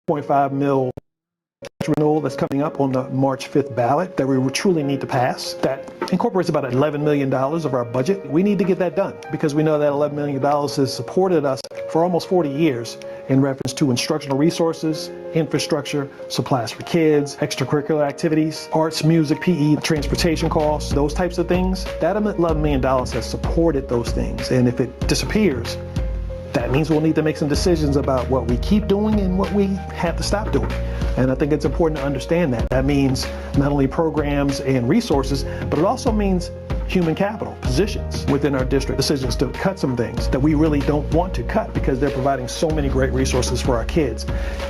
$3.5 million renewal that's coming up on the March 5th ballot that we truly need to pass. That incorporates about $11 million of our budget. We need to get that done because we know that $11 million has supported us for almost 40 years in reference to instructional resources, infrastructure, supplies for kids, extracurricular activities, arts, music, PE, transportation costs, those types of things. That $11 million has supported those things. And if it disappears, that means we'll need to make some decisions about what we keep doing and what we have to stop doing. And I think it's important to understand that. That means not only programs and resources, but it also means human capital, positions within our district, decisions to cut some things that we really don't want to cut because they're providing so many great resources for our kids.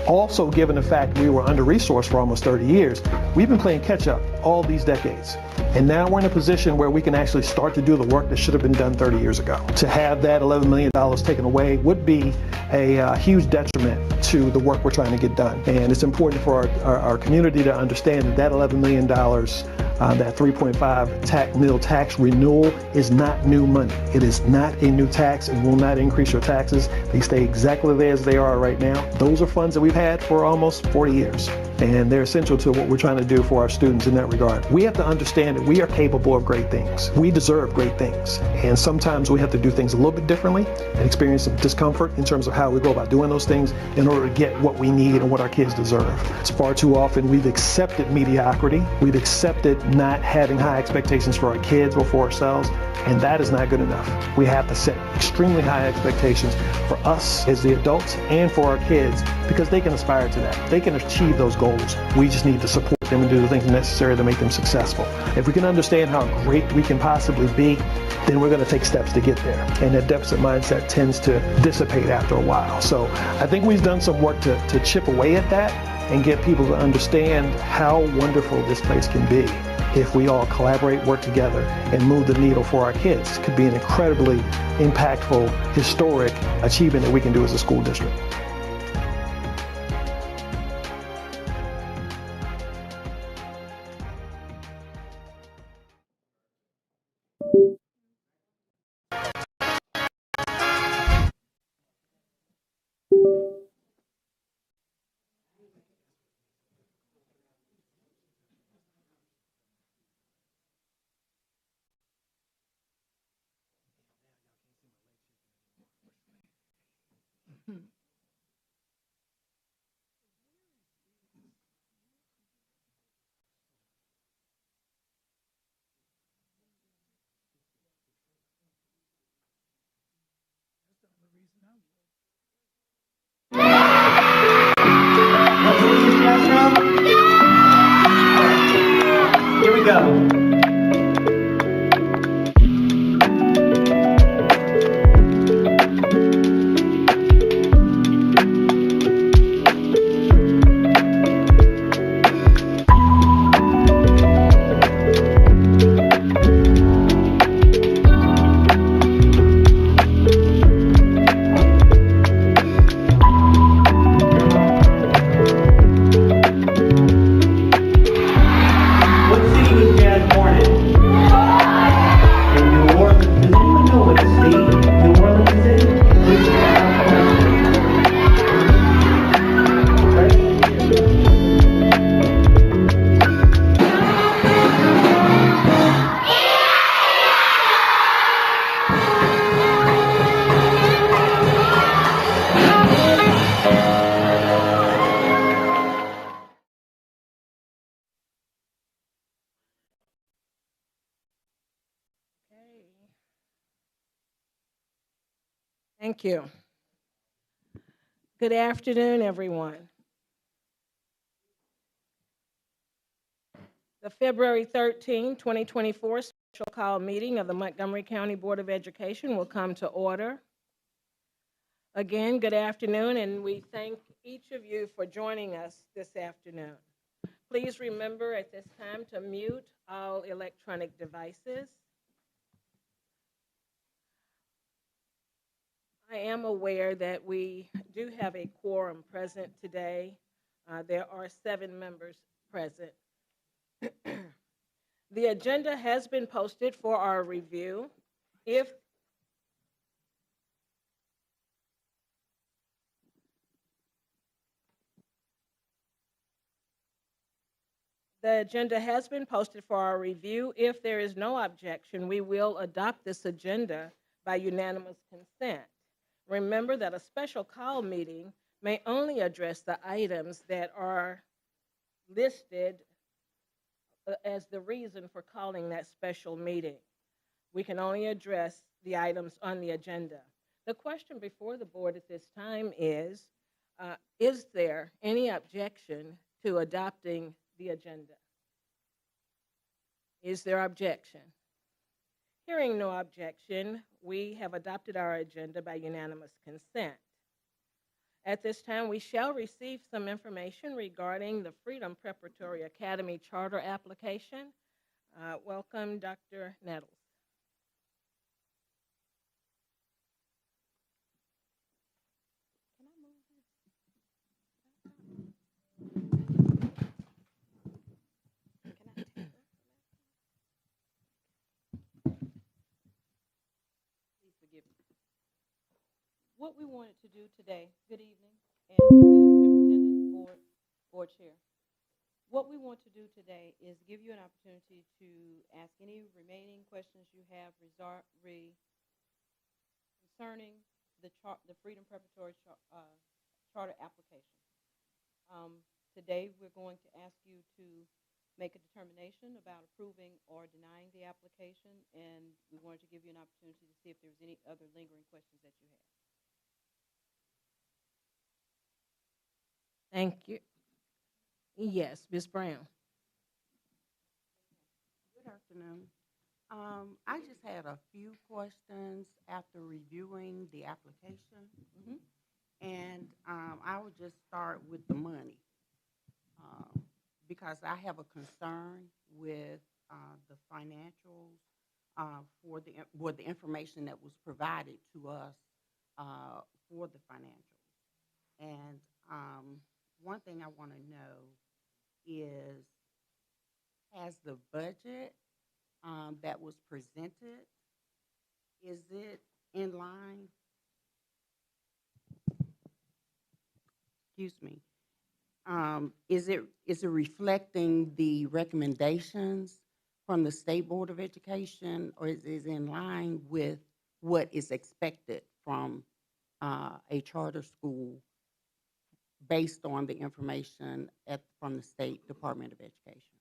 Also, given the fact we were under-resourced for almost 30 years, we've been playing catch-up all these decades. And now we're in a position where we can actually start to do the work that should have been done 30 years ago. To have that $11 million taken away would be a huge detriment to the work we're trying to get done. And it's important for our community to understand that $11 million, that 3.5 mil tax renewal is not new money. It is not a new tax. It will not increase your taxes. They stay exactly there as they are right now. Those are funds that we've had for almost 40 years. And they're essential to what we're trying to do for our students in that regard. We have to understand that we are capable of great things. We deserve great things. And sometimes we have to do things a little bit differently and experience some discomfort in terms of how we go about doing those things in order to get what we need and what our kids deserve. It's far too often we've accepted mediocrity. We've accepted not having high expectations for our kids or for ourselves, and that is not good enough. We have to set extremely high expectations for us as the adults and for our kids because they can aspire to that. They can achieve those goals. We just need to support them and do the things necessary to make them successful. If we can understand how great we can possibly be, then we're going to take steps to get there. And that deficit mindset tends to dissipate after a while. So I think we've done some work to chip away at that and get people to understand how wonderful this place can be if we all collaborate, work together, and move the needle for our kids. It could be an incredibly impactful, historic achievement that we can do as a school district. Here we go. Thank you. Good afternoon, everyone. The February 13, 2024 special call meeting of the Montgomery County Board of Education will come to order. Again, good afternoon, and we thank each of you for joining us this afternoon. Please remember at this time to mute all electronic devices. I am aware that we do have a quorum present today. There are 7 members present. The agenda has been posted for our review. If The agenda has been posted for our review. If there is no objection, we will adopt this agenda by unanimous consent. Remember that a special call meeting may only address the items that are listed as the reason for calling that special meeting. We can only address the items on the agenda. The question before the board at this time is there any objection to adopting the agenda? Is there objection? Hearing no objection, we have adopted our agenda by unanimous consent. At this time, we shall receive some information regarding the Freedom Preparatory Academy Charter application. Welcome, Dr. Nettles. Please forgive me. What we wanted to do today, good evening, and to Superintendent, Board Chair. What we want to do today is give you an opportunity to ask any remaining questions you have concerning the Freedom Preparatory Charter application. Today, we're going to ask you to make a determination about approving or denying the application, and we wanted to give you an opportunity to see if there was any other lingering questions that you have. Thank you. Yes, Ms. Brown. Good afternoon. I just had a few questions after reviewing the application. And I would just start with the money because I have a concern with the financials for the information that was provided to us for the financials. And one thing I want to know is, has the budget that was presented, is it in line? Excuse me. Is it reflecting the recommendations from the State Board of Education, or is it in line with what is expected from a charter school based on the information from the State Department of Education?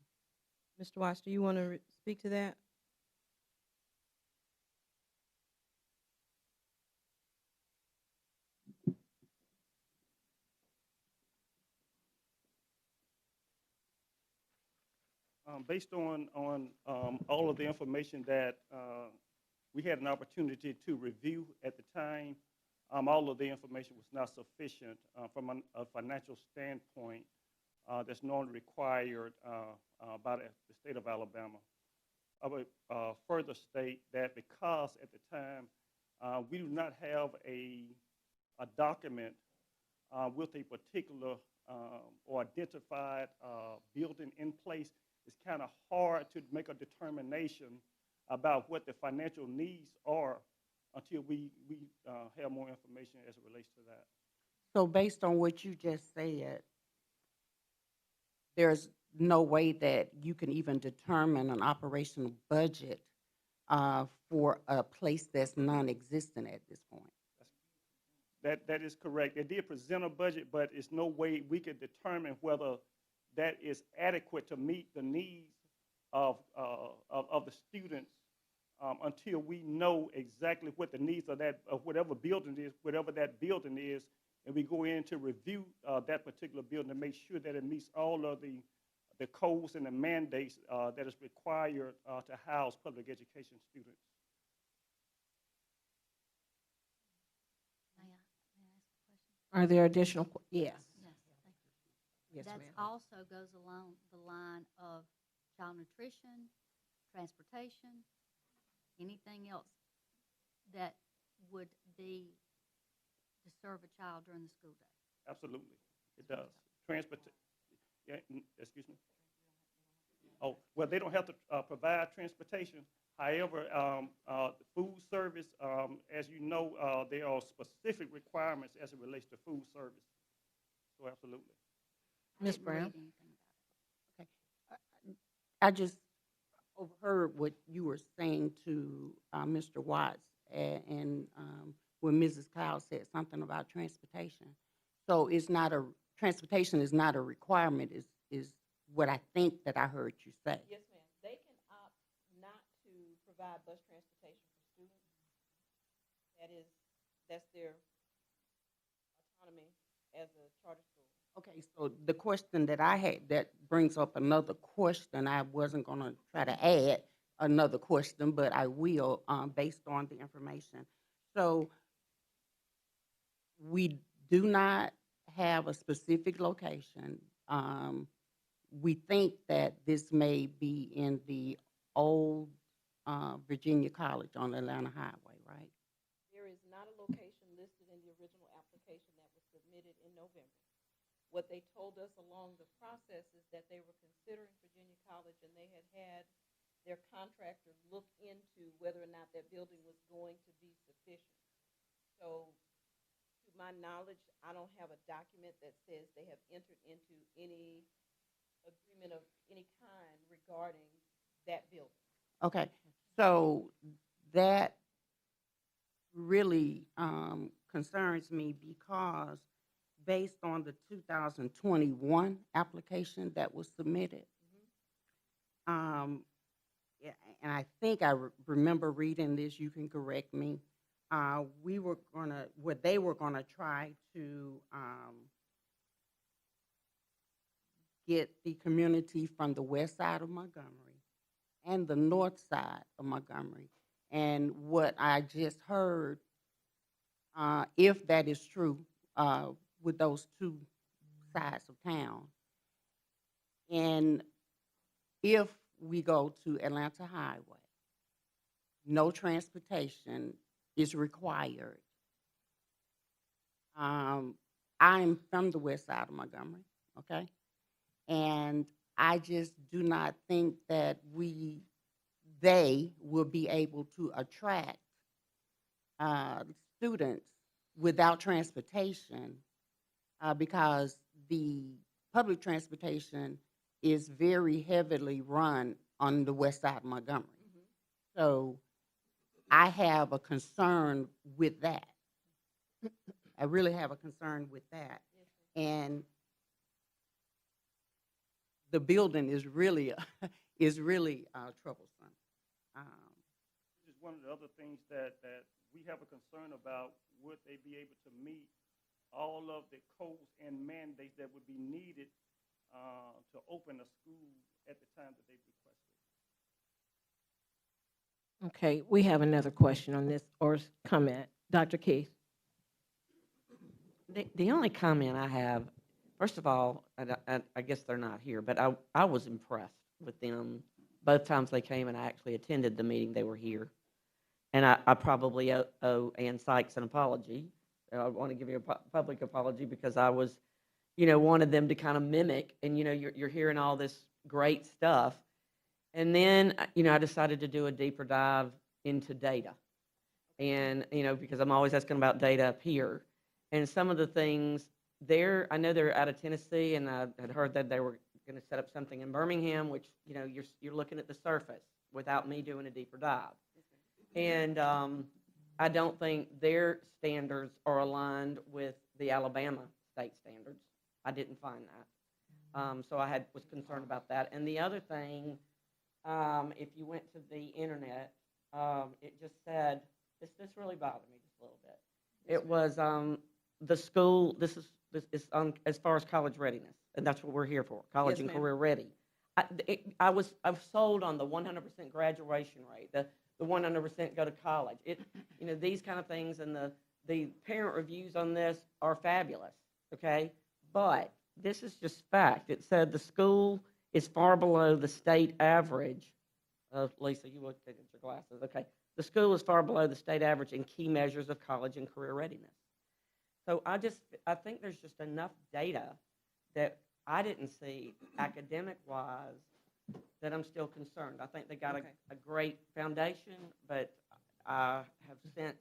Mr. Watts, do you want to speak to that? Based on all of the information that we had an opportunity to review at the time, all of the information was not sufficient from a financial standpoint that's normally required by the state of Alabama. I would further state that because at the time we do not have a document with a particular or identified building in place, it's kind of hard to make a determination about what the financial needs are until we have more information as it relates to that. So based on what you just said, there's no way that you can even determine an operational budget for a place that's non-existent at this point. That is correct. They did present a budget, but it's no way we could determine whether that is adequate to meet the needs of the students until we know exactly what the needs of whatever building is, whatever that building is, and we go in to review that particular building to make sure that it meets all of the codes and the mandates that is required to house public education students. May I ask a question? Are there additional? Yes. Yes, thank you. Yes, That ma'am. also goes along the line of child nutrition, transportation, anything else that would be to serve a child during the school day. Absolutely, it does. Yeah, excuse me? Oh, well, they don't have to provide transportation. However, the food service, as you know, there are specific requirements as it relates to food service. So absolutely. Ms. Didn't read Brown? anything about it. Okay. I just overheard what you were saying to Mr. Watts and when Mrs. Cloud said something about transportation. So it's not a, transportation is not a requirement, is what I think that I heard you say. Yes, ma'am. They can opt not to provide bus transportation for students. That's their autonomy as a charter school. Okay, so the question that I had, that brings up another question. I wasn't gonna try to add another question, but I will, based on the information. So we do not have a specific location. We think that this may be in the old Virginia College on Atlanta Highway, right? There is not a location listed in the original application that was submitted in November. What they told us along the process is that they were considering Virginia College, and they had their contractor look into whether or not that building was going to be sufficient. So, to my knowledge, I don't have a document that says they have entered into any agreement of any kind regarding that building. Okay, so that really concerns me because based on the 2021 application that was submitted, yeah, and I think I remember reading this, you can correct me, they were gonna try to get the community from the west side of Montgomery and the north side of Montgomery. And what I just heard, if that is true, with those two sides of town, and if we go to Atlanta Highway, no transportation is required. I'm from the west side of Montgomery, okay? And I just do not think that they will be able to attract students without transportation because the public transportation is very heavily run on the west side of Montgomery. So I have a concern with that. I really have a concern with that. And the building is really troublesome. This is one of the other things that we have a concern about. Would they be able to meet all of the codes and mandates that would be needed to open a school at the time that they requested? Okay, we have another question on this, or comment. Dr. Keith? The only comment I have, first of all, I guess they're not here, but I was impressed with them both times they came, and I actually attended the meeting. They were here. And I probably owe Ann Sykes an apology. I want to give you a public apology because I was, wanted them to kind of mimic, and, you're hearing all this great stuff. And then, I decided to do a deeper dive into data. And, because I'm always asking about data up here. And some of the things there, I know they're out of Tennessee, and I had heard that they were going to set up something in Birmingham, which, you're looking at the surface without me doing a deeper dive. And I don't think their standards are aligned with the Alabama state standards. I didn't find that. So I was concerned about that. And the other thing, if you went to the internet, it just said, this really bothered me just a little bit. It was the school, this is as far as college readiness, and that's what we're here for, college and career ready. I was sold on the 100% graduation rate, the 100% go to college. These kind of things, and the parent reviews on this are fabulous, okay? But this is just fact. It said the school is far below the state average. Lisa, you looked at your glasses, okay. The school is far below the state average in key measures of college and career readiness. So I think there's just enough data that I didn't see academic-wise that I'm still concerned. I think they got a great foundation, but I have since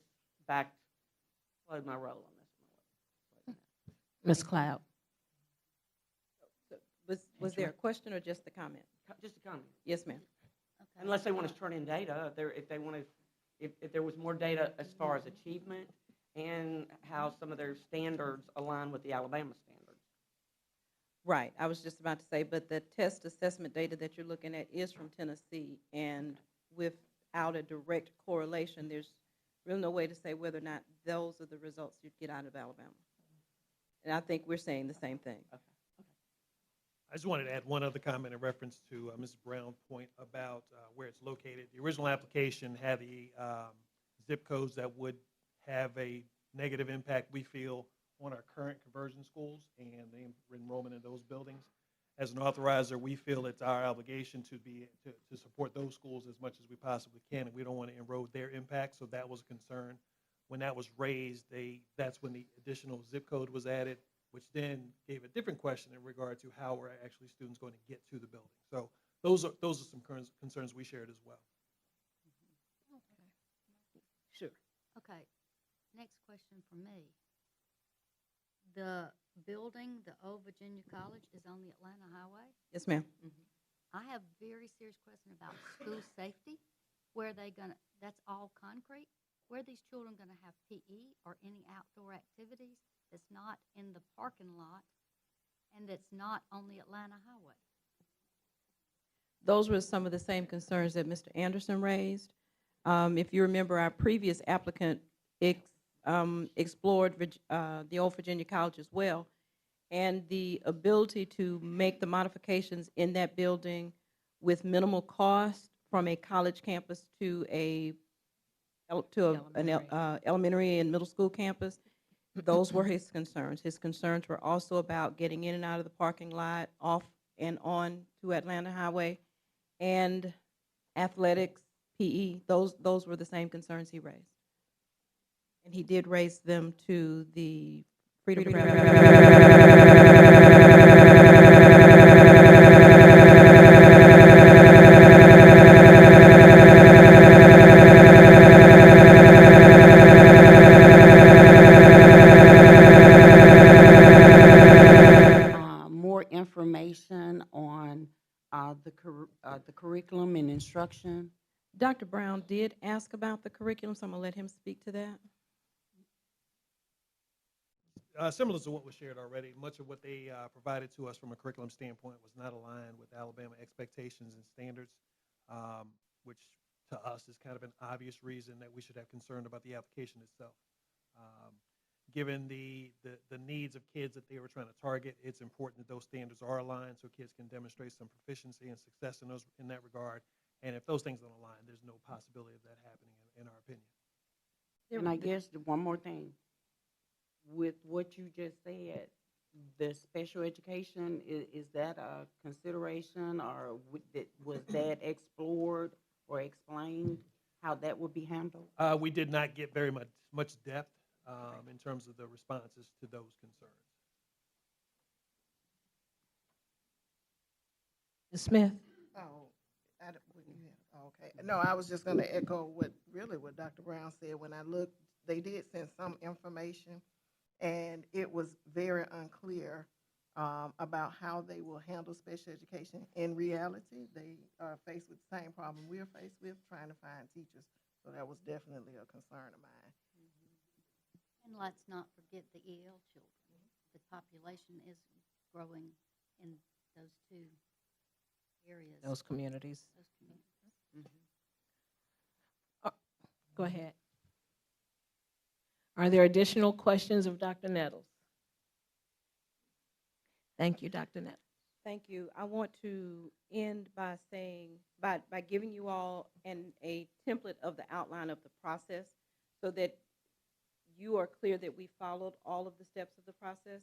slowed my roll on this one. Ms. Cloud? Was there a question or just a comment? Just a comment. Yes, ma'am. Okay. Unless they want us to turn in data, if they want to, if there was more data as far as achievement and how some of their standards align with the Alabama standards. Right, I was just about to say, but the test assessment data that you're looking at is from Tennessee, and without a direct correlation, there's really no way to say whether or not those are the results you'd get out of Alabama. And I think we're saying the same thing. I just wanted to add one other comment in reference to Mrs. Brown's point about where it's located. The original application had the zip codes that would have a negative impact, we feel, on our current conversion schools and the enrollment in those buildings. As an authorizer, we feel it's our obligation to support those schools as much as we possibly can, and we don't want to erode their impact, so that was a concern. When that was raised, that's when the additional zip code was added, which then gave a different question in regard to how are actually students going to get to the building. So those are some concerns we shared as well. Sure. Okay, next question for me. The building, the old Virginia College, is on the Atlanta Highway. Yes, ma'am. I have very serious question about school safety. Where are they gonna, that's all concrete? Where are these children gonna have PE or any outdoor activities that's not in the parking lot and that's not on the Atlanta Highway? Those were some of the same concerns that Mr. Anderson raised. If you remember, our previous applicant explored the old Virginia College as well, and the ability to make the modifications in that building with minimal cost from a college campus to an elementary and middle school campus. Those were his concerns. His concerns were also about getting in and out of the parking lot, off and on to Atlanta Highway, and athletics, PE. Those were the same concerns he raised. And he did raise them to the Freedom More information on the curriculum and instruction. Dr. Brown did ask about the curriculum, so I'm going to let him speak to that. Similar to what was shared already, much of what they provided to us from a curriculum standpoint was not aligned with Alabama expectations and standards, which to us is kind of an obvious reason that we should have concern about the application itself. Given the needs of kids that they were trying to target, it's important that those standards are aligned so kids can demonstrate some proficiency and success in that regard. And if those things don't align, there's no possibility of that happening, in our opinion. And I guess one more thing, with what you just said, the special education, is that a consideration, or was that explored or explained how that would be handled? We did not get very much depth in terms of the responses to those concerns. Ms. Smith? Oh, okay. No, I was just gonna echo what Dr. Brown said. When I looked, they did send some information, and it was very unclear about how they will handle special education. In reality, they are faced with the same problem we're faced with, trying to find teachers. So that was definitely a concern of mine. And let's not forget the EL children. The population is growing in those two areas. Those communities. Those communities. Go ahead. Are there additional questions of Dr. Nettles? Thank you, Dr. Nettles. Thank you. I want to end by saying, by giving you all a template of the outline of the process so that you are clear that we followed all of the steps of the process.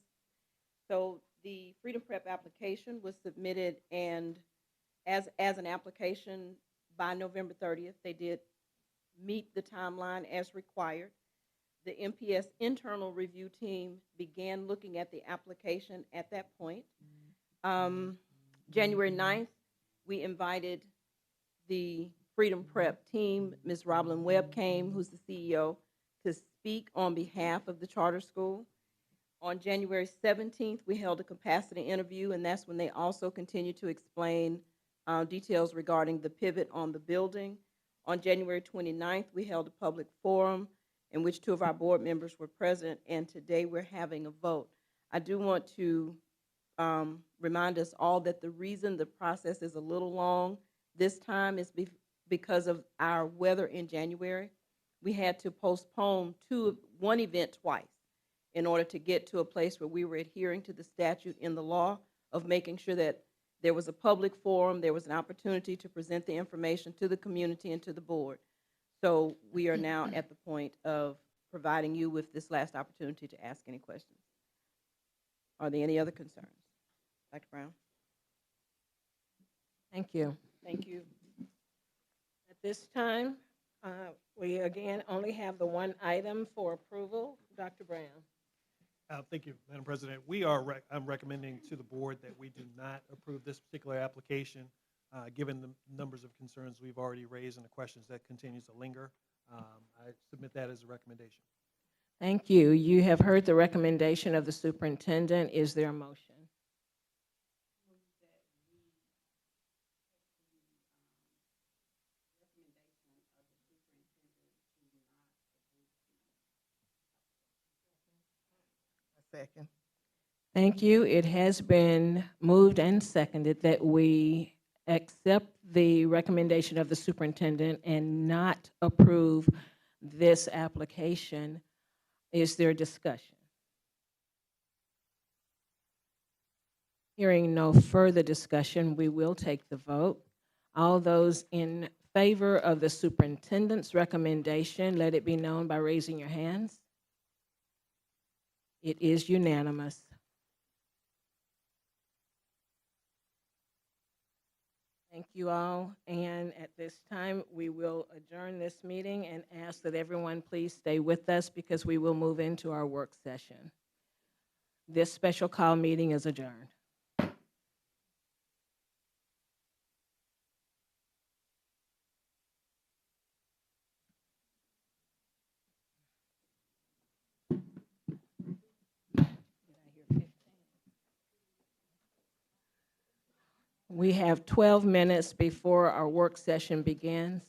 So the Freedom Prep application was submitted, and as an application by November 30th, they did meet the timeline as required. The MPS internal review team began looking at the application at that point. January 9th, we invited the Freedom Prep team. Ms. Roblin Webb came, who's the CEO, to speak on behalf of the charter school. On January 17th, we held a capacity interview, and that's when they also continued to explain details regarding the pivot on the building. On January 29th, we held a public forum in which 2 of our board members were present, and today we're having a vote. I do want to remind us all that the reason the process is a little long this time is because of our weather in January. We had to postpone one event twice in order to get to a place where we were adhering to the statute in the law of making sure that there was a public forum, there was an opportunity to present the information to the community and to the board. So we are now at the point of providing you with this last opportunity to ask any questions. Are there any other concerns? Dr. Brown? Thank you. Thank you. At this time, we again only have the one item for approval. Dr. Brown. Thank you, Madam President. I'm recommending to the board that we do not approve this particular application, given the numbers of concerns we've already raised and the questions that continues to linger. I submit that as a recommendation. Thank you. You have heard the recommendation of the superintendent. Is there a motion? A second. Thank you. It has been moved and seconded that we accept the recommendation of the superintendent and not approve this application. Is there discussion? Hearing no further discussion, we will take the vote. All those in favor of the superintendent's recommendation, let it be known by raising your hands. It is unanimous. Thank you all, and at this time, we will adjourn this meeting and ask that everyone please stay with us because we will move into our work session. This special call meeting is adjourned. We have 12 minutes before our work session begins.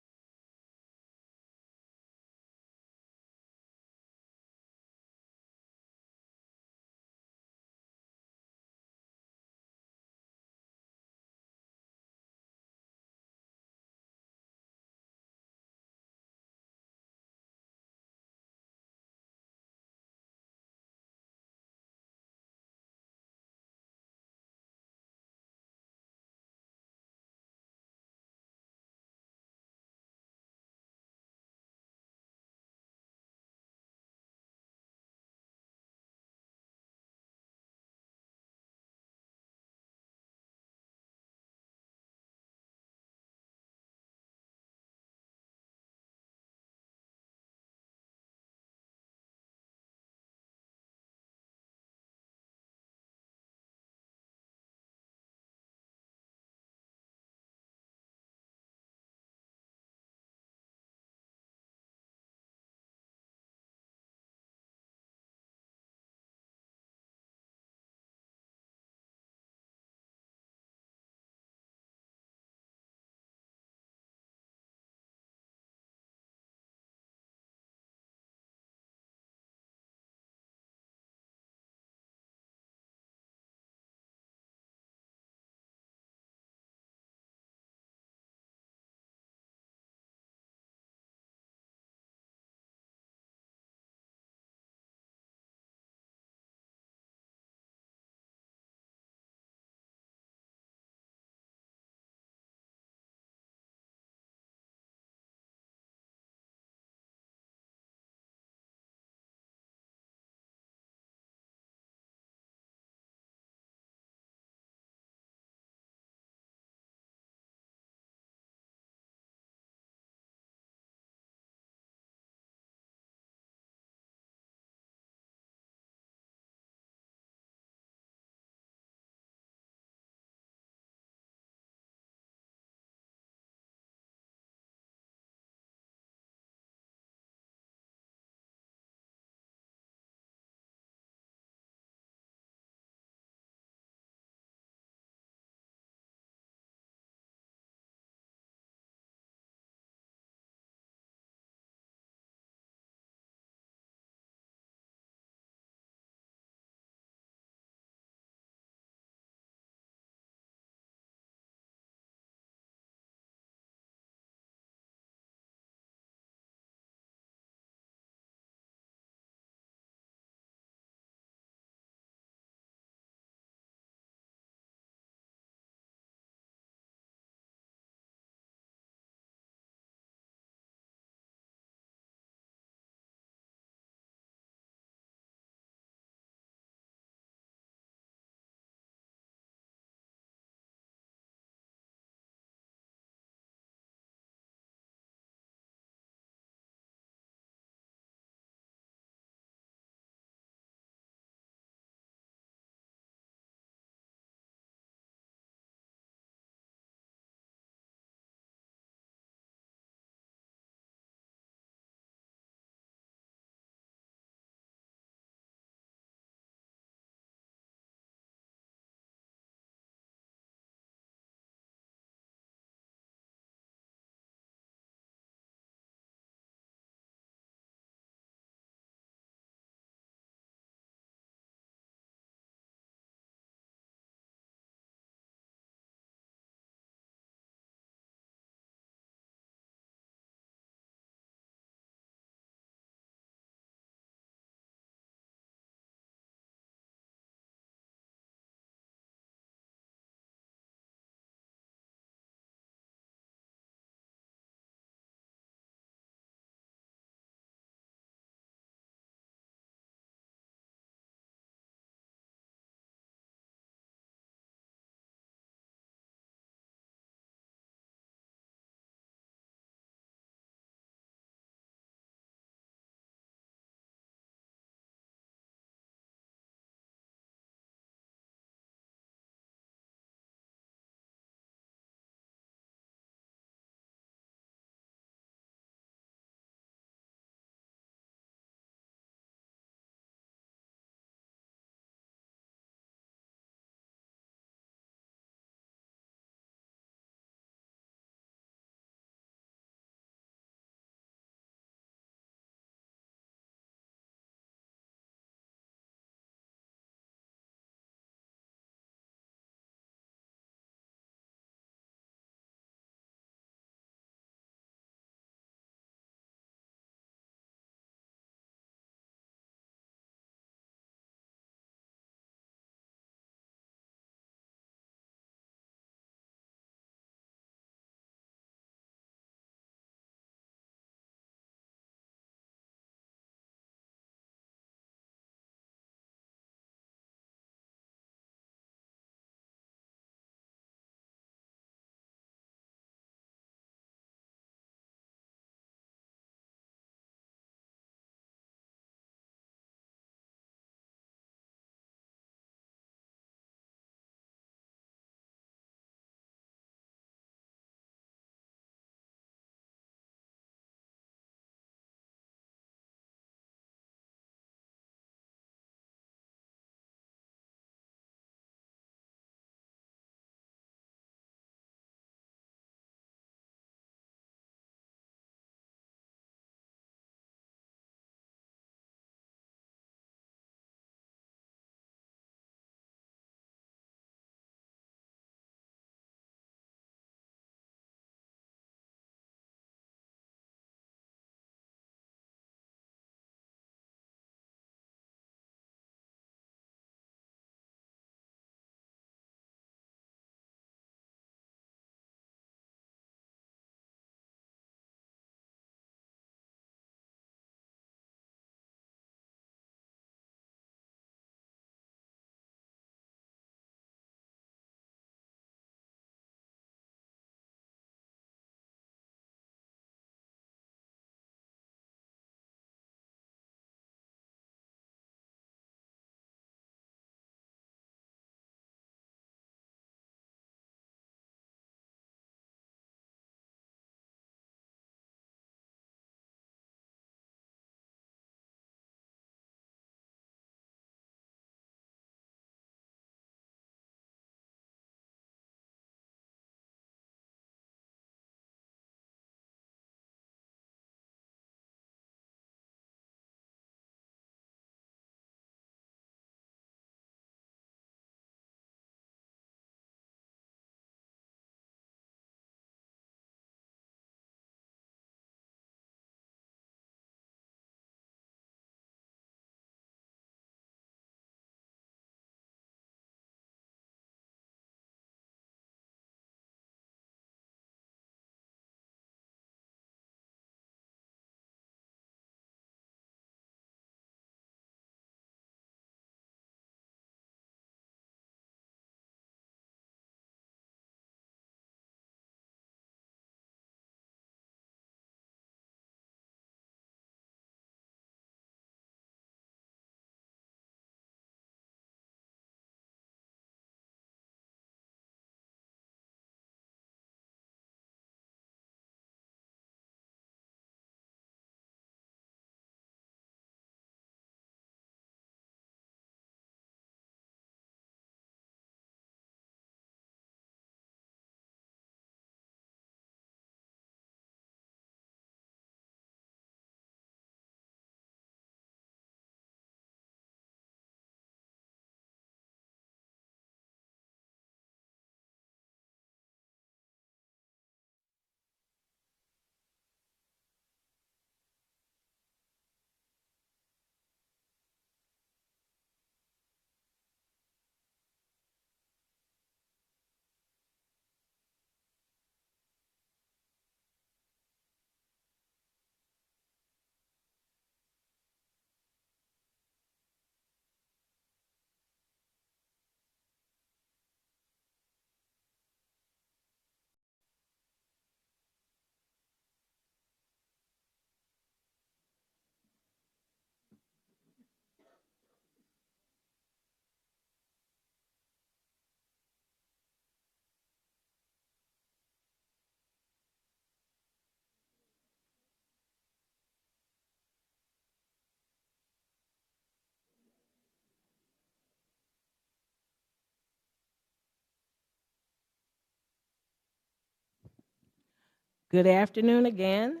Good afternoon again,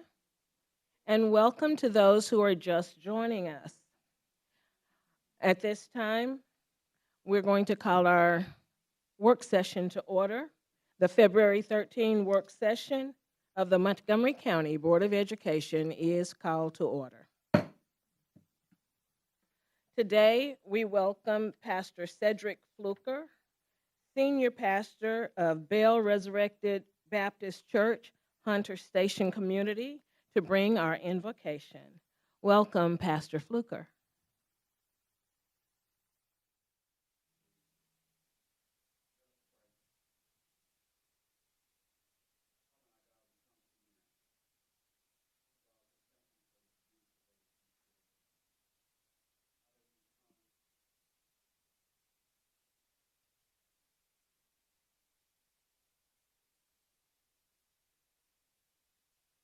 and welcome to those who are just joining us. At this time, we're going to call our work session to order. The February 13 work session of the Montgomery County Board of Education is called to order. Today, we welcome Pastor Cedric Fluker, Senior Pastor of Bell Resurrected Baptist Church, Hunter Station Community, to bring our invocation. Welcome, Pastor Fluker.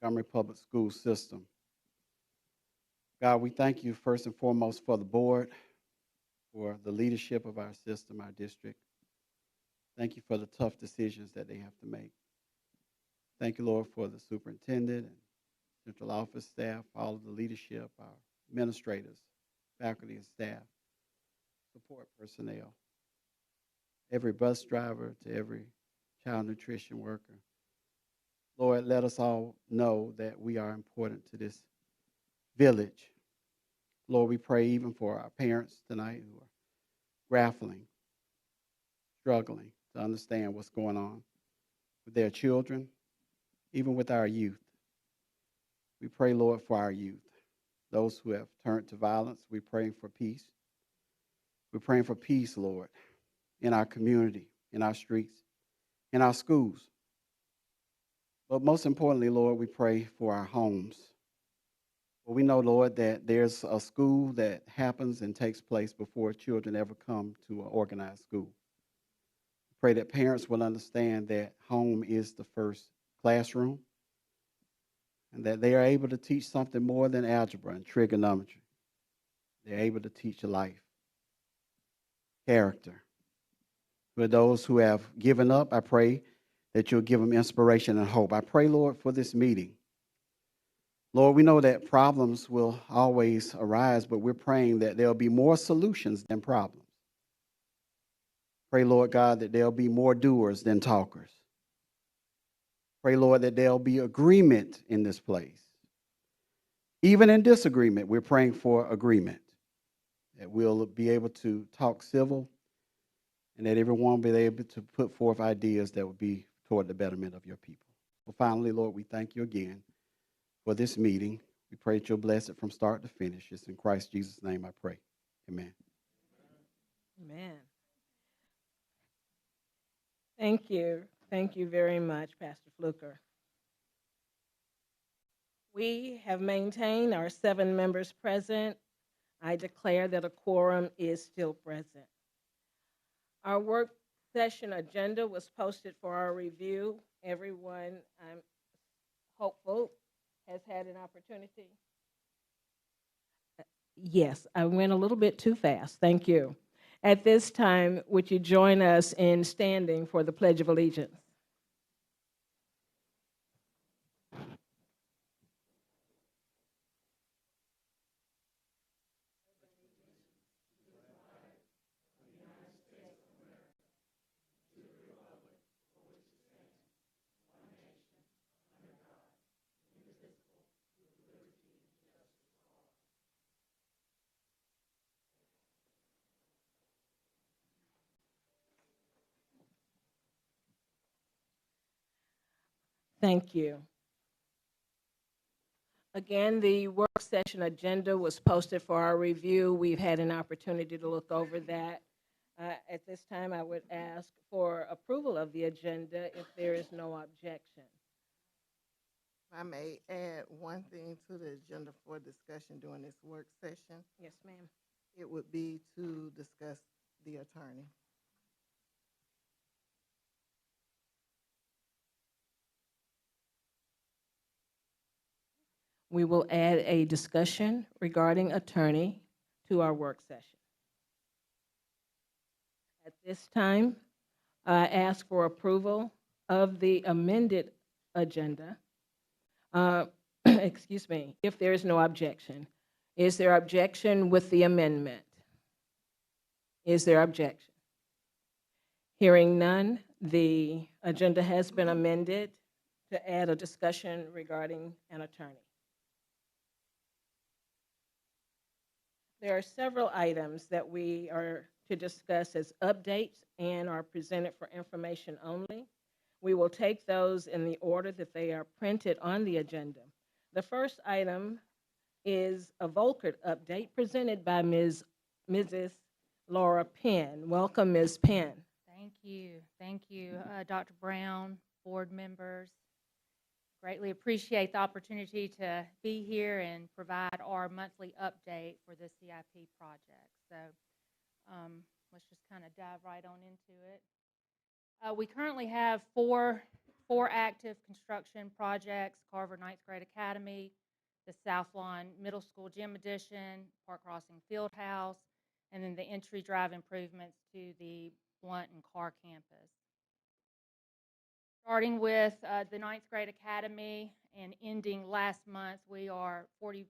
Montgomery Public School System. God, we thank you first and foremost for the board, for the leadership of our system, our district. Thank you for the tough decisions that they have to make. Thank you, Lord, for the superintendent and central office staff, all of the leadership, our administrators, faculty and staff, support personnel, every bus driver to every child nutrition worker. Lord, let us all know that we are important to this village. Lord, we pray even for our parents tonight who are grappling, struggling to understand what's going on with their children, even with our youth. We pray, Lord, for our youth, those who have turned to violence. We're praying for peace. We're praying for peace, Lord, in our community, in our streets, in our schools. But most importantly, Lord, we pray for our homes. Well, we know, Lord, that there's a school that happens and takes place before children ever come to an organized school. Pray that parents will understand that home is the first classroom and that they are able to teach something more than algebra and trigonometry. They're able to teach life, character. For those who have given up, I pray that you'll give them inspiration and hope. I pray, Lord, for this meeting. Lord, we know that problems will always arise, but we're praying that there'll be more solutions than problems. Pray, Lord God, that there'll be more doers than talkers. Pray, Lord, that there'll be agreement in this place. Even in disagreement, we're praying for agreement, that we'll be able to talk civil and that everyone will be able to put forth ideas that will be toward the betterment of your people. Well, finally, Lord, we thank you again for this meeting. We pray that you'll bless it from start to finish. It's in Christ Jesus' name I pray. Amen. Amen. Thank you. Thank you very much, Pastor Fluker. We have maintained our 7 members present. I declare that a quorum is still present. Our work session agenda was posted for our review. Everyone, I'm hopeful, has had an opportunity. Yes, I went a little bit too fast. Thank you. At this time, would you join us in standing for the Pledge of Allegiance? Thank you. Again, the work session agenda was posted for our review. We've had an opportunity to look over that. At this time, I would ask for approval of the agenda if there is no objection. I may add one thing to the agenda for discussion during this work session. Yes, ma'am. It would be to discuss the attorney. We will add a discussion regarding attorney to our work session. At this time, I ask for approval of the amended agenda Excuse me, if there is no objection. Is there objection with the amendment? Is there objection? Hearing none, the agenda has been amended to add a discussion regarding an attorney. There are several items that we are to discuss as updates and are presented for information only. We will take those in the order that they are printed on the agenda. The first item is a Volkert update presented by Mrs. Laura Penn. Welcome, Ms. Penn. Thank you. Thank you, Dr. Brown, board members. Greatly appreciate the opportunity to be here and provide our monthly update for the CIP project. So let's just kind of dive right on into it. We currently have four active construction projects: Carver Ninth Grade Academy, the South Lawn Middle School Gym Addition, Park Crossing Field House, and then the entry drive improvements to the Blunt and Carr campus. Starting with the Ninth Grade Academy and ending last month, we are 40%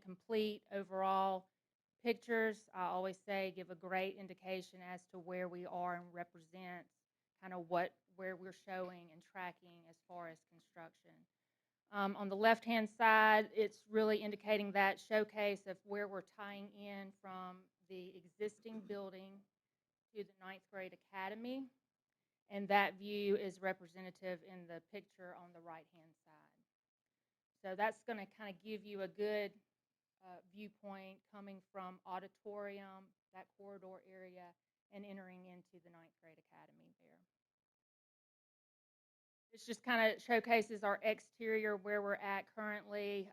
complete overall. Pictures, I always say, give a great indication as to where we are and represent kind of where we're showing and tracking as far as construction. On the left-hand side, it's really indicating that showcase of where we're tying in from the existing building to the Ninth Grade Academy. And that view is representative in the picture on the right-hand side. So that's going to kind of give you a good viewpoint coming from auditorium, that corridor area, and entering into the Ninth Grade Academy there. This just kind of showcases our exterior, where we're at currently.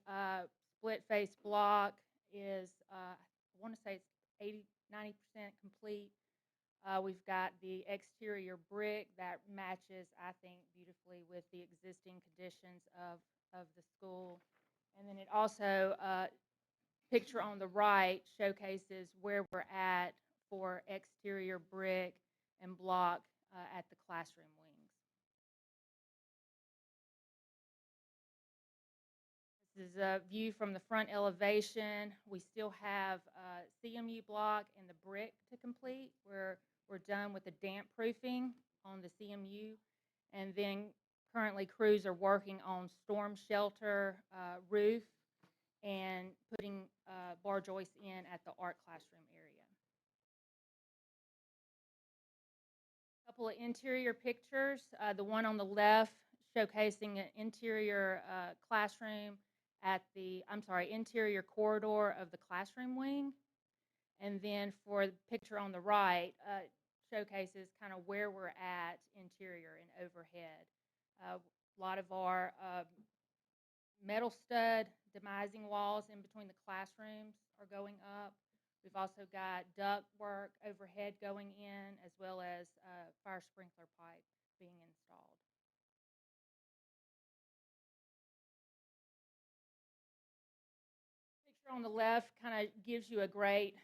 Split face block is, I want to say it's 90% complete. We've got the exterior brick that matches, I think, beautifully with the existing conditions of the school. And then it also, picture on the right showcases where we're at for exterior brick and block at the classroom wings. This is a view from the front elevation. We still have CMU block and the brick to complete. We're done with the damp proofing on the CMU, and then currently crews are working on storm shelter roof and putting bar joists in at the art classroom area. A couple of interior pictures. The one on the left showcasing an interior classroom at the, interior corridor of the classroom wing. And then for the picture on the right, showcases kind of where we're at interior and overhead. A lot of our metal stud demising walls in between the classrooms are going up. We've also got duct work overhead going in, as well as fire sprinkler pipe being installed. Picture on the left kind of gives you a great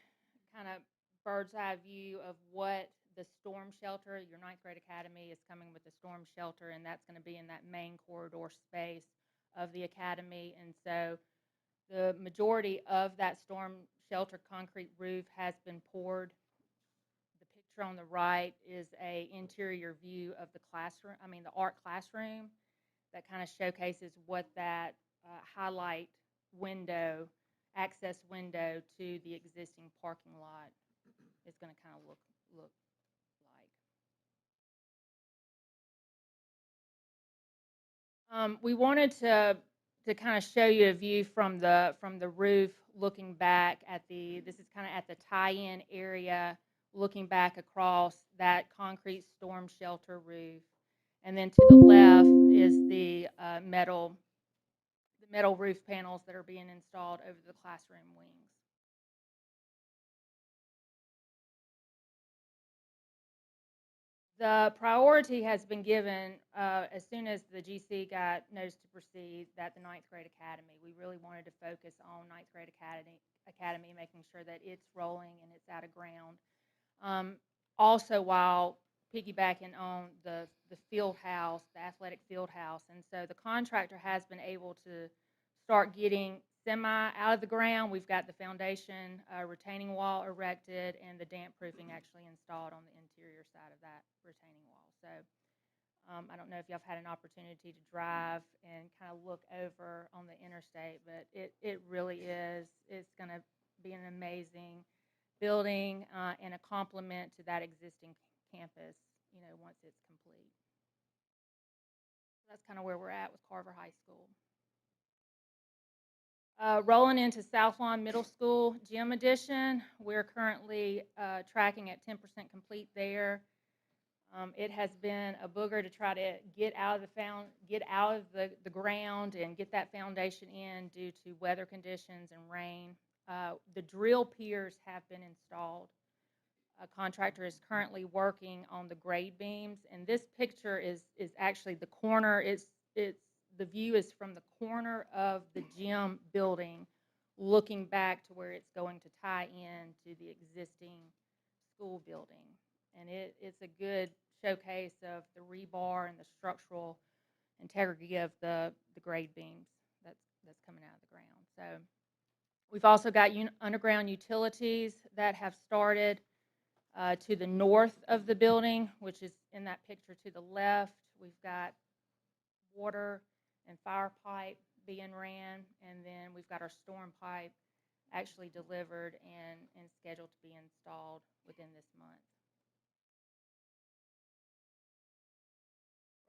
kind of bird's eye view of what the storm shelter, your Ninth Grade Academy is coming with the storm shelter, and that's going to be in that main corridor space of the academy. And so the majority of that storm shelter concrete roof has been poured. The picture on the right is a interior view of the classroom, the art classroom, that kind of showcases what that highlight window, access window to the existing parking lot is going to kind of look like. We wanted to kind of show you a view from the roof, looking back at this is kind of at the tie-in area, looking back across that concrete storm shelter roof. And then to the left is the metal roof panels that are being installed over the classroom wings. The priority has been given as soon as the GC got notice to proceed that the Ninth Grade Academy, we really wanted to focus on Ninth Grade Academy, making sure that it's rolling and it's out of ground. Also, while piggybacking on the field house, the athletic field house. And so the contractor has been able to start getting semi out of the ground. We've got the foundation retaining wall erected and the damp proofing actually installed on the interior side of that retaining wall. So I don't know if y'all have had an opportunity to drive and kind of look over on the interstate, but it really is. It's going to be an amazing building and a complement to that existing campus, you know, once it's complete. That's kind of where we're at with Carver High School. Rolling into South Lawn Middle School gym addition, we're currently tracking at 10% complete there. It has been a booger to try to get out of the ground and get that foundation in due to weather conditions and rain. The drill piers have been installed. A contractor is currently working on the grade beams, and this picture is actually the corner. The view is from the corner of the gym building, looking back to where it's going to tie in to the existing school building, and it's a good showcase of the rebar and the structural integrity of the grade beams that's coming out of the ground. So we've also got underground utilities that have started to the north of the building, which is in that picture to the left. We've got water and fire pipe being ran, and then we've got our storm pipe actually delivered and scheduled to be installed within this month.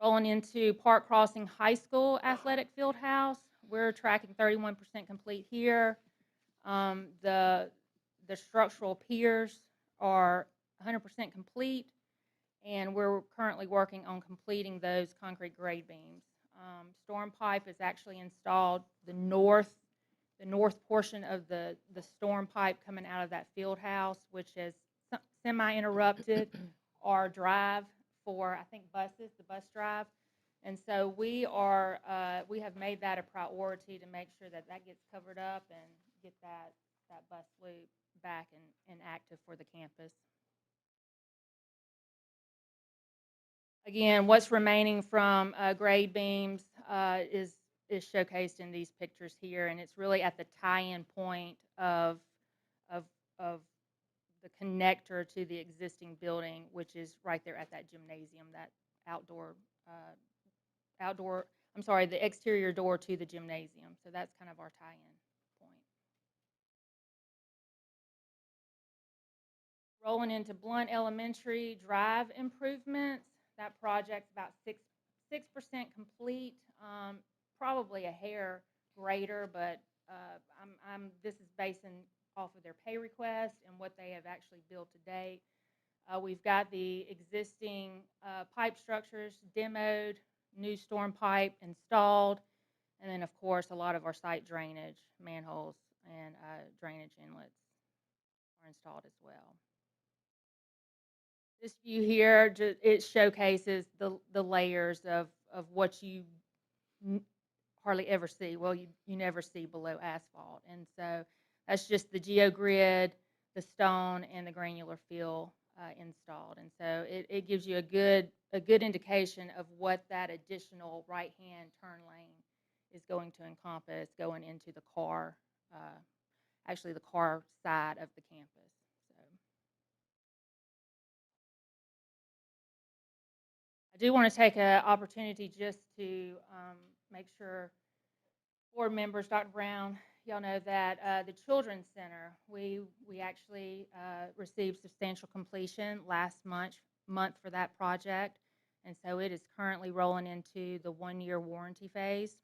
Rolling into Park Crossing High School athletic field house, we're tracking 31% complete here. The structural piers are 100% complete, and we're currently working on completing those concrete grade beams. Storm pipe is actually installed the north portion of the storm pipe coming out of that field house, which has semi-interrupted our drive for, I think, buses, the bus drive. And so we have made that a priority to make sure that gets covered up and get that bus loop back and active for the campus. Again, what's remaining from grade beams is showcased in these pictures here, and it's really at the tie-in point of the connector to the existing building, which is right there at that gymnasium, that the exterior door to the gymnasium. So that's kind of our tie-in point. Rolling into Blunt Elementary drive improvements. That project's about 6% complete, probably a hair greater, but this is basing off of their pay request and what they have actually built to date. We've got the existing pipe structures demoed, new storm pipe installed, and then, of course, a lot of our site drainage, manholes, and drainage inlets are installed as well. This view here, it showcases the layers of what you hardly ever see. Well, you never see below asphalt. And so that's just the geogrid, the stone, and the granular fill installed. And so it gives you a good indication of what that additional right-hand turn lane is going to encompass going into the car, actually the car side of the campus. I do want to take an opportunity just to make sure board members, Dr. Brown, y'all know that the Children's Center, we actually received substantial completion last month for that project, and so it is currently rolling into the 1-year warranty phase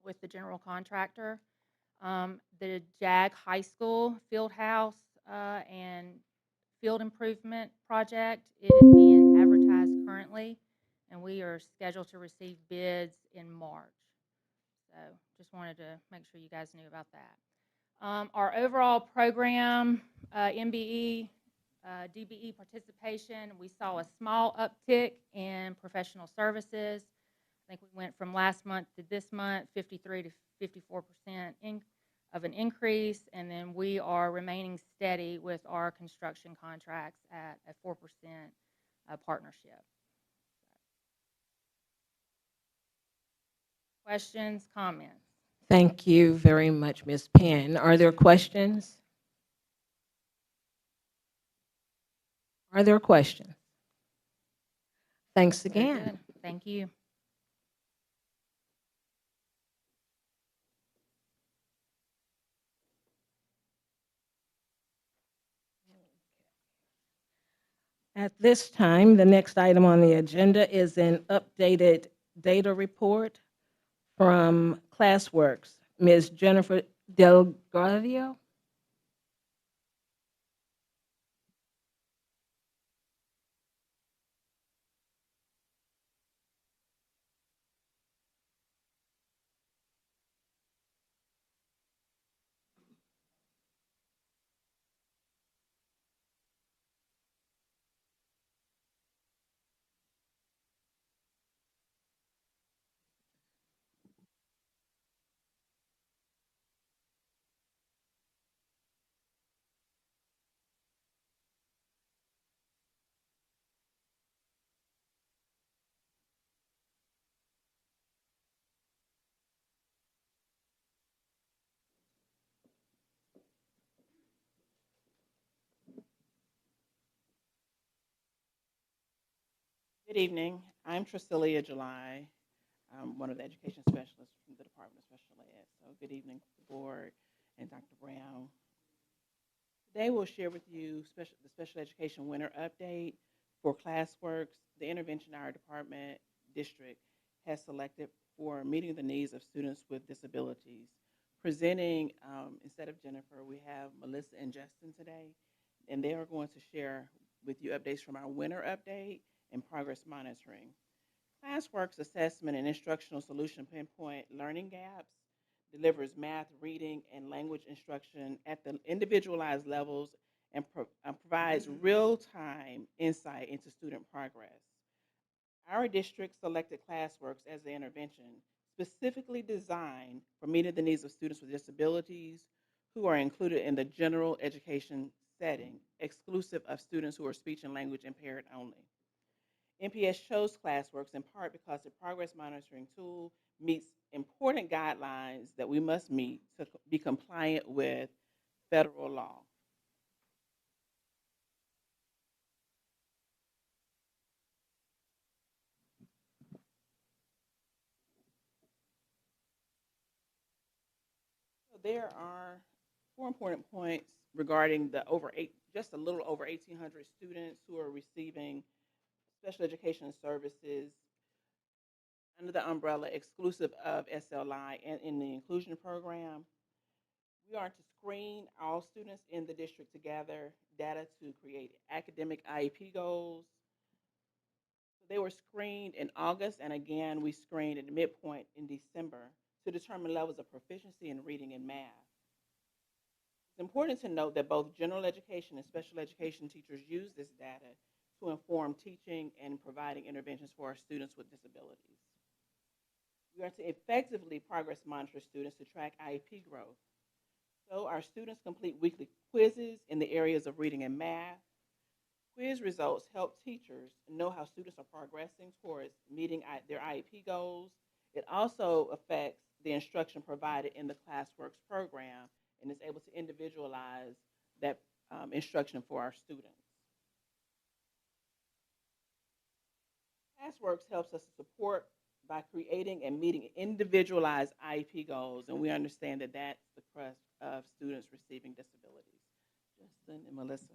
with the general contractor. The JAG High School field house and field improvement project, it is being advertised currently, and we are scheduled to receive bids in March. So just wanted to make sure you guys knew about that. Our overall program, MBE, DBE participation, we saw a small uptick in professional services. I think we went from last month to this month, 53 to 54% of an increase, and then we are remaining steady with our construction contracts at a 4% partnership. Questions, comments? Thank you very much, Ms. Penn. Are there questions? Are there questions? Thanks Very again. good. Thank you. At this time, the next item on the agenda is an updated data report from ClassWorks. Ms. Jennifer Delgadio? Good evening. I'm Tricilia July. I'm one of the education specialists from the Department of Special Ed. So good evening to the board and Dr. Brown. Today we'll share with you the special education winter update for ClassWorks, the intervention our department district has selected for meeting the needs of students with disabilities. Presenting, instead of Jennifer, we have Melissa and Justin today, and they are going to share with you updates from our winter update and progress monitoring. ClassWorks assessment and instructional solution pinpoint learning gaps, delivers math, reading, and language instruction at the individualized levels, and provides real-time insight into student progress. Our district selected ClassWorks as the intervention specifically designed for meeting the needs of students with disabilities who are included in the general education setting, exclusive of students who are speech and language impaired only. MPS chose ClassWorks in part because the progress monitoring tool meets important guidelines that we must meet to be compliant with federal law. So there are 4 important points regarding the just a little over 1,800 students who are receiving special education services under the umbrella exclusive of SLI and in the inclusion program. We are to screen all students in the district to gather data to create academic IEP goals. So they were screened in August, and again, we screened at the midpoint in December to determine levels of proficiency in reading and math. It's important to note that both general education and special education teachers use this data to inform teaching and providing interventions for our students with disabilities. We are to effectively progress monitor students to track IEP growth. So our students complete weekly quizzes in the areas of reading and math. Quiz results help teachers know how students are progressing towards meeting their IEP goals. It also affects the instruction provided in the ClassWorks program and is able to individualize that instruction for our students. ClassWorks helps us to support by creating and meeting individualized IEP goals, and we understand that that's the crux of students receiving disabilities. Justin and Melissa.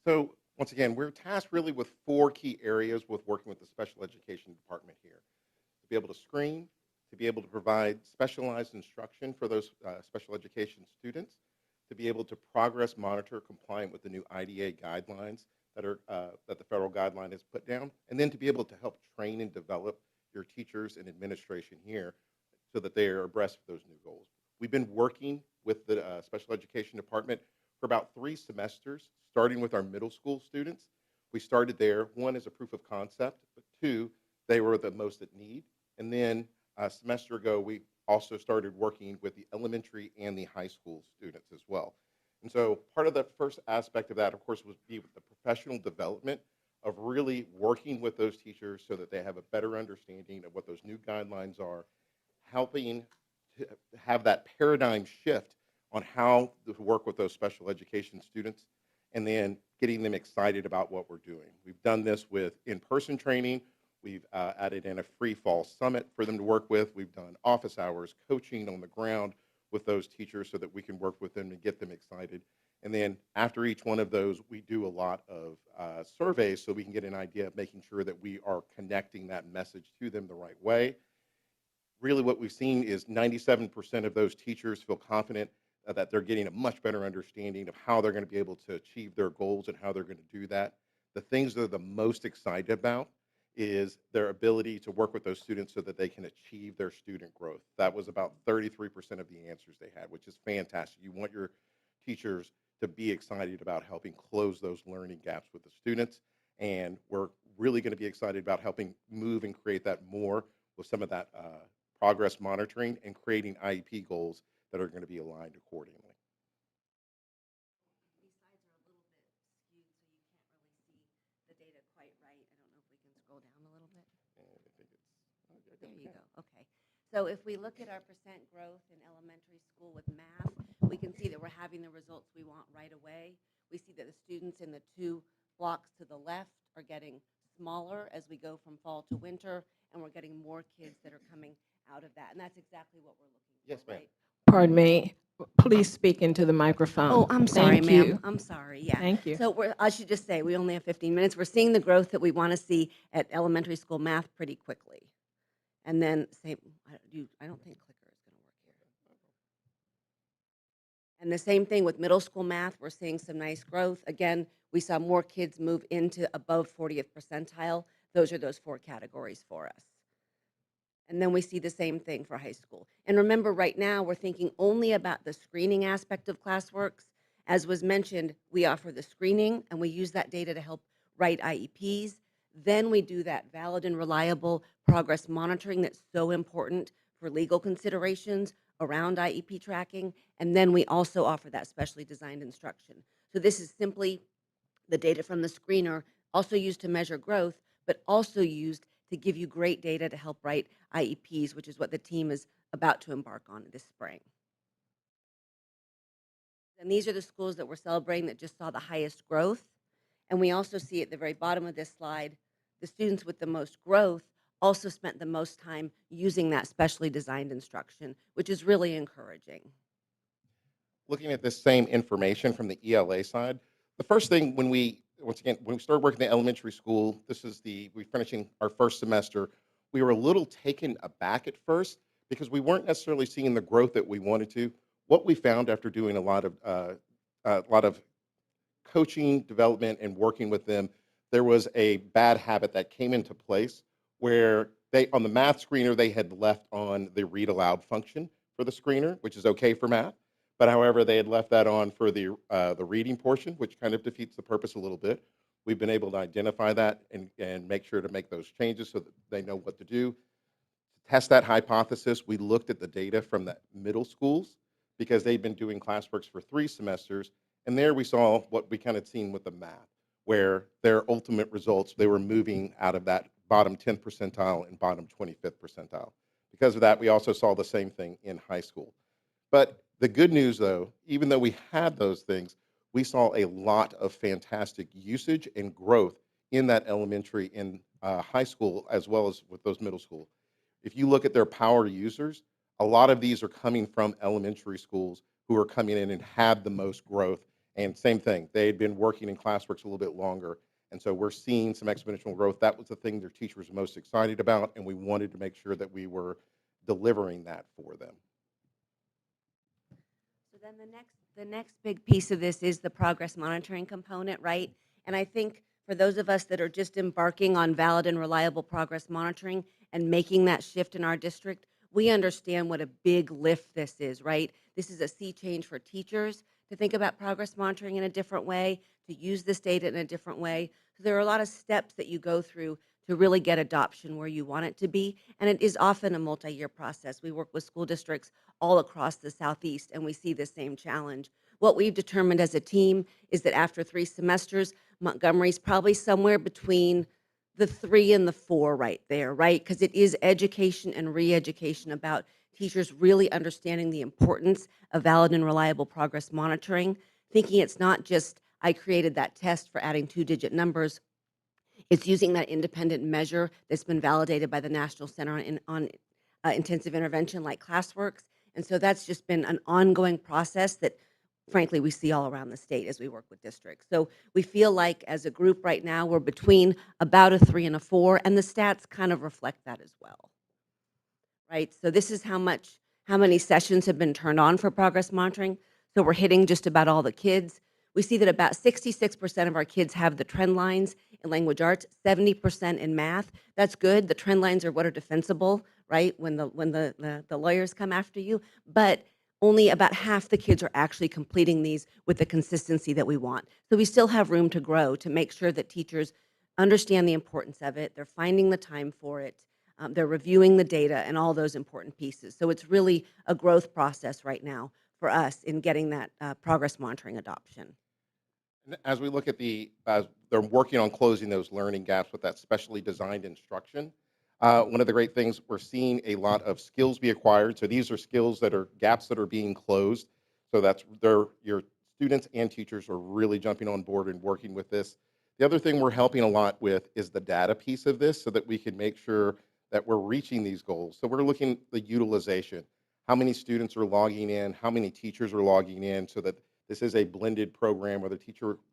So once again, we're tasked really with 4 key areas with working with the special education department here. To be able to screen, to be able to provide specialized instruction for those special education students, to be able to progress monitor compliant with the new IDA guidelines that the federal guideline has put down, and then to be able to help train and develop your teachers and administration here so that they are abreast of those new goals. We've been working with the special education department for about 3 semesters, starting with our middle school students. We started there, 1 as a proof of concept, but 2, they were the most at need. And then a semester ago, we also started working with the elementary and the high school students as well. And so part of the first aspect of that, of course, was be with the professional development of really working with those teachers so that they have a better understanding of what those new guidelines are, helping to have that paradigm shift on how to work with those special education students, and then getting them excited about what we're doing. We've done this with in-person training. We've added in a free fall summit for them to work with. We've done office hours, coaching on the ground with those teachers so that we can work with them and get them excited. And then after each one of those, we do a lot of surveys so we can get an idea of making sure that we are connecting that message to them the right way. Really what we've seen is 97% of those teachers feel confident that they're getting a much better understanding of how they're going to be able to achieve their goals and how they're going to do that. The things they're the most excited about is their ability to work with those students so that they can achieve their student growth. That was about 33% of the answers they had, which is fantastic. You want your teachers to be excited about helping close those learning gaps with the students, and we're really going to be excited about helping move and create that more with some of that progress monitoring and creating IEP goals that are going to be aligned accordingly. These slides are a little bit skewed, so you can't really see the data quite right. I don't know if we can scroll down a little bit. There you go. Okay. So if we look at our percent growth in elementary school with math, we can see that we're having the results we want right away. We see that the students in the 2 blocks to the left are getting smaller as we go from fall to winter, and we're getting more kids that are coming out of that. And that's exactly what we're looking for. Yes, ma'am. Right? Pardon me, please speak into the microphone. Oh, I'm sorry, Thank ma'am. you. I'm sorry, yeah. Thank you. So I should just say, we only have 15 minutes. We're seeing the growth that we want to see at elementary school math pretty quickly. And then I don't think clicker is going to work here. And the same thing with middle school math. We're seeing some nice growth. Again, we saw more kids move into above 40th percentile. Those are those 4 categories for us. And then we see the same thing for high school. And remember, right now, we're thinking only about the screening aspect of ClassWorks. As was mentioned, we offer the screening, and we use that data to help write IEPs. Then we do that valid and reliable progress monitoring that's so important for legal considerations around IEP tracking. And then we also offer that specially designed instruction. So this is simply the data from the screener, also used to measure growth, but also used to give you great data to help write IEPs, which is what the team is about to embark on this spring. And these are the schools that we're celebrating that just saw the highest growth. And we also see at the very bottom of this slide, the students with the most growth also spent the most time using that specially designed instruction, which is really encouraging. Looking at this same information from the ELA side, the first thing when we started working in elementary school, we're finishing our first semester, we were a little taken aback at first because we weren't necessarily seeing the growth that we wanted to. What we found after doing a lot of coaching, development, and working with them, there was a bad habit that came into place where on the math screener, they had left on the read aloud function for the screener, which is okay for math. But however, they had left that on for the reading portion, which kind of defeats the purpose a little bit. We've been able to identify that and make sure to make those changes so that they know what to do. To test that hypothesis, we looked at the data from the middle schools because they've been doing ClassWorks for 3 semesters. And there we saw what we kind of seen with the math, where their ultimate results, they were moving out of that bottom 10th percentile and bottom 25th percentile. Because of that, we also saw the same thing in high school. But the good news, though, even though we had those things, we saw a lot of fantastic usage and growth in that elementary and high school, as well as with those middle school. If you look at their power users, a lot of these are coming from elementary schools who are coming in and had the most growth. And same thing, they had been working in ClassWorks a little bit longer. And so we're seeing some exponential growth. That was the thing their teachers were most excited about, and we wanted to make sure that we were delivering that for them. So then the next big piece of this is the progress monitoring component, right? And I think for those of us that are just embarking on valid and reliable progress monitoring and making that shift in our district, we understand what a big lift this is, right? This is a sea change for teachers to think about progress monitoring in a different way, to use this data in a different way. So there are a lot of steps that you go through to really get adoption where you want it to be. And it is often a multi-year process. We work with school districts all across the Southeast, and we see the same challenge. What we've determined as a team is that after 3 semesters, Montgomery's probably somewhere between the 3 and the 4 right there, right? Because it is education and re-education about teachers really understanding the importance of valid and reliable progress monitoring, thinking it's not just, I created that test for adding 2-digit numbers. It's using that independent measure that's been validated by the National Center on Intensive Intervention like Classworks. And so that's just been an ongoing process that, frankly, we see all around the state as we work with districts. So we feel like as a group right now, we're between about a 3 and a 4, and the stats kind of reflect that as well, right? So this is how many sessions have been turned on for progress monitoring. So we're hitting just about all the kids. We see that about 66% of our kids have the trend lines in language arts, 70% in math. That's good. The trend lines are what are defensible, right? When the lawyers come after you. But only about half the kids are actually completing these with the consistency that we want. So we still have room to grow to make sure that teachers understand the importance of it. They're finding the time for it. They're reviewing the data and all those important pieces. So it's really a growth process right now for us in getting that progress monitoring adoption. As we look at they're working on closing those learning gaps with that specially designed instruction. One of the great things, we're seeing a lot of skills be acquired. So these are skills that are gaps that are being closed. So your students and teachers are really jumping on board and working with this. The other thing we're helping a lot with is the data piece of this so that we can make sure that we're reaching these goals. So we're looking at the utilization. How many students are logging in? How many teachers are logging in so that this is a blended program where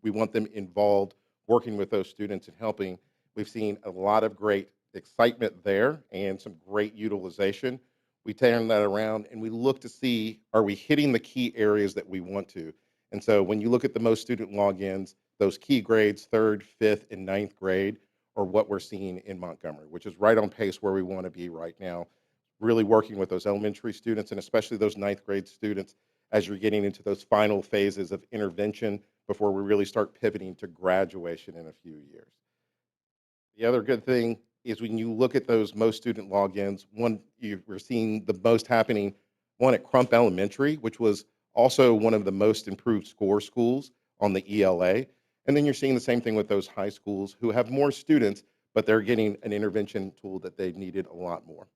we want them involved, working with those students and helping. We've seen a lot of great excitement there and some great utilization. We turn that around and we look to see, are we hitting the key areas that we want to? And so when you look at the most student logins, those key grades, 3rd, 5th, and 9th grade, are what we're seeing in Montgomery, which is right on pace where we want to be right now. Really working with those elementary students and especially those 9th grade students as you're getting into those final phases of intervention before we really start pivoting to graduation in a few years. The other good thing is when you look at those most student logins, we're seeing the most happening, one at Crump Elementary, which was also one of the most improved score schools on the ELA. And then you're seeing the same thing with those high schools who have more students, but they're getting an intervention tool that they needed a lot more.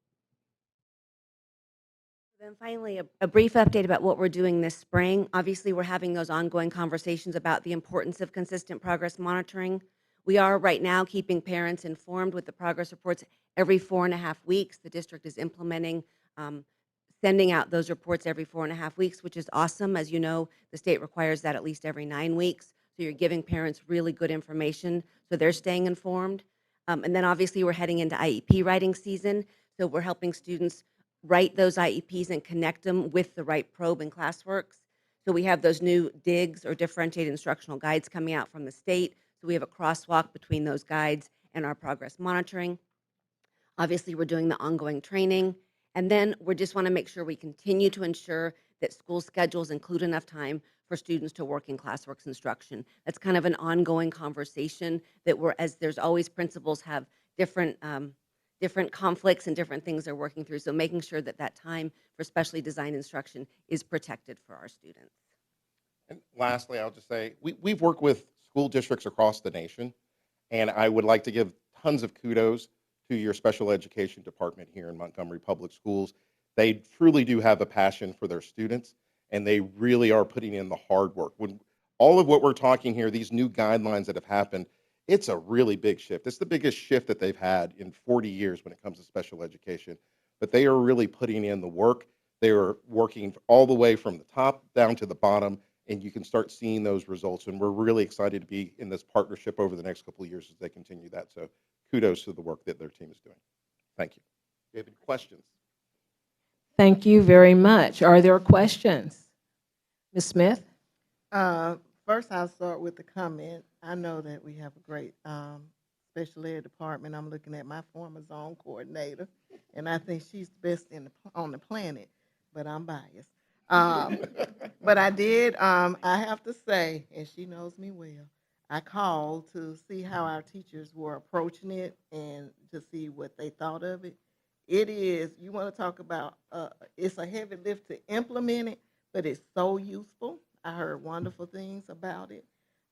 Then finally, a brief update about what we're doing this spring. Obviously, we're having those ongoing conversations about the importance of consistent progress monitoring. We are right now keeping parents informed with the progress reports every 4.5 weeks. The district is implementing, sending out those reports every 4.5 weeks, which is awesome. As you know, the state requires that at least every 9 weeks. So you're giving parents really good information so they're staying informed. And then obviously we're heading into IEP writing season. So we're helping students write those IEPs and connect them with the right probe in Classworks. So we have those new DIGs or differentiated instructional guides coming out from the state. So we have a crosswalk between those guides and our progress monitoring. Obviously, we're doing the ongoing training. And then we just want to make sure we continue to ensure that school schedules include enough time for students to work in Classworks instruction. That's kind of an ongoing conversation that as there's always principals have different conflicts and different things they're working through. So making sure that that time for specially designed instruction is protected for our students. And lastly, I'll just say, we've worked with school districts across the nation, and I would like to give tons of kudos to your special education department here in Montgomery Public Schools. They truly do have a passion for their students, and they really are putting in the hard work. When all of what we're talking here, these new guidelines that have happened, it's a really big shift. It's the biggest shift that they've had in 40 years when it comes to special education. But they are really putting in the work. They are working all the way from the top down to the bottom, and you can start seeing those results. And we're really excited to be in this partnership over the next couple of years as they continue that. So kudos to the work that their team is doing. Thank you. Do you have any questions? Thank you very much. Are there questions? Ms. Smith? First, I'll start with the comment. I know that we have a great special ed department. I'm looking at my former zone coordinator, and I think she's the best on the planet, but I'm biased. But I have to say, and she knows me well, I called to see how our teachers were approaching it and to see what they thought of it. It is, you want to talk about, it's a heavy lift to implement it, but it's so useful. I heard wonderful things about it.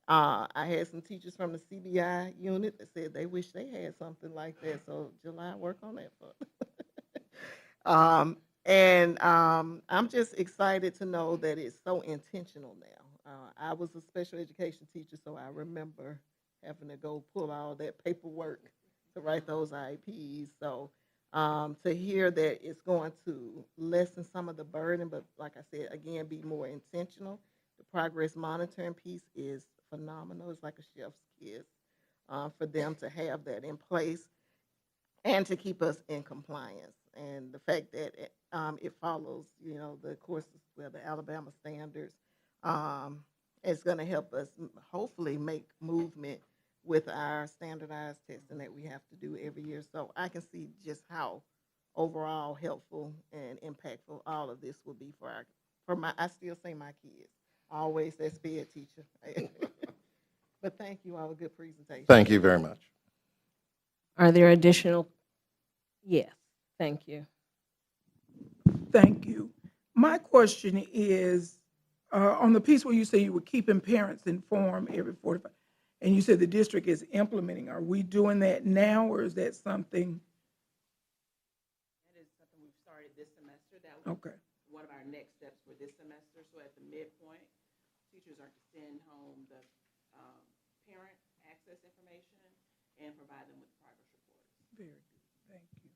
I had some teachers from the CBI unit that said they wish they had something like that. So July, work on that for. I'm just excited to know that it's so intentional now. I was a special education teacher, so I remember having to go pull all that paperwork to write those IEPs. So to hear that it's going to lessen some of the burden, but like I said, again, be more intentional. The progress monitoring piece is phenomenal. It's like a chef's kiss for them to have that in place and to keep us in compliance. And the fact that it follows, the courses, well, the Alabama standards, is going to help us hopefully make movement with our standardized testing that we have to do every year. So I can see just how overall helpful and impactful all of this will be I still say my kids. Always that SPED teacher. But thank you all, a good presentation. Thank you very much. Are there additional? Yes, thank you. Thank you. My question is, on the piece where you say you were keeping parents informed every 45, and you said the district is implementing, are we doing that now, or is that something? That is something we've started this semester. That was Okay. one of our next steps for this semester. So at the midpoint, teachers are to send home the parent access information and provide them with progress reports. Very good. Thank you.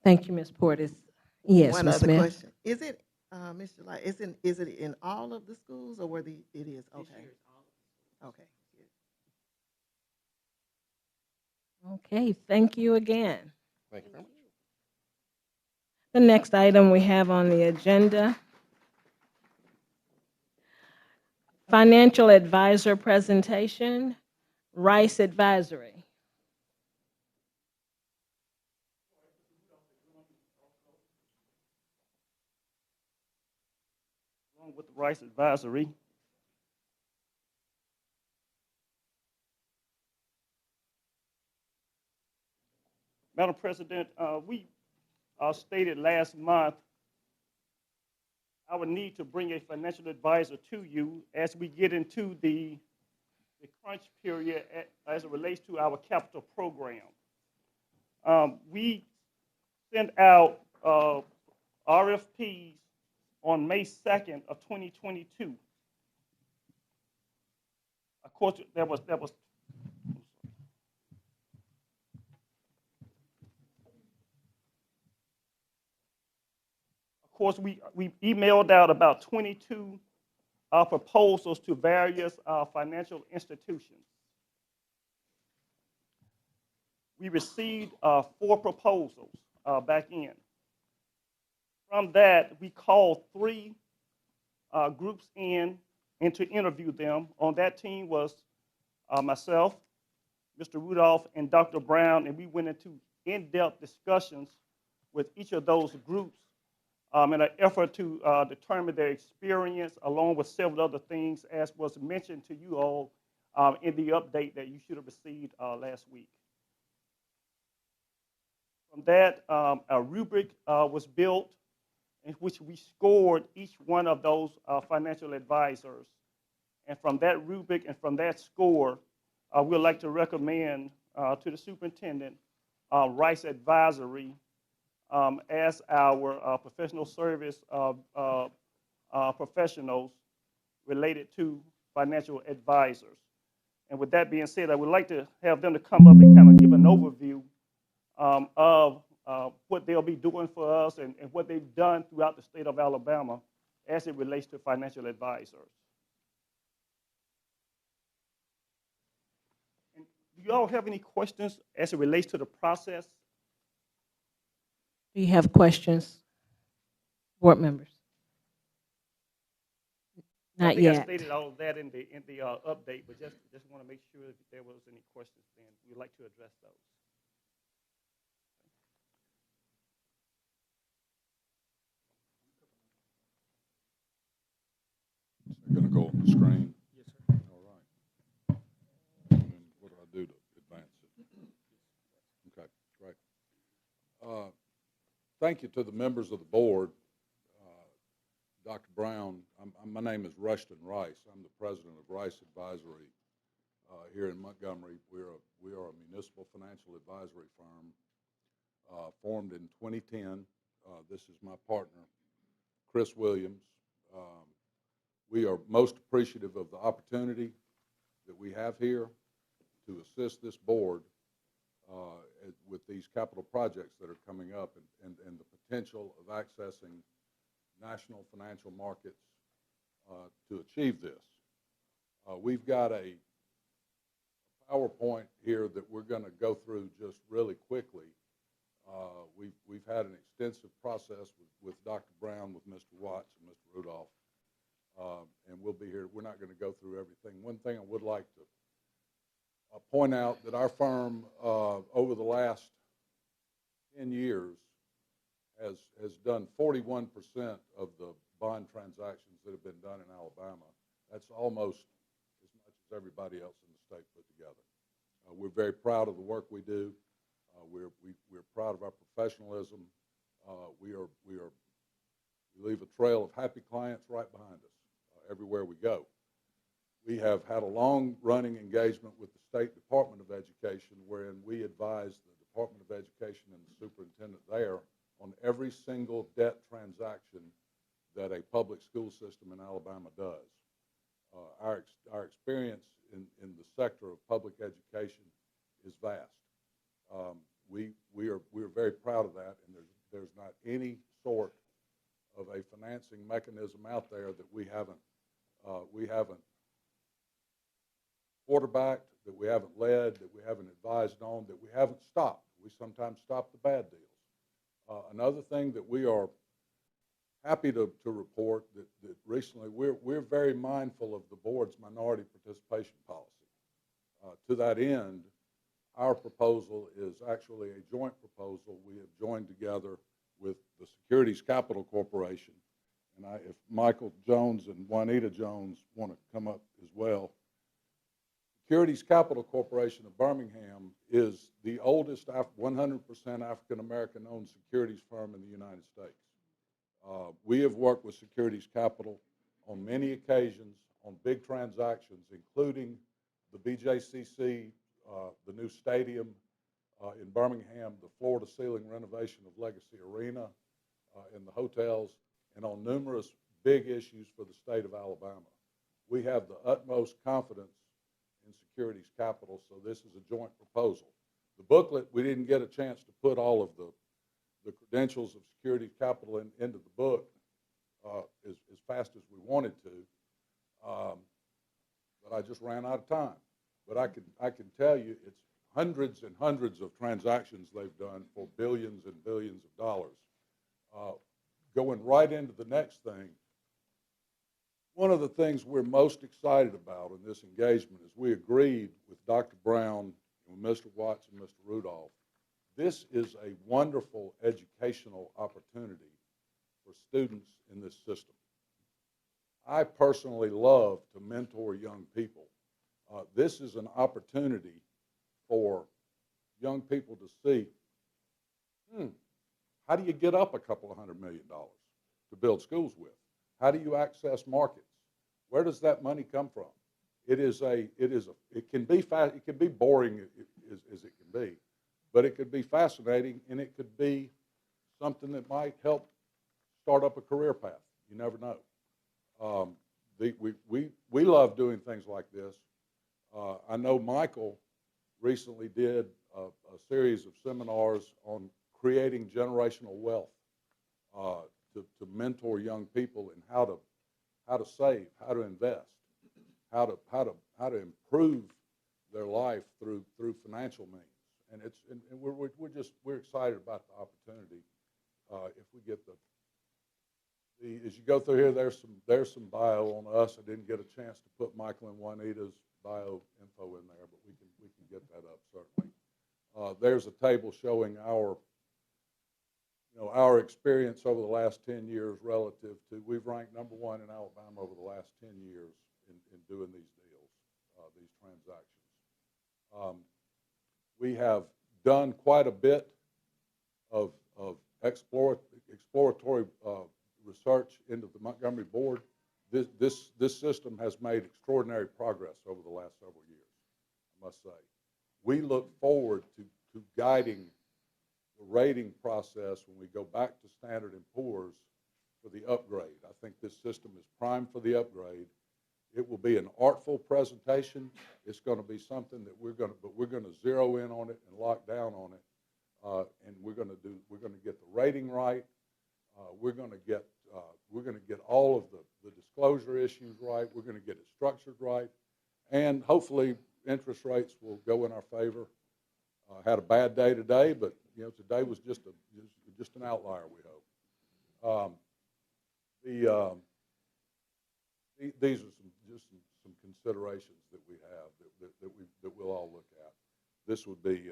Thank you, Ms. Portis. Yes, One Ms. other Smith. question. Is it, Ms. July, is it in all of the schools or where it is? This Okay. year is all of Okay. Okay, thank you again. Thank you very much. The next item we have on the agenda, financial advisor presentation, Rice Advisory. Along with the Rice Advisory, Madam President, we stated last month our need to bring a financial advisor to you as we get into the crunch period as it relates to our capital program. We sent out RFPs on May 2nd of 2022. Of course, that was Of course, we emailed out about 22 proposals to various financial institutions. We received 4 proposals back in. From that, we called 3 groups in and to interview them. On that team was myself, Mr. Rudolph, and Dr. Brown, and we went into in-depth discussions with each of those groups in an effort to determine their experience, along with several other things, as was mentioned to you all in the update that you should have received last week. From that, a rubric was built in which we scored each one of those financial advisors. And from that rubric and from that score, we'd like to recommend to the superintendent Rice Advisory as our professional service professionals related to financial advisors. And with that being said, I would like to have them to come up and kind of give an overview of what they'll be doing for us and what they've done throughout the state of Alabama as it relates to financial advisors. And do you all have any questions as it relates to the process? Do you have questions, board members? Not I think yet. I stated all of that in the update, but just want to make sure if there was any questions, then we'd like to address those. Going to go on the screen? Yes, sir. All right. Thank you to the members of the board. Dr. Brown, my name is Rushton Rice. I'm the president of Rice Advisory here in Montgomery. We are a municipal financial advisory firm formed in 2010. This is my partner, Chris Williams. We are most appreciative of the opportunity that we have here to assist this board with these capital projects that are coming up and the potential of accessing national financial markets to achieve this. We've got a PowerPoint here that we're going to go through just really quickly. We've had an extensive process with Dr. Brown, with Mr. Watts, and Mr. Rudolph, and we'll be here. We're not going to go through everything. One thing I would like to point out that our firm over the last 10 years has done 41% of the bond transactions that have been done in Alabama. That's almost as much as everybody else in the state put together. We're very proud of the work we do. We're proud of our professionalism. We leave a trail of happy clients right behind us everywhere we go. We have had a long-running engagement with the State Department of Education, wherein we advise the Department of Education and the superintendent there on every single debt transaction that a public school system in Alabama does. Our experience in the sector of public education is vast. We are very proud of that, and there's not any sort of a financing mechanism out there that we haven't quarterbacked, that we haven't led, that we haven't advised on, that we haven't stopped. We sometimes stop the bad deals. Another thing that we are happy to report that recently we're very mindful of the board's minority participation policy. To that end, our proposal is actually a joint proposal. We have joined together with the Securities Capital Corporation, and if Michael Jones and Juanita Jones want to come up as well. Securities Capital Corporation of Birmingham is the oldest 100% African-American owned securities firm in the United States. We have worked with Securities Capital on many occasions on big transactions, including the BJCC, the new stadium in Birmingham, the floor-to-ceiling renovation of Legacy Arena, and the hotels, and on numerous big issues for the state of Alabama. We have the utmost confidence in Securities Capital, so this is a joint proposal. The booklet, we didn't get a chance to put all of the credentials of Securities Capital into the book as fast as we wanted to, but I just ran out of time. But I can tell you it's hundreds and hundreds of transactions they've done for billions and billions of dollars. Going right into the next thing, one of the things we're most excited about in this engagement is we agreed with Dr. Brown and with Mr. Watts and Mr. Rudolph. This is a wonderful educational opportunity for students in this system. I personally love to mentor young people. This is an opportunity for young people to see, how do you get up a couple of $100 million to build schools with? How do you access markets? Where does that money come from? It can be boring as it can be, but it could be fascinating, and it could be something that might help start up a career path. You never know. We love doing things like this. I know Michael recently did a series of seminars on creating generational wealth to mentor young people in how to save, how to invest, how to improve their life through financial means. And we're excited about the opportunity. If we get as you go through here, there's some bio on us. I didn't get a chance to put Michael and Juanita's bio info in there, but we can get that up certainly. There's a table showing our experience over the last 10 years relative to, we've ranked number one in Alabama over the last 10 years in doing these deals, these transactions. We have done quite a bit of of exploratory research into the Montgomery Board, this system has made extraordinary progress over the last several years, I must say. We look forward to guiding the rating process when we go back to Standard & Poor's for the upgrade. I think this system is primed for the upgrade. It will be an artful presentation. It's going to be something that we're going to zero in on it and lock down on it, and we're going to get the rating right. We're going to get all of the disclosure issues right. We're going to get it structured right, and hopefully interest rates will go in our favor. Had a bad day today, but today was just an outlier, we hope. These are some considerations that we have that we'll all look at. This would be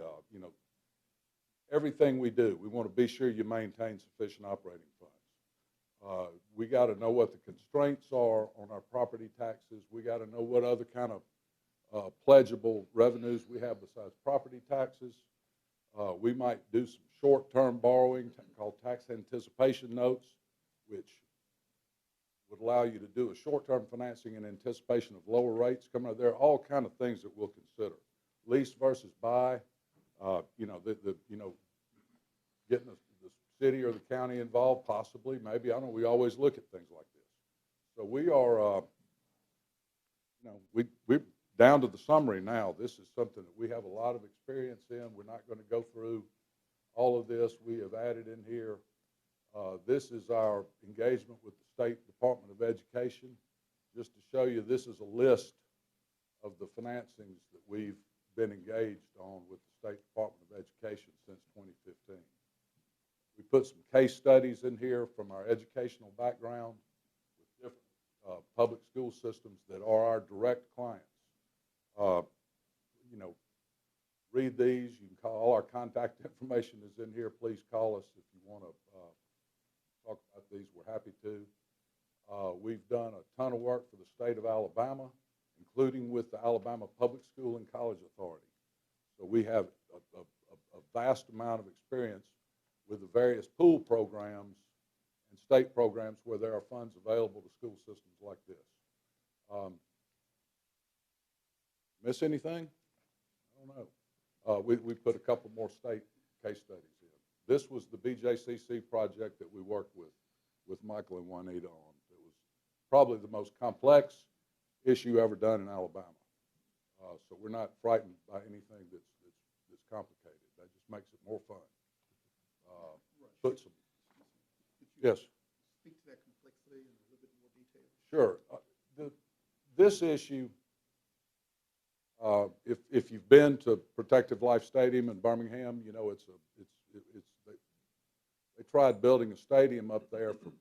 everything we do. We want to be sure you maintain sufficient operating funds. We got to know what the constraints are on our property taxes. We got to know what other kind of pledgeable revenues we have besides property taxes. We might do some short-term borrowing called tax anticipation notes, which would allow you to do a short-term financing in anticipation of lower rates coming out. There are all kind of things that we'll consider. Lease versus buy, getting the city or the county involved, possibly, maybe. I don't know. We always look at things like this. So we are, we're down to the summary now. This is something that we have a lot of experience in. We're not going to go through all of this. We have added in here. This is our engagement with the State Department of Education. Just to show you, this is a list of the financings that we've been engaged on with the State Department of Education since 2015. We put some case studies in here from our educational background with different public school systems that are our direct clients. Read these. You can call. All our contact information is in here. Please call us if you want to talk about these. We're happy to. We've done a ton of work for the state of Alabama, including with the Alabama Public School and College Authority. So we have a vast amount of experience with the various pool programs and state programs where there are funds available to school systems like this. Miss anything? I don't know. We put a couple more state case studies in. This was the BJCC project that we worked with Michael and Juanita on. It was probably the most complex issue ever done in Alabama. So we're not frightened by anything that's complicated. That just makes it more fun. Put some. Yes. Speak to that complexity in a little bit more detail. Sure. This issue, if you've been to Protective Life Stadium in Birmingham, they tried building a stadium up there for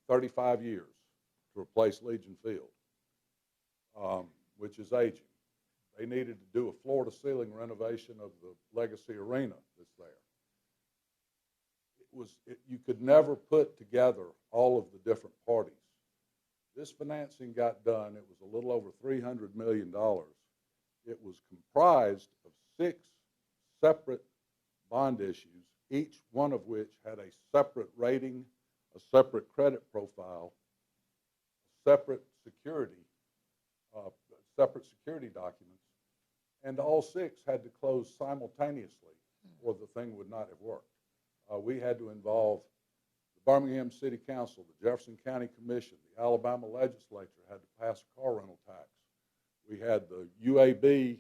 35 years to replace Legion Field, which is aging. They needed to do a floor-to-ceiling renovation of the Legacy Arena that's there. You could never put together all of the different parties. This financing got done. It was a little over $300 million. It was comprised of 6 separate bond issues, each one of which had a separate rating, a separate credit profile, separate security documents, and all 6 had to close simultaneously or the thing would not have worked. We had to involve the Birmingham City Council, the Jefferson County Commission, the Alabama Legislature had to pass a car rental tax. We had the UAB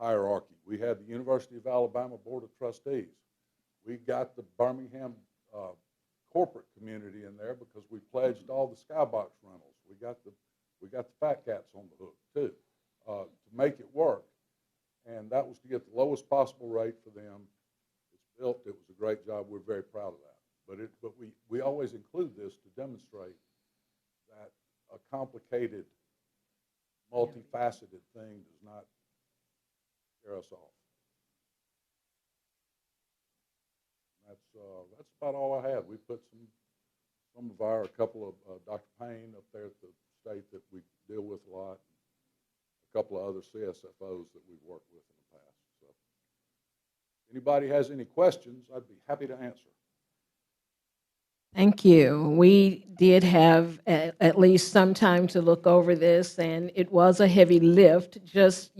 hierarchy. We had the University of Alabama Board of Trustees. We got the Birmingham corporate community in there because we pledged all the skybox rentals. We got the fat cats on the hook too to make it work, and that was to get the lowest possible rate for them. It's built. It was a great job. We're very proud of that. But we always include this to demonstrate that a complicated, multifaceted thing does not scare us off. That's about all I had. We put some of a couple of Dr. Payne up there at the state that we deal with a lot, a couple of other CSFOs that we've worked with in the past. So, anybody has any questions, I'd be happy to answer. Thank you. We did have at least some time to look over this, and it was a heavy lift, just,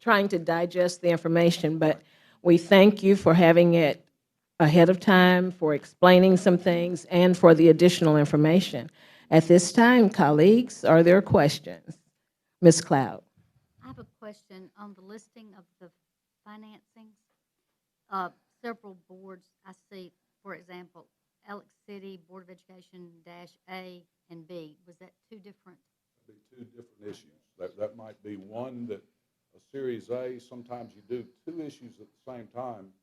trying to digest the information. But we thank you for having it ahead of time, for explaining some things, and for the additional information. At this time, colleagues, are there questions? Ms. Cloud? I have a question on the listing of the financings. Several boards I see, for example, Alex City Board of Education -A and B. Was that two different? Be two different issues. That might be one that a Series A, sometimes you do two issues at the same time.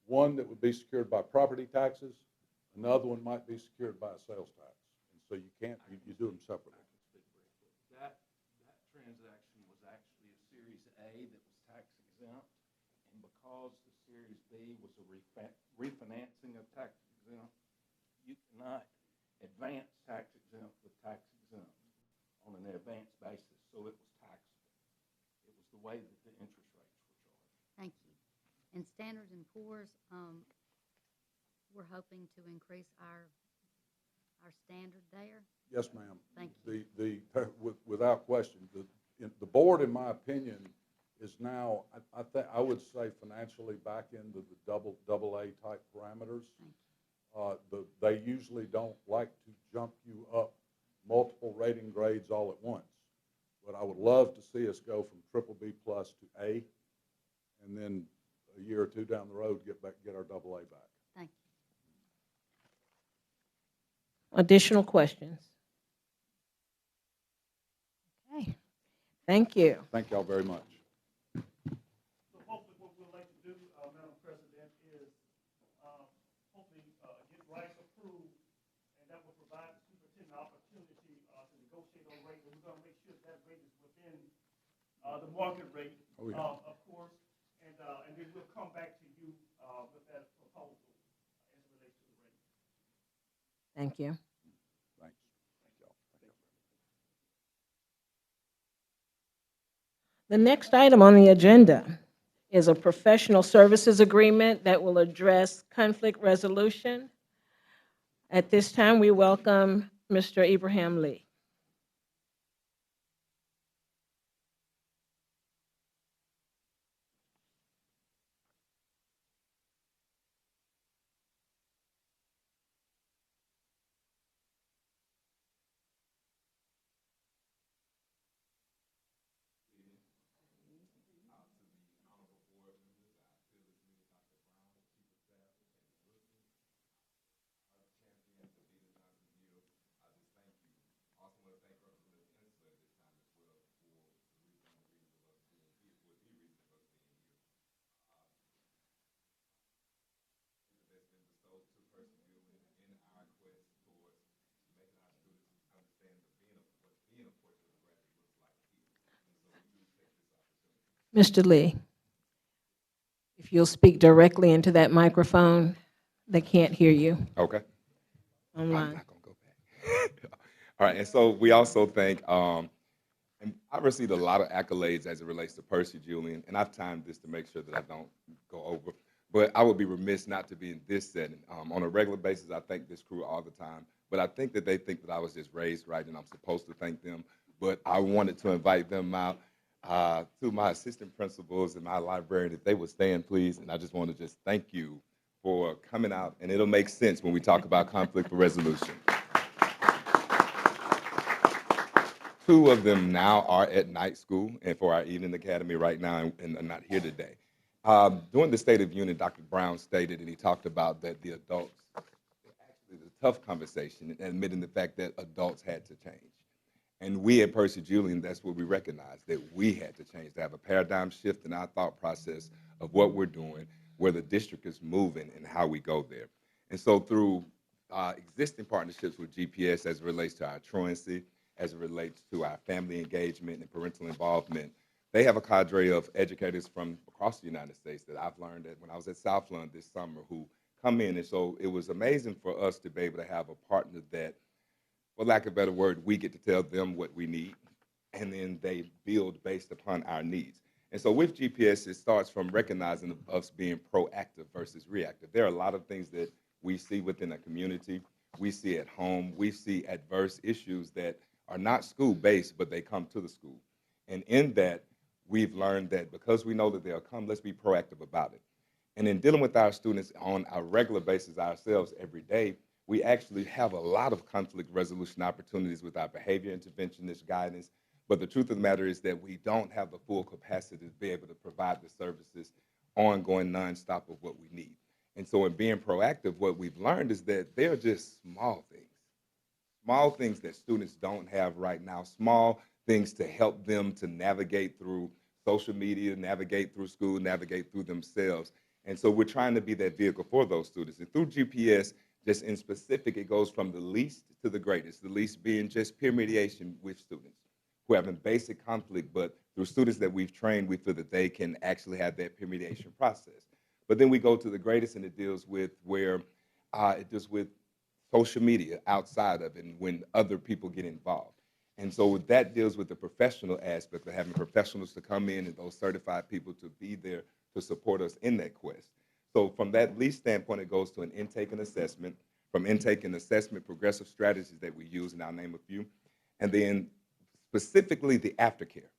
One that would be secured by property taxes, another one might be secured by a sales tax. And so you can't, you do them separately. That transaction was actually a Series A that was tax exempt, and because the Series B was a refinancing of tax exempt, you cannot advance tax exempt with tax exempt on an advance basis, so it was taxable. It was the way that the interest rates were charged. Thank you. And Standard & Poor's, we're hoping to increase our standard there. Yes, ma'am. Thank you. Without question, the board, in my opinion, is now, I would say financially back into the double A type parameters. They usually don't like to jump you up multiple rating grades all at once. But I would love to see us go from triple B plus to A, and then a year or two down the road get our double A back. Thank you. Additional questions? Okay. Thank you. Thank y'all very much. So hopefully what we'd like to do, Madam President, is hopefully get rights approved, and that will provide the superintendent opportunity to negotiate on rate. And we're going to make sure that rate is within the market rate, of course, and then we'll come back to you with that proposal as it relates to the rate. Thank you. Thanks. Thank y'all. The next item on the agenda is a professional services agreement that will address conflict resolution. At this time, we welcome Mr. Ibrahim Lee. Mr. Lee, if you'll speak directly into that microphone, they can't hear you Okay. online. I'm not going to go back. All right. And so we also think, and I received a lot of accolades as it relates to Percy Julian, and I've timed this to make sure that I don't go over. But I would be remiss not to be in this setting. On a regular basis, I thank this crew all the time. But I think that they think that I was just raised right and I'm supposed to thank them. But I wanted to invite them out to my assistant principals and my librarian, if they would stand, please. And I just want to just thank you for coming out. And it'll make sense when we talk about conflict resolution. Two of them now are at night school and for our evening academy right now and are not here today. During the State of Union, Dr. Brown stated, and he talked about that the adults, actually the tough conversation, and admitting the fact that adults had to change. And we at Percy Julian, that's what we recognized, that we had to change, to have a paradigm shift in our thought process of what we're doing, where the district is moving, and how we go there. And so through existing partnerships with GPS as it relates to our truancy, as it relates to our family engagement and parental involvement, they have a cadre of educators from across the United States that I've learned that when I was at Southland this summer who come in. And so it was amazing for us to be able to have a partner that, for lack of a better word, we get to tell them what we need, and then they build based upon our needs. And so with GPS, it starts from recognizing us being proactive versus reactive. There are a lot of things that we see within a community we see at home, we see adverse issues that are not school-based, but they come to the school. And in that, we've learned that because we know that they'll come, let's be proactive about it. And in dealing with our students on a regular basis ourselves every day, we actually have a lot of conflict resolution opportunities with our behavior interventionist guidance. But the truth of the matter is that we don't have the full capacity to be able to provide the services ongoing, nonstop of what we need. And so in being proactive, what we've learned is that they're just small things that students don't have right now, small things to help them to navigate through social media, navigate through school, navigate through themselves. And so we're trying to be that vehicle for those students. And through GPS, just in specific, it goes from the least to the greatest, the least being just peer mediation with students who have a basic conflict, but through students that we've trained, we feel that they can actually have that peer mediation process. But then we go to the greatest, and it deals with where it deals with social media outside of it and when other people get involved. And so that deals with the professional aspect of having professionals to come in and those certified people to be there to support us in that quest. So from that least standpoint, it goes to an intake and assessment. From intake and assessment, progressive strategies that we use, and I'll name a few. And then specifically the aftercare.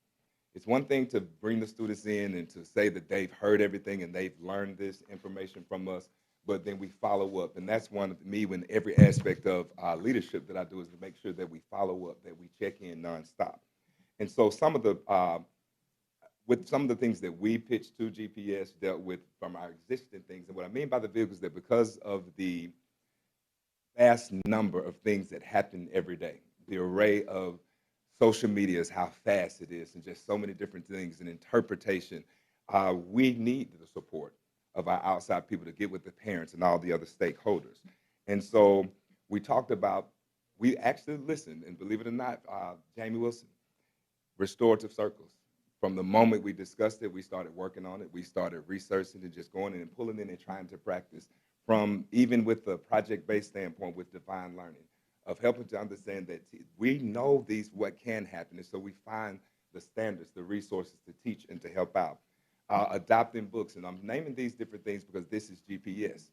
It's one thing to bring the students in and to say that they've heard everything and they've learned this information from us, but then we follow up. And that's one of me when every aspect of leadership that I do is to make sure that we follow up, that we check in nonstop. And so some of the things that we pitched to GPS dealt with from our existing things. And what I mean by the vehicle is that because of the vast number of things that happen every day, the array of social media is how fast it is and just so many different things and interpretation, we need the support of our outside people to get with the parents and all the other stakeholders. And so we talked about, we actually listened, and believe it or not, Jamie Wilson, restorative circles. From the moment we discussed it, we started working on it. We started researching and just going in and pulling in and trying to practice from even with the project-based standpoint with Divine Learning, of helping to understand that we know what can happen. And so we find the standards, the resources to teach and to help out. Adopting books, and I'm naming these different things because this is GPS.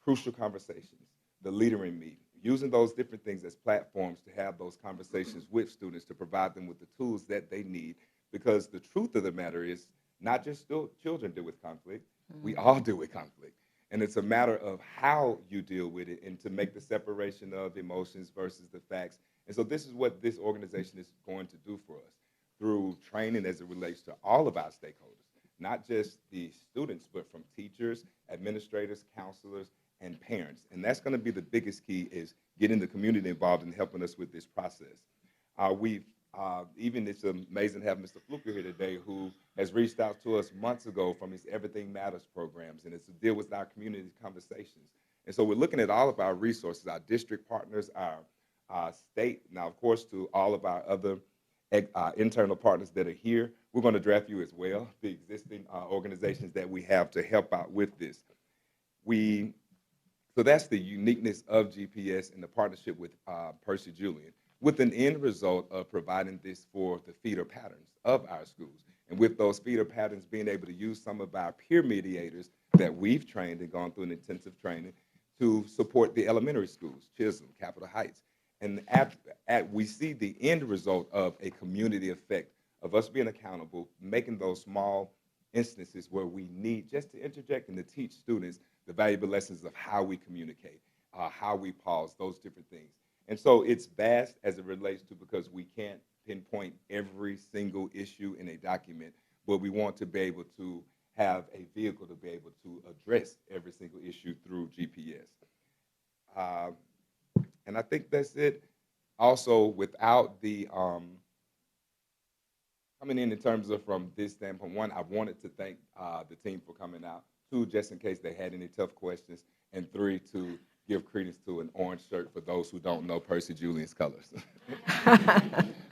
Crucial conversations, the leader in me, using those different things as platforms to have those conversations with students to provide them with the tools that they need. Because the truth of the matter is, not just children deal with conflict, we all deal with conflict. And it's a matter of how you deal with it and to make the separation of emotions versus the facts. And so this is what this organization is going to do for us through training as it relates to all of our stakeholders, not just the students, but from teachers, administrators, counselors, and parents. And that's going to be the biggest key, is getting the community involved and helping us with this process. Even it's amazing to have Mr. Fluker here today, who has reached out to us months ago from his Everything Matters programs, and it's to deal with our community conversations. And so we're looking at all of our resources, our district partners, our state, now of course to all of our other internal partners that are here. We're going to draft you as well, the existing organizations that we have to help out with this. So that's the uniqueness of GPS and the partnership with Percy Julian, with an end result of providing this for the feeder patterns of our schools. And with those feeder patterns, being able to use some of our peer mediators that we've trained and gone through an intensive training to support the elementary schools, Chisholm, Capitol Heights. And we see the end result of a community effect of us being accountable, making those small instances where we need just to interject and to teach students the valuable lessons of how we communicate, how we pause, those different things. And so it's vast as it relates to, because we can't pinpoint every single issue in a document, but we want to be able to have a vehicle to be able to address every single issue through GPS. And I think that's it. Also, without the coming in terms of from this standpoint, one, I wanted to thank the team for coming out. Two, just in case they had any tough questions. And three, to give credence to an orange shirt for those who don't know Percy Julian's colors.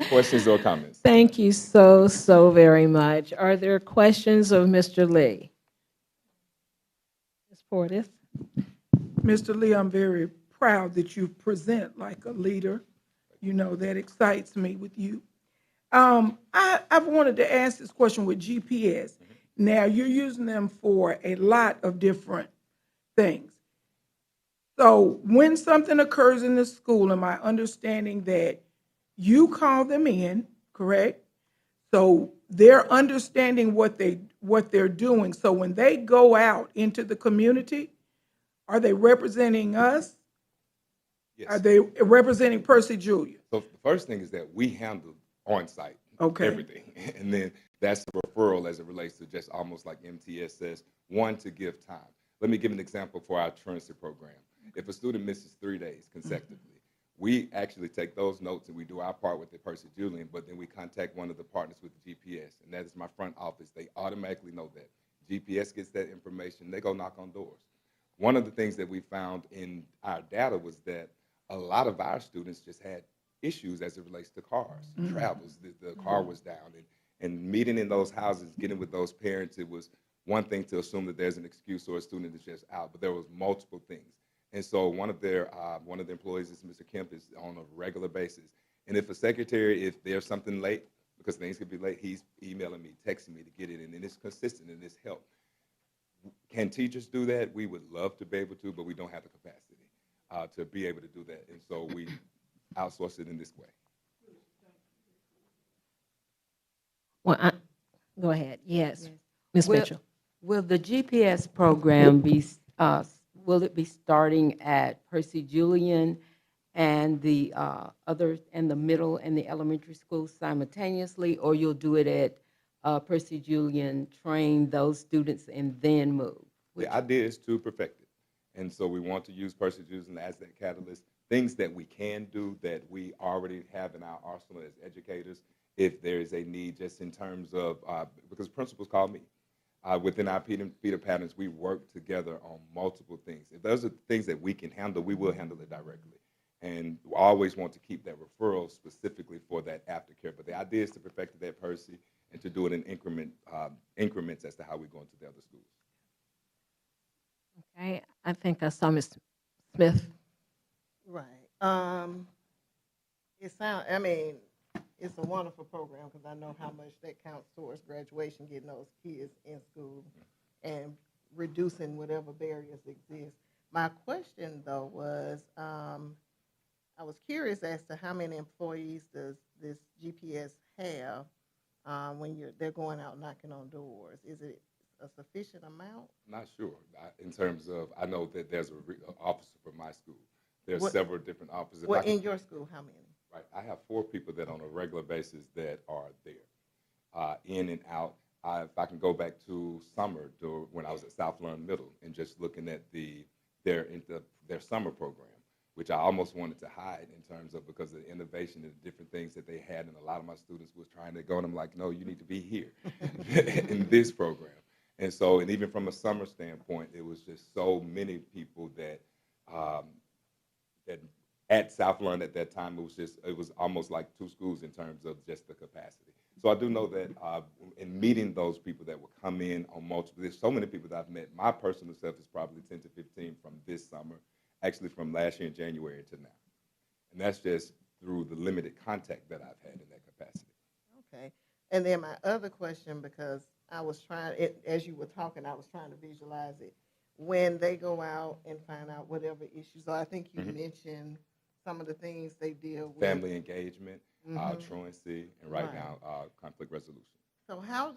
Questions or comments? Thank you so very much. Are there questions of Mr. Lee? Ms. Portis? Mr. Lee, I'm very proud that you present like a leader. You know, that excites me with you. I've wanted to ask this question with GPS. Now, you're using them for a lot of different things. So when something occurs in the school, am I understanding that you call them in, correct? So they're understanding what they're doing. So when they go out into the community, are they representing us? Are Yes. they representing Percy Julian? So the first thing is that we handle on-site Okay. everything. And then that's the referral as it relates to just almost like MTS says, one, to give time. Let me give an example for our truancy program. If a student misses 3 days consecutively, we actually take those notes and we do our part with the Percy Julian, but then we contact one of the partners with the GPS, and that is my front office. They automatically know that. GPS gets that information. They go knock on doors. One of the things that we found in our data was that a lot of our students just had issues as it relates to cars, travels. The car was down, and meeting in those houses, getting with those parents, it was one thing to assume that there's an excuse or a student is just out, but there was multiple things. And so one of the employees is Mr. Kemp is on a regular basis. And if a secretary, if there's something late, because things could be late, he's emailing me, texting me to get it in, and it's consistent and it's help. Can teachers do that? We would love to be able to, but we don't have the capacity to be able to do that. And so we outsource it in this way. Well, go ahead. Yes, Ms. Will- Mitchell. Will the GPS program be, will it be starting at Percy Julian and the other, and the middle and the elementary schools simultaneously, or you'll do it at Percy Julian, train those students, and then move? The idea is to perfect it. And so we want to use Percy Julian as that catalyst. Things that we can do that we already have in our arsenal as educators, if there is a need just in terms of, because principals call me. Within our feeder patterns, we work together on multiple things. If those are things that we can handle, we will handle it directly. And we always want to keep that referral specifically for that aftercare. But the idea is to perfect that Percy and to do it in increments as to how we go into the other schools. Okay, I think I saw Ms. Smith. Right. I mean, it's a wonderful program because I know how much that counts towards graduation, getting those kids in school and reducing whatever barriers exist. My question, though, was I was curious as to how many employees does this GPS have when they're going out knocking on doors? Is it a sufficient amount? Not sure. In terms of, I know that there's an officer for my school. There's What- several different officers. Well, in your school, how many? Right. I have 4 people that on a regular basis that are there, in and out. If I can go back to summer, when I was at South Lawn Middle, and just looking at their summer program, which I almost wanted to hide in terms of because of the innovation and the different things that they had, and a lot of my students was trying to go, and I'm like, no, you need to be here in this program. And so, and even from a summer standpoint, it was just so many people that that at South Lawn at that time, it was almost like 2 schools in terms of just the capacity. So I do know that in meeting those people that will come in on multiple, there's so many people that I've met. My personal self is probably 10 to 15 from this summer, actually from last year in January to now. And that's just through the limited contact that I've had in that capacity. Okay. And then my other question, because I was as you were talking, I was trying to visualize it. When they go out and find out whatever issues, so I think you mentioned some of the things they deal with. Family engagement, truancy, and right now, conflict resolution. So how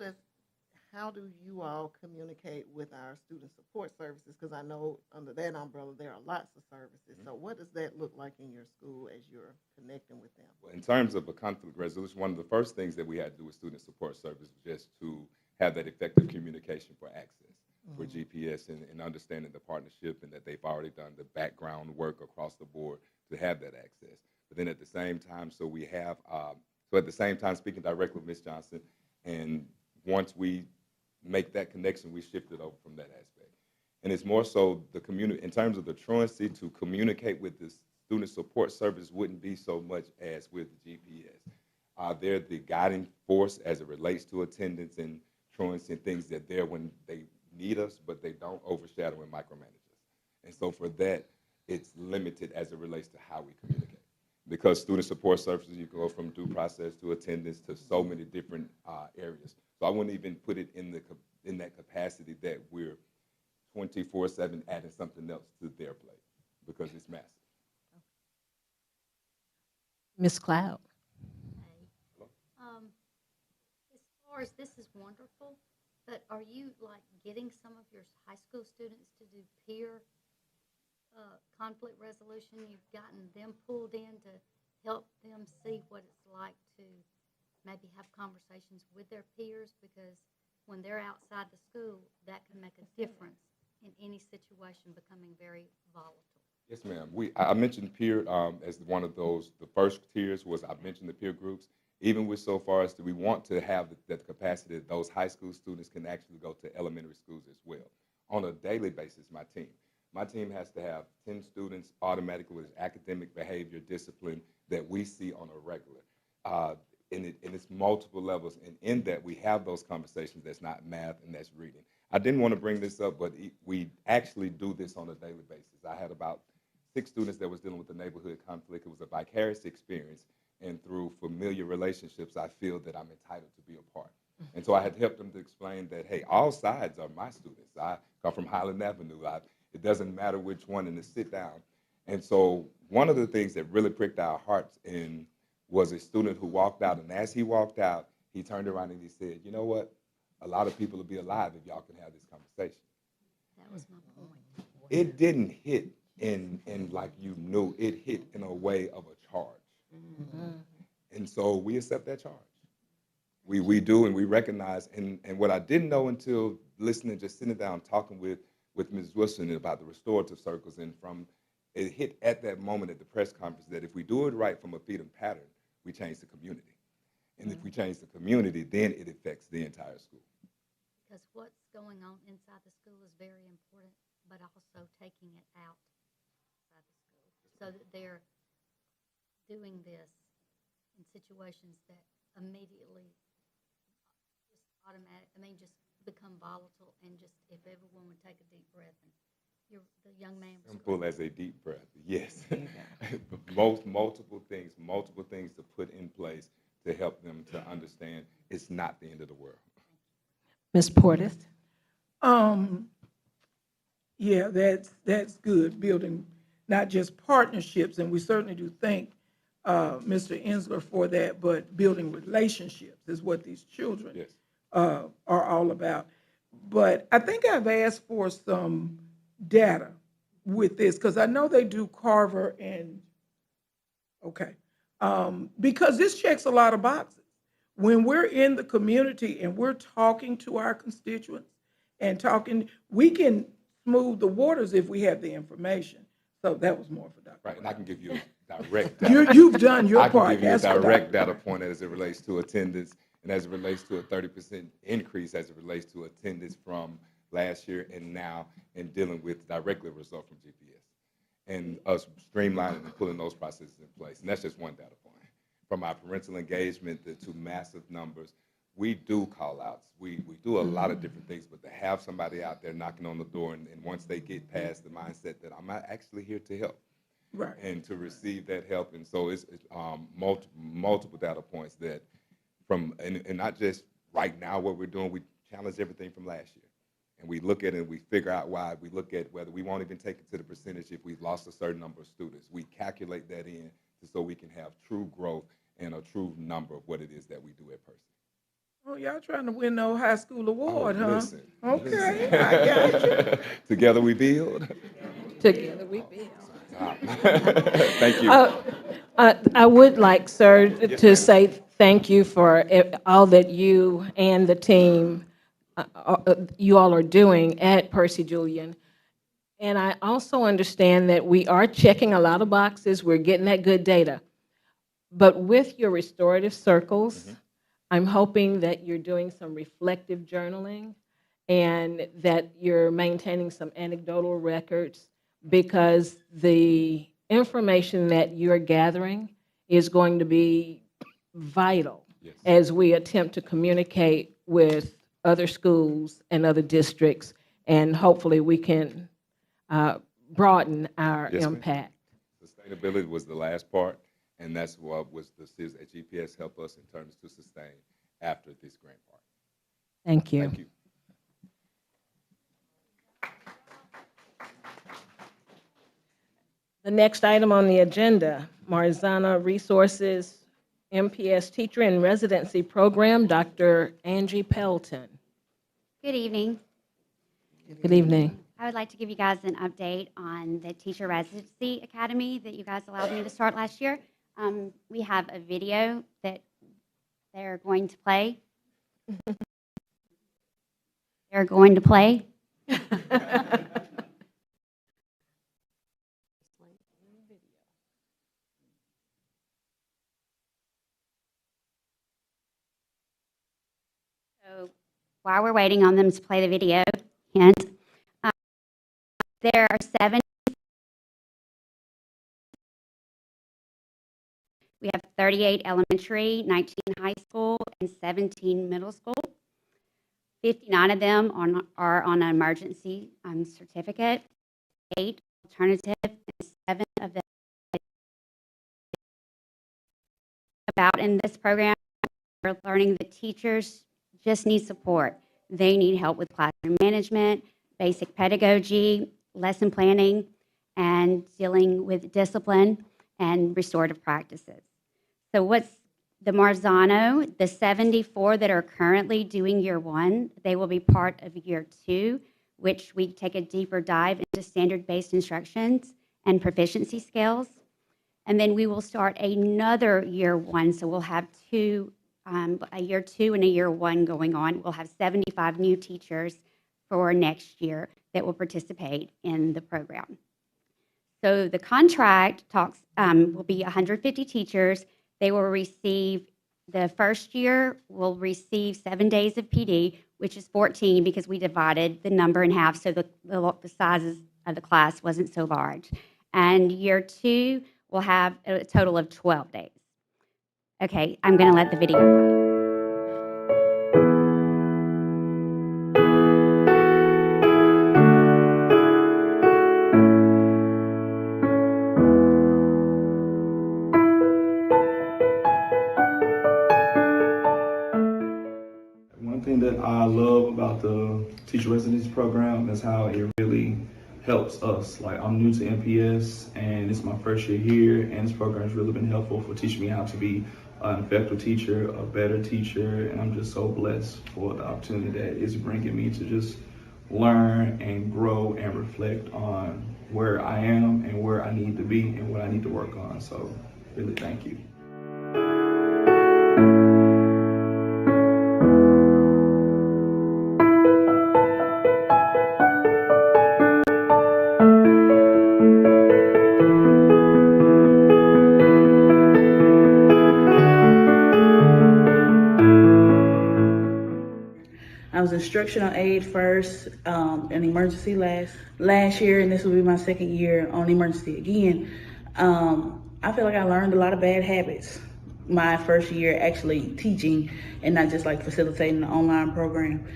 do you all communicate with our student support services? Because I know under that umbrella, there are lots of services. So what does that look like in your school as you're connecting with them? Well, in terms of a conflict resolution, one of the first things that we had to do with student support service was just to have that effective communication for access for GPS and understanding the partnership and that they've already done the background work across the board to have that access. But then at the same time, speaking directly with Ms. Johnson, and once we make that connection, we shift it over from that aspect. And it's more so the community, in terms of the truancy, to communicate with the student support service wouldn't be so much as with the GPS. They're the guiding force as it relates to attendance and truancy and things that they're when they need us, but they don't overshadow and micromanage us. And so for that, it's limited as it relates to how we communicate. Because student support services, you go from due process to attendance to so many different areas. So I wouldn't even put it in that capacity that we're 24/7 adding something else to their plate. because it's massive. Ms. Cloud? As far as this is wonderful, but are you like getting some of your high school students to do peer conflict resolution? You've gotten them pulled in to help them see what it's like to maybe have conversations with their peers, because when they're outside the school, that can make a difference in any situation becoming very volatile. Yes, ma'am. I mentioned peer as one of those. The first tiers was I mentioned the peer groups. Even with so far as we want to have the capacity that those high school students can actually go to elementary schools as well. On a daily basis, my team has to have 10 students automatically with academic behavior discipline that we see on a regular. And it's multiple levels. And in that, we have those conversations that's not math and that's reading. I didn't want to bring this up, but we actually do this on a daily basis. I had about 6 students that was dealing with the neighborhood conflict. It was a vicarious experience. And through familiar relationships, I feel that I'm entitled to be a part. And so I had helped them to explain that, hey, all sides are my students. I come from Highland Avenue. It doesn't matter which one, and to sit down. And so one of the things that really pricked our hearts in was a student who walked out, and as he walked out, he turned around and he said, you know what? A lot of people will be alive if y'all can have this conversation. That was my point. It didn't hit in like you knew. It hit in a way of a charge. And so we accept that charge. We do, and we recognize, and what I didn't know until listening, just sitting down, talking with Ms. Wilson about the restorative circles, and it hit at that moment at the press conference that if we do it right from a feeding pattern, we change the community. And if we change the community, then it affects the entire school. Because what's going on inside the school is very important, but also taking it outside the school, so that they're doing this in situations that immediately just just become volatile, and just if everyone would take a deep breath, and the young man was Simple as a deep breath, yes. multiple things to put in place to help them to understand it's not the end of the world. Ms. Portis? Yeah, that's good, building not just partnerships, and we certainly do thank Mr. Ensler for that, but building relationships is what these children Yes. Are all about. But I think I've asked for some data with this, because I know they do Carver and, okay, because this checks a lot of boxes. When we're in the community and we're talking to our constituents and we can smooth the waters if we have the information. So that was more for Dr. Right, and I can give you a direct data. You've done your I can part. give you a That's for direct Dr. data point as it relates to attendance, and as it relates to a 30% increase as it relates to attendance from last year and now, and dealing with directly a result from GPS, and us streamlining and pulling those processes in place. And that's just one data point. From our parental engagement to massive numbers, we do call outs. We do a lot of different things, but to have somebody out there knocking on the door, and once they get past the mindset that I'm not actually here to help, Right. and to receive that help. And so it's multiple data points that and not just right now what we're doing, we challenge everything from last year. And we look at it and we figure out why. We look at whether we won't even take it to the percentage if we've lost a certain number of students. We calculate that in so we can have true growth and a true number of what it is that we do at Percy. Oh, y'all trying to win no high school award, huh? Listen, Okay, listen. I got you. Together we build. Together we build. Thank you. I would like, sir, Yes, to ma'am. say thank you for all that you and the team, you all are doing at Percy Julian. And I also understand that we are checking a lot of boxes. We're getting that good data. But with your restorative circles, I'm hoping that you're doing some reflective journaling and that you're maintaining some anecdotal records, because the information that you're gathering is going to be vital as we attempt to communicate with other schools and other districts, and hopefully we can broaden our Yes, ma'am. impact. Sustainability was the last part, and that's what was the series at GPS help us in terms to sustain after this grant part. Thank you. Thank you. The next item on the agenda, Marzana Resources MPS Teacher in Residency Program, Dr. Angie Pelton. Good evening. Good evening. I would like to give you guys an update on the Teacher Residency Academy that you guys allowed me to start last year. We have a video that they're going to play. They're going to play. So while we're waiting on them to play the video, hint, there are 7. We have 38 elementary, 19 high school, and 17 middle school. 59 of them are on an emergency certificate, 8 alternative, and 7 of them about in this program. We're learning that teachers just need support. They need help with classroom management, basic pedagogy, lesson planning, and dealing with discipline and restorative practices. So what's the Marzano, the 74 that are currently doing year 1, they will be part of year 2, which we take a deeper dive into standard-based instructions and proficiency scales. And then we will start another year 1, so we'll have a year 2 and a year 1 going on. We'll have 75 new teachers for next year that will participate in the program. So the contract will be 150 teachers. They will receive, the first year will receive 7 days of PD, which is 14 because we divided the number in half so the sizes of the class wasn't so large. And year 2 will have a total of 12 days. Okay, I'm going to let the video play. One thing that I love about the teacher residency program is how it really helps us. Like, I'm new to MPS and it's my first year here, and this program has really been helpful for teaching me how to be an effective teacher, a better teacher, and I'm just so blessed for the opportunity that it's bringing me to just learn and grow and reflect on where I am and where I need to be and what I need to work on. So really thank you. I was instructional aide first in emergency last year, and this will be my second year on emergency again. I feel like I learned a lot of bad habits my first year actually teaching and not just like facilitating the online program,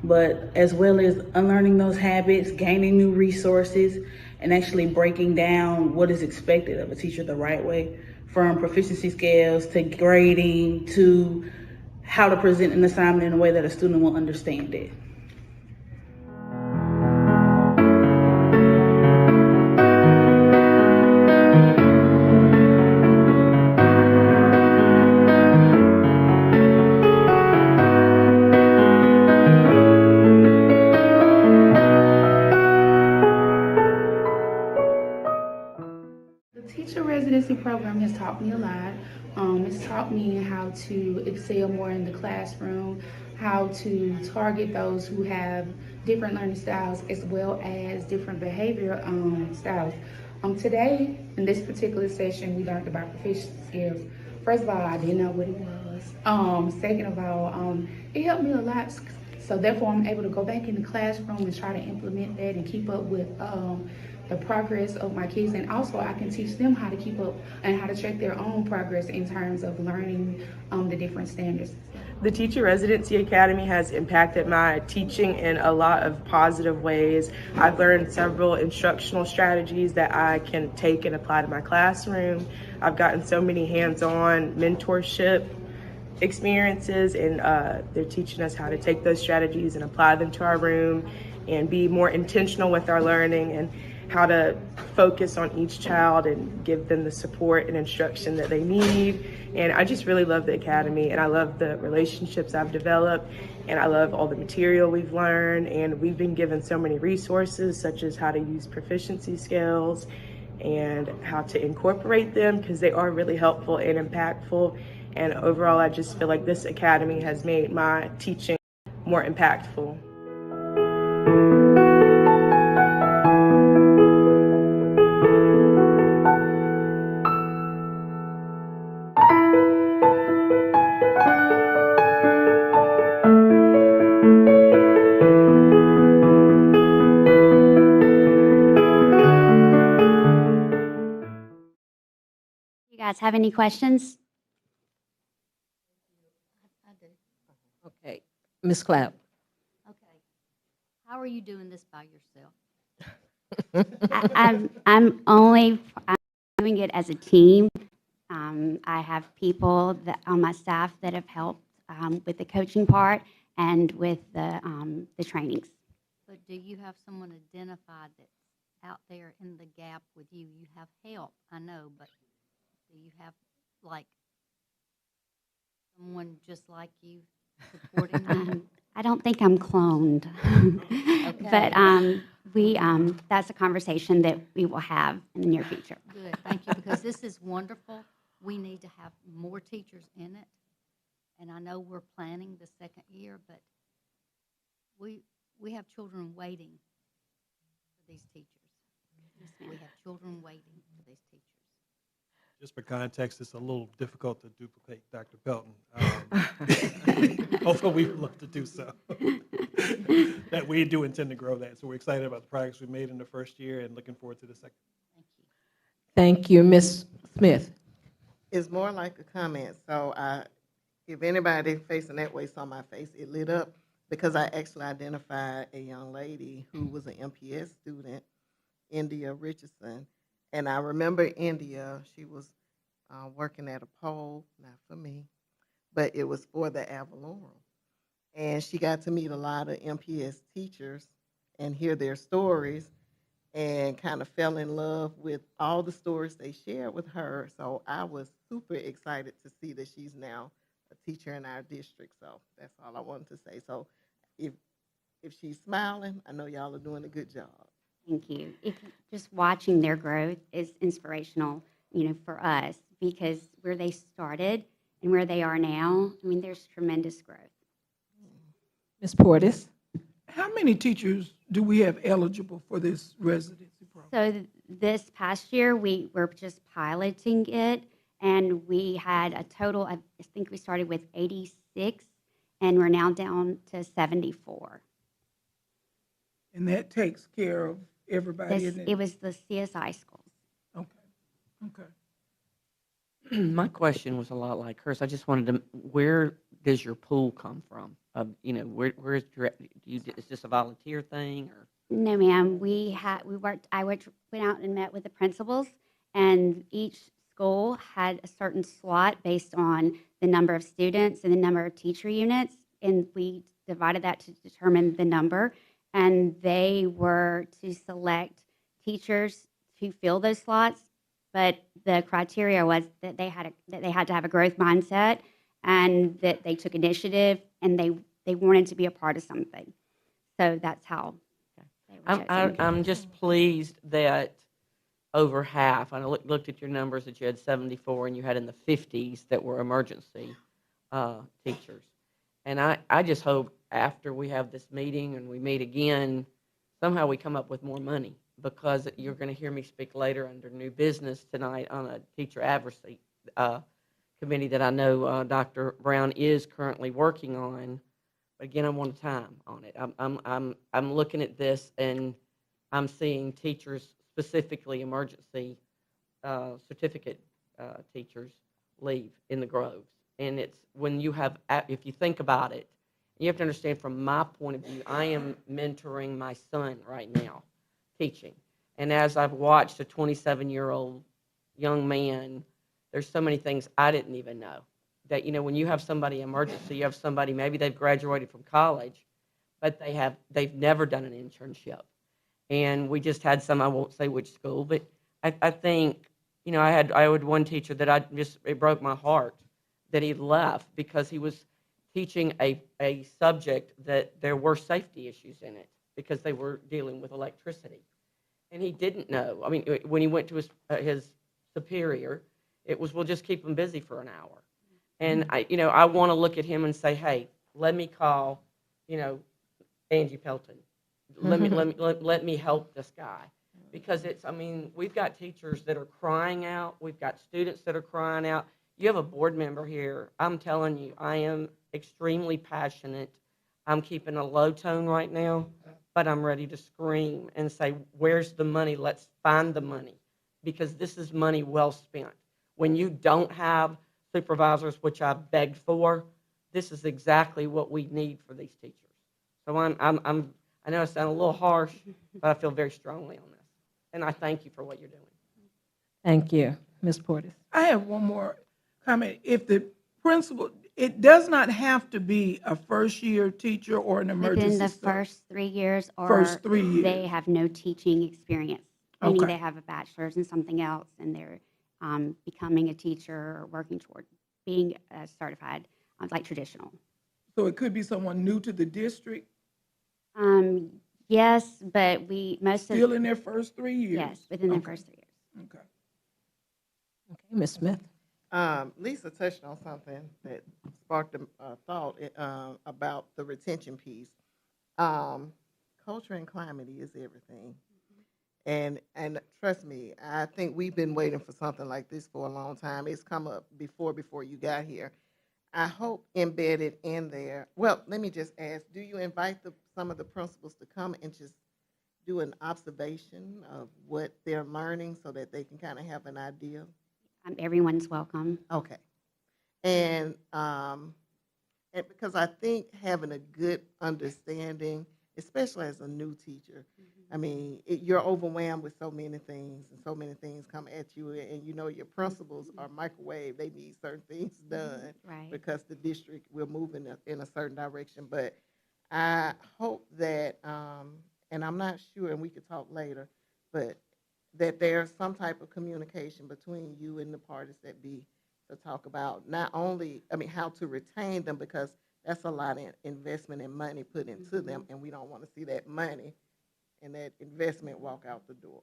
but as well as unlearning those habits, gaining new resources, and actually breaking down what is expected of a teacher the right way, from proficiency scales to grading to how to present an assignment in a way that a student will understand it. The teacher residency program has taught me a lot. It's taught me how to excel more in the classroom, how to target those who have different learning styles as well as different behavior styles. Today, in this particular session, we learned about proficiency skills. First of all, I didn't know what it was. Second of all, it helped me a lot. So therefore, I'm able to go back in the classroom and try to implement that and keep up with the progress of my kids, and also I can teach them how to keep up and how to track their own progress in terms of learning the different standards. The Teacher Residency Academy has impacted my teaching in a lot of positive ways. I've learned several instructional strategies that I can take and apply to my classroom. I've gotten so many hands-on mentorship experiences, and they're teaching us how to take those strategies and apply them to our room and be more intentional with our learning. And how to focus on each child and give them the support and instruction that they need. And I just really love the academy, and I love the relationships I've developed, and I love all the material we've learned. And we've been given so many resources, such as how to use proficiency scales and how to incorporate them, because they are really helpful and impactful. And overall, I just feel like this academy has made my teaching more impactful. You guys have any questions? I do. Okay, Ms. Clapp. Okay. How are you doing this by yourself? I'm doing it as a team. I have people that on my staff that have helped with the coaching part and with the trainings. But do you have someone identified that's out there in the gap with you? You have help, I know, but do you have, like, someone just like you supporting you? I don't think I'm cloned. But that's a conversation that we will have in the near future. Good, thank you, because this is wonderful. We need to have more teachers in it. And I know we're planning the second year, but we have children waiting for these teachers. We have children waiting for these teachers. Just for context, it's a little difficult to duplicate Dr. Pelton. Although we would love to do so. That we do intend to grow that. So we're excited about the progress we made in the first year and looking forward to the second. Thank you, Ms. Smith. It's more like a comment. So if anybody facing that way saw my face, it lit up because I actually identified a young lady who was an MPS student, India Richardson. And I remember India, she was working at a poll, not for me, but it was for the Avalorum. And she got to meet a lot of MPS teachers and hear their stories and kind of fell in love with all the stories they shared with her. So I was super excited to see that she's now a teacher in our district. So that's all I wanted to say. So if she's smiling, I know y'all are doing a good job. Thank you. Just watching their growth is inspirational, for us, because where they started and where they are now, there's tremendous growth. Ms. Portis. How many teachers do we have eligible for this residency program? So this past year, we were just piloting it, and we had a total, I think we started with 86, and we're now down to 74. And that takes care of everybody in it? It was the CSI schools. Okay. My question was a lot like hers. I just wanted to, where does your pool come from? Where's your, is this a volunteer thing or? No, ma'am. I went out and met with the principals, and each school had a certain slot based on the number of students and the number of teacher units, and we divided that to determine the number. And they were to select teachers to fill those slots, but the criteria was that they had to have a growth mindset, and that they took initiative, and they wanted to be a part of something. So that's how they were chosen. I'm just pleased that over half, I looked at your numbers that you had 74 and you had in the 50s that were emergency teachers. And I just hope after we have this meeting and we meet again, somehow we come up with more money, because you're going to hear me speak later under new business tonight on a teacher advocacy committee that I know Dr. Brown is currently working on. But again, I want time on it. I'm looking at this and I'm seeing teachers, specifically emergency certificate teachers, leave in the Groves. And it's when you have, if you think about it, you have to understand from my point of view, I am mentoring my son right now, teaching. And as I've watched a 27-year-old young man, there's so many things I didn't even know. That, when you have somebody emergency, you have somebody, maybe they've graduated from college, but they've never done an internship. And we just had some, I won't say which school, but I think, you know, I had one teacher that it broke my heart that he left because he was teaching a subject that there were safety issues in it because they were dealing with electricity. And he didn't know. I mean, when he went to his superior, it was, we'll just keep him busy for an hour. And I want to look at him and say, hey, let me call, Angie Pelton. Let me help this guy. Because we've got teachers that are crying out. We've got students that are crying out. You have a board member here. I'm telling you, I am extremely passionate. I'm keeping a low tone right now, but I'm ready to scream and say, where's the money? Let's find the money, because this is money well spent. When you don't have supervisors, which I begged for, this is exactly what we need for these teachers. So I know I sound a little harsh, but I feel very strongly on this. And I thank you for what you're doing. Thank you. Ms. Portis. I have one more comment. If the principal, it does not have to be a first-year teacher or an emergency. Within the service. first 3 years, or First 3 years. they have no teaching experience, meaning Okay. they have a bachelor's in something else and they're becoming a teacher or working toward being certified, like traditional. So it could be someone new to the district, Yes, but still in their first 3 years. Yes, within their Okay. first 3 years. Okay. Okay, Ms. Smith. Lisa touched on something that sparked a thought about the retention piece. Culture and climate is everything. And trust me, I think we've been waiting for something like this for a long time. It's come up before you got here. I hope embedded in there. Well, let me just ask, do you invite some of the principals to come and just do an observation of what they're learning so that they can kind of have an idea? Everyone's welcome. Okay. And because I think having a good understanding, especially as a new teacher, I mean, you're overwhelmed with so many things, and so many things come at you, and your principals are microwave. They need certain things done Right. because the district will move in a certain direction. But I hope that, and I'm not sure, and we could talk later, but that there's some type of communication between you and the parties that be to talk about not only, how to retain them, because that's a lot of investment and money put into them, and we don't want to see that money and that investment walk out the door.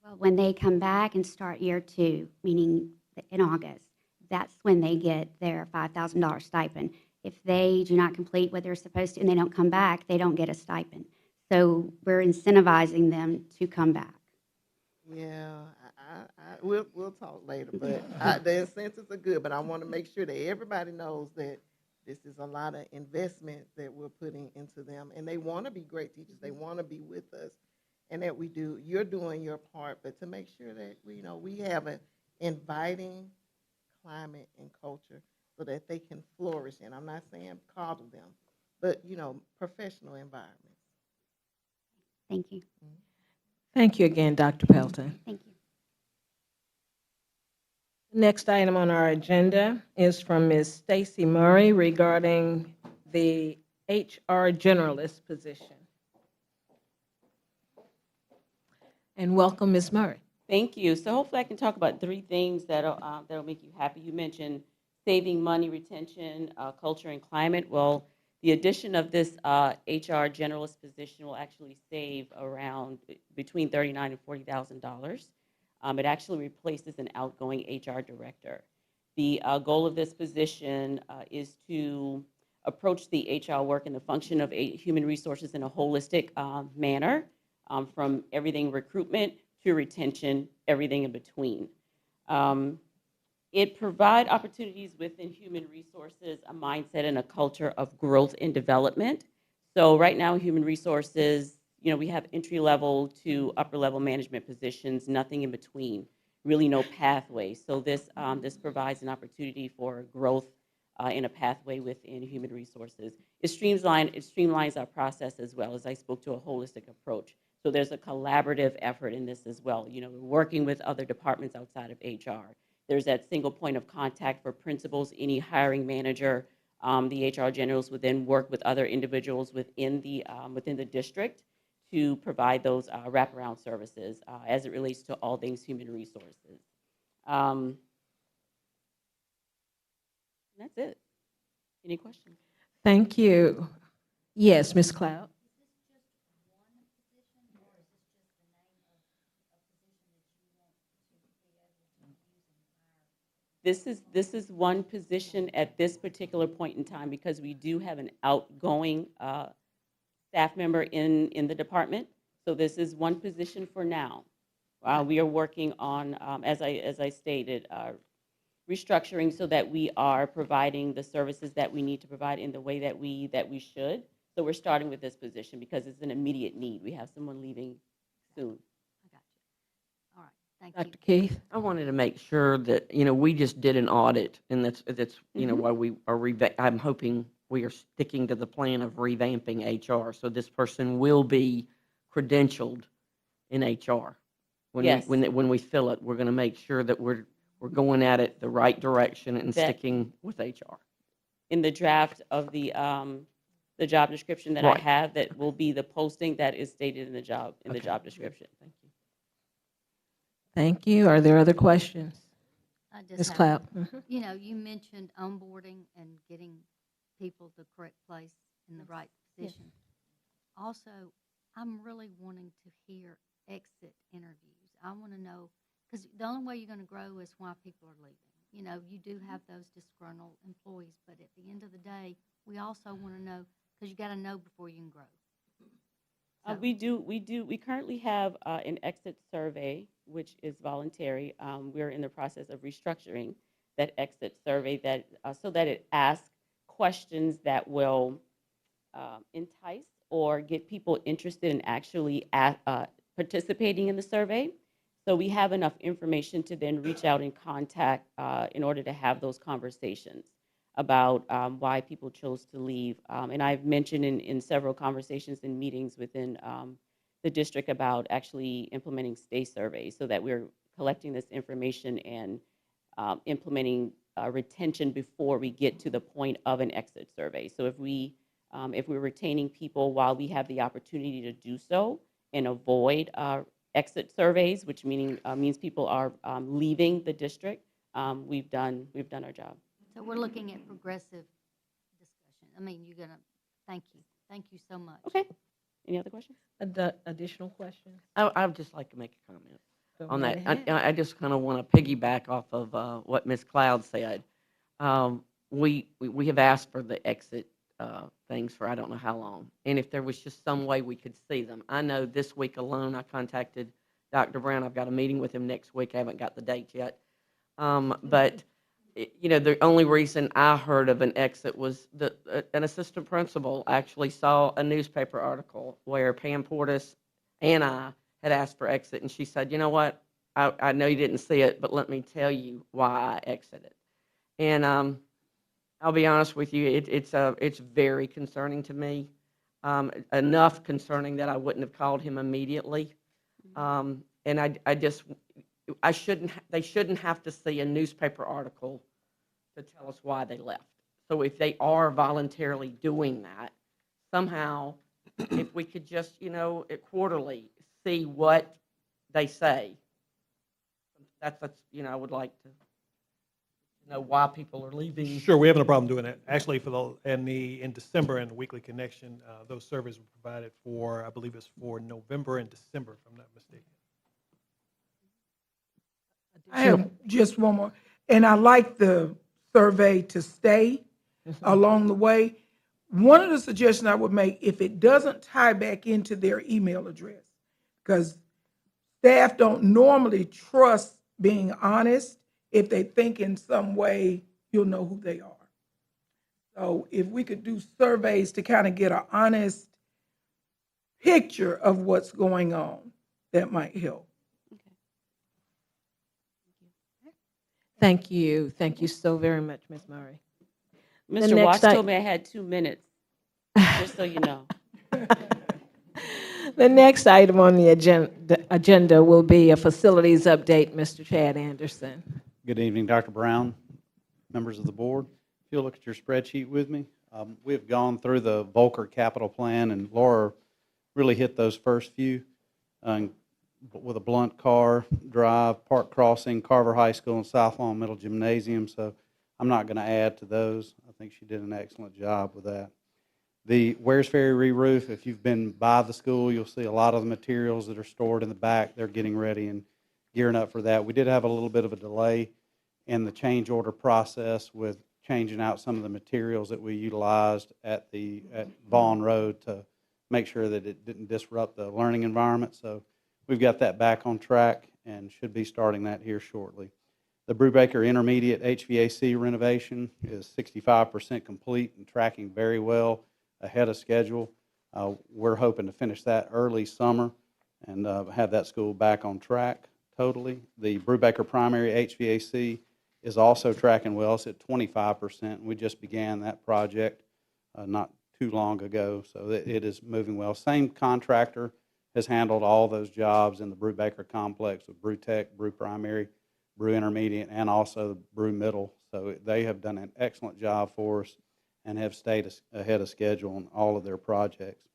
Well, when they come back and start year 2, meaning in August, that's when they get their $5,000 stipend. If they do not complete what they're supposed to and they don't come back, they don't get a stipend. So we're incentivizing them to come back. Yeah, we'll talk later, but the incentives are good, but I want to make sure that everybody knows that this is a lot of investment that we're putting into them, and they want to be great teachers. They want to be with us, and that you're doing your part, but to make sure that we have an inviting climate and culture so that they can flourish. And I'm not saying coddle them, but professional environments. Thank you. Thank you again, Dr. Pelton. Thank you. Next item on our agenda is from Ms. Stacy Murray regarding the HR generalist position. And welcome, Ms. Murray. Thank you. So hopefully I can talk about 3 things that'll make you happy. You mentioned saving money, retention, culture, and climate. Well, the addition of this HR generalist position will actually save around between $39,000 and $40,000. It actually replaces an outgoing HR director. The goal of this position is to approach the HR work and the function of human resources in a holistic manner, from everything recruitment to retention, everything in between. It provides opportunities within human resources, a mindset and a culture of growth and development. So right now, human resources, we have entry-level to upper-level management positions, nothing in between, really no pathway. So this provides an opportunity for growth in a pathway within human resources. It streamlines our process as well, as I spoke to a holistic approach. So there's a collaborative effort in this as well. We're working with other departments outside of HR. There's that single point of contact for principals, any hiring manager. The HR generals would then work with other individuals within the district to provide those wraparound services as it relates to all things human resources. That's it. Any questions? Thank you. Yes, Ms. Cloud. This is one position at this particular point in time because we do have an outgoing staff member in the department. So this is one position for now. We are working on, as I stated, restructuring so that we are providing the services that we need to provide in the way that we should. So we're starting with this position because it's an immediate need. We have someone leaving soon. All right, thank Dr. you. Keith? I wanted to make sure that, we just did an audit, and that's why we are, I'm hoping we are sticking to the plan of revamping HR. So this person will be credentialed in HR. Yes. When we fill it, we're going to make sure that we're going at it the right direction and sticking with HR. In the draft of the job description that I Right. have, that will be the posting that is stated in the job description. Thank you. Thank you. Are there other questions? I just Ms. have- Cloud? Mhm. You know, you mentioned onboarding and getting people to the correct place in the right position. Also, I'm really wanting to hear exit interviews. I want to know, because the only way you're going to grow is why people are leaving. You know, you do have those disgruntled employees, but at the end of the day, we also want to know, because you got to know before you can grow. We currently have an exit survey, which is voluntary. We're in the process of restructuring that exit survey so that it asks questions that will entice or get people interested in actually participating in the survey. So we have enough information to then reach out and contact in order to have those conversations about why people chose to leave. And I've mentioned in several conversations and meetings within the district about actually implementing stay surveys so that we're collecting this information and implementing retention before we get to the point of an exit survey. So if we're retaining people while we have the opportunity to do so and avoid exit surveys, which means people are leaving the district, we've done our job. So we're looking at progressive discussion. I mean, you're going to, thank you. Thank you so much. Okay. Any other questions? Additional questions? I would just like to make a comment Go on right that. ahead. I just kind of want to piggyback off of what Ms. Cloud said. We have asked for the exit things for I don't know how long, and if there was just some way we could see them. I know this week alone I contacted Dr. Brown. I've got a meeting with him next week. I haven't got the date yet, but the only reason I heard of an exit was an assistant principal actually saw a newspaper article where Pam Portis and I had asked for exit, and she said, you know what, I know you didn't see it, but let me tell you why I exited. And I'll be honest with you, it's very concerning to me, enough concerning that I wouldn't have called him immediately. And they shouldn't have to see a newspaper article to tell us why they left. So if they are voluntarily doing that, somehow, if we could just, quarterly see what they say, that's I would like to know why people are leaving. Sure, we have no problem doing that. Actually, in December in the Weekly Connection, those surveys were provided for, I believe it's for November and December, if I'm not mistaken. I have just one more, and I like the survey to stay along the way. One of the suggestions I would make, if it doesn't tie back into their email address, because staff don't normally trust being honest if they think in some way you'll know who they are. So if we could do surveys to kind of get an honest picture of what's going on, that might help. Thank you. Thank you so very much, Ms. Murray. Mr. Watts told me I had 2 minutes, just so you know. The next item on the agenda will be a facilities update. Mr. Chad Anderson. Good evening, Dr. Brown, members of the board. If you'll look at your spreadsheet with me, we have gone through the Volcker capital plan, and Laura really hit those first few with a blunt car drive, park crossing, Carver High School, and South Lawn Middle Gymnasium. So I'm not going to add to those. I think she did an excellent job with that. The Wares Ferry re-roof, if you've been by the school, you'll see a lot of the materials that are stored in the back. They're getting ready and gearing up for that. We did have a little bit of a delay in the change order process with changing out some of the materials that we utilized at Vaughn Road to make sure that it didn't disrupt the learning environment. So we've got that back on track and should be starting that here shortly. The Brubaker Intermediate HVAC renovation is 65% complete and tracking very well ahead of schedule. We're hoping to finish that early summer and have that school back on track totally. The Brubaker Primary HVAC is also tracking well. It's at 25%. We just began that project not too long ago, so it is moving well. Same contractor has handled all those jobs in the Brubaker complex with Brew Tech, Brew Primary, Brew Intermediate, and also Brew Middle. So they have done an excellent job for us and have stayed ahead of schedule on all of their projects.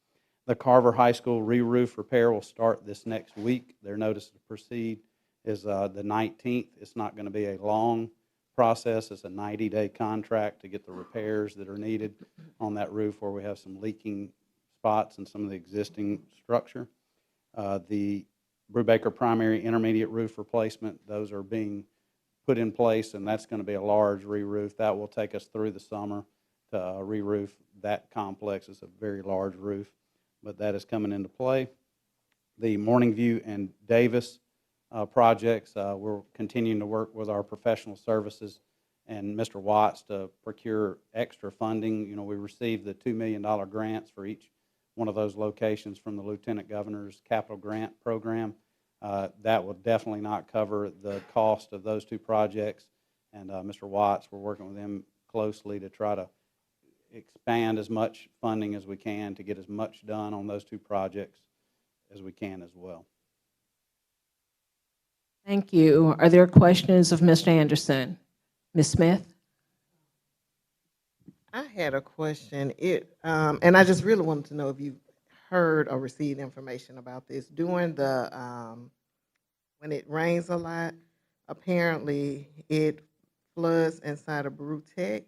The Carver High School re-roof repair will start this next week. Their notice to proceed is the 19th. It's not going to be a long process. It's a 90-day contract to get the repairs that are needed on that roof where we have some leaking spots in some of the existing structure. The Brubaker Primary Intermediate roof replacement, those are being put in place, and that's going to be a large re-roof. That will take us through the summer to re-roof that complex. It's a very large roof, but that is coming into play. The Morningview and Davis projects, we're continuing to work with our professional services and Mr. Watts to procure extra funding. You know, we received the $2 million grants for each one of those locations from the Lieutenant Governor's Capital Grant Program. That will definitely not cover the cost of those two projects. And Mr. Watts, we're working with him closely to try to expand as much funding as we can to get as much done on those two projects as we can as well. Thank you. Are there questions of Mr. Anderson? Ms. Smith? I had a question. And I just really wanted to know if you heard or received information about this. During the, when it rains a lot, apparently it floods inside of Brew Tech.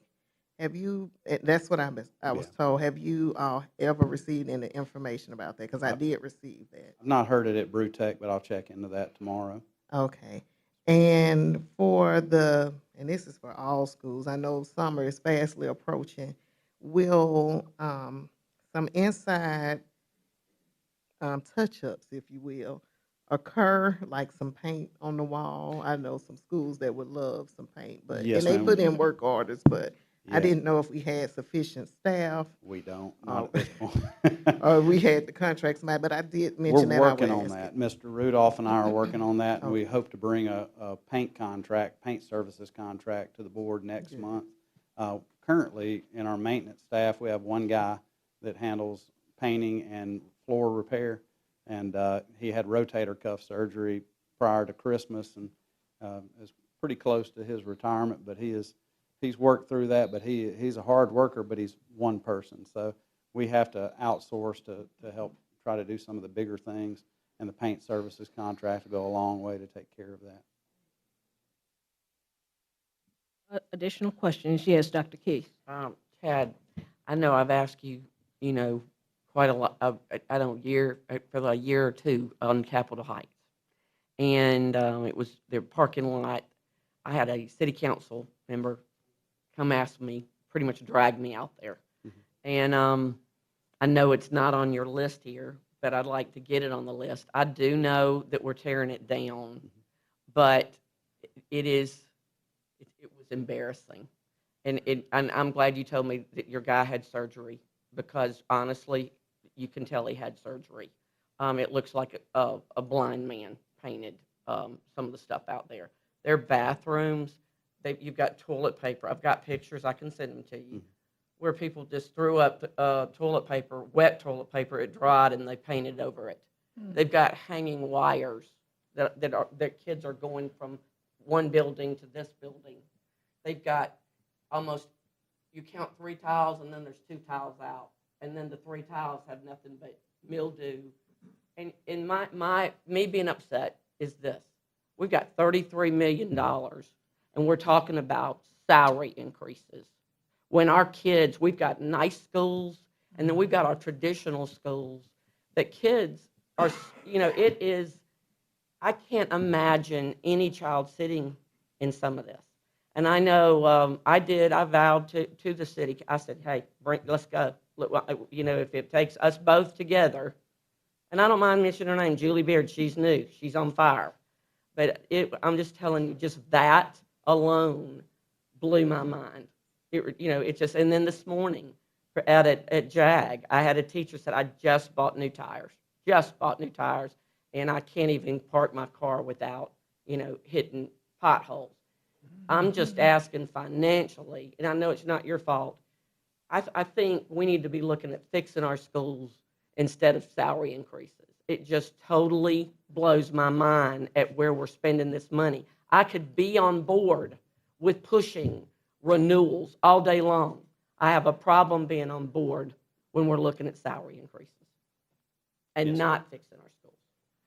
Have you, that's what I was told. Have you ever received any information about that? Because I did receive that. I've not heard it at Brew Tech, but I'll check into that tomorrow. Okay. And for and this is for all schools, I know summer is fastly approaching. Will some inside touch-ups, if you will, occur, like some paint on the wall? I know some schools that would love some paint, but Yes, and they ma'am. put in work orders, but Yeah. I didn't know if we had sufficient staff. We don't, not at this point. Or we had the contracts, but I did mention We're that. working on that. Mr. Rudolph and I are working on that, and we Okay. hope to bring a paint services contract to the board next Good. month. Currently, in our maintenance staff, we have one guy that handles painting and floor repair, and he had rotator cuff surgery prior to Christmas and is pretty close to his retirement, but he's worked through that, but he's a hard worker, but he's one person. So we have to outsource to help try to do some of the bigger things, and the paint services contract will go a long way to take care of that. Additional questions? Yes, Dr. Keith. Chad, I know I've asked you, quite a lot, for a year or two on Capitol Heights. And it was their parking lot. I had a city council member come ask me, pretty much drag me out there. And I know it's not on your list here, but I'd like to get it on the list. I do know that we're tearing it down, but it was embarrassing. And I'm glad you told me that your guy had surgery, because honestly, you can tell he had surgery. It looks like a blind man painted some of the stuff out there. Their bathrooms, you've got toilet paper. I've got pictures. I can send them to you, where people just threw up toilet paper, wet toilet paper. It dried, and they painted over it. They've got hanging wires that kids are going from one building to this building. They've got you count 3 tiles, and then there's 2 tiles out, and then the 3 tiles have nothing but mildew. And me being upset is this. We've got $33 million, and we're talking about salary increases. When our kids, we've got nice schools, and then we've got our traditional schools that kids are, it is, I can't imagine any child sitting in some of this. And I know I vowed to the city, I said, hey, let's go. Look, if it takes us both together, and I don't mind mentioning her name, Julie Beard, she's new, she's on fire. But I'm just telling you, just that alone blew my mind. It just, and then this morning out at JAG, I had a teacher said, I just bought new tires, and I can't even park my car without, hitting potholes. I'm just asking financially, and I know it's not your fault. I think we need to be looking at fixing our schools instead of salary increases. It just totally blows my mind at where we're spending this money. I could be on board with pushing renewals all day long. I have a problem being on board when we're looking at salary increases and not fixing our schools.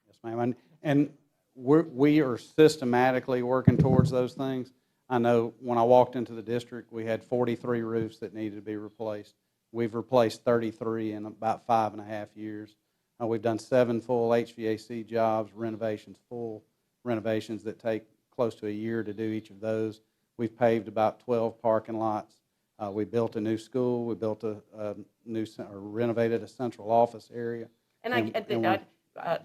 Yes, ma'am. And we are systematically working towards those things. I know when I walked into the district, we had 43 roofs that needed to be replaced. We've replaced 33 in about 5.5 years. We've done 7 full HVAC jobs, full renovations that take close to a year to do each of those. We've paved about 12 parking lots. We built a new school. We built renovated a central office area. And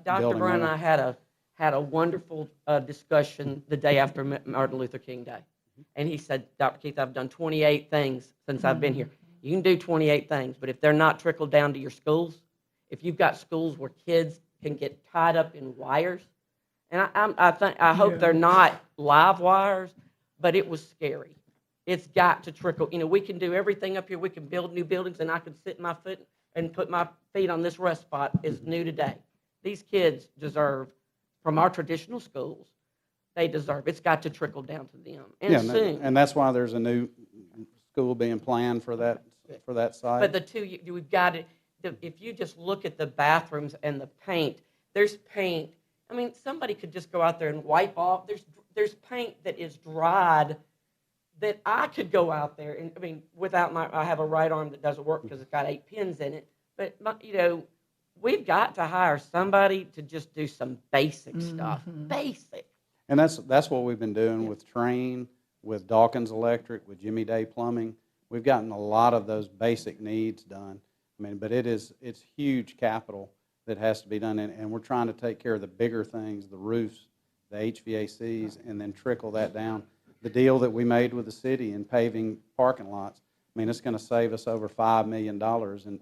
Dr. Brown and I had a wonderful discussion the day after Martin Luther King Day. And he said, Dr. Keith, I've done 28 things since I've been here. You can do 28 things, but if they're not trickled down to your schools, if you've got schools where kids can get tied up in wires, and I hope they're not live wires, but it was scary. It's got to trickle. We can do everything up here. We can build new buildings, and I can sit my foot and put my feet on this rest spot is new today. These kids deserve, from our traditional schools, they deserve. It's got to trickle down to them, and soon. And that's why there's a new school being planned for that site. But we've got it. If you just look at the bathrooms and the paint, there's paint. I mean, somebody could just go out there and wipe off. There's paint that is dried that I could go out there and, without I have a right arm that doesn't work because it's got 8 pins in it. But, we've got to hire somebody to just do some basic stuff. Basic. And that's what we've been doing with Train, with Dawkins Electric, with Jimmy Day Plumbing. We've gotten a lot of those basic needs done. But it's huge capital that has to be done, and we're trying to take care of the bigger things, the roofs, the HVACs, and then trickle that down. The deal that we made with the city in paving parking lots, it's going to save us over $5 million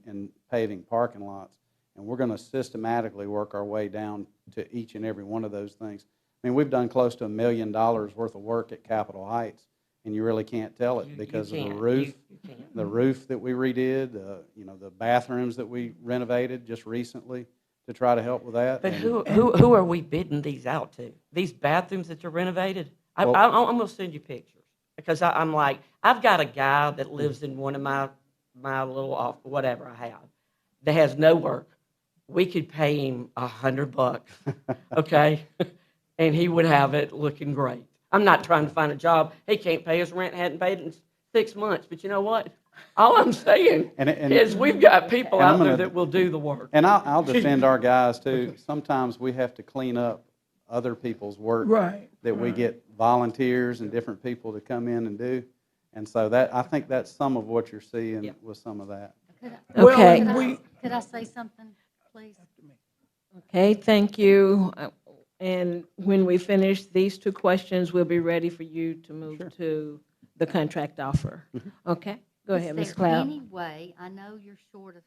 in paving parking lots, and we're going to systematically work our way down to each and every one of those things. We've done close to $1 million worth of work at Capitol Heights, and you really can't tell it because of the roof. The roof that we redid, the bathrooms that we renovated just recently to try to help with that. But who are we bidding these out to? These bathrooms that are renovated? I'm going to send you pictures because I'm like, I've got a guy that lives in one of my little off whatever I have that has no work. We could pay him $100, okay, and he would have it looking great. I'm not trying to find a job. He can't pay his rent, hadn't paid it in 6 months. But you know what? All I'm saying is we've got people out there that will do the work. And I'll defend our guys, too. Sometimes we have to clean up other people's work we get volunteers and different people to come in and do. And so I think that's some of what you're seeing with some of that. Could I say something, please? Okay, thank you. And when we finish these 2 questions, we'll be ready for you to move to the contract offer. Okay, go ahead, Ms. Cloud. Is there any way, I know you're short of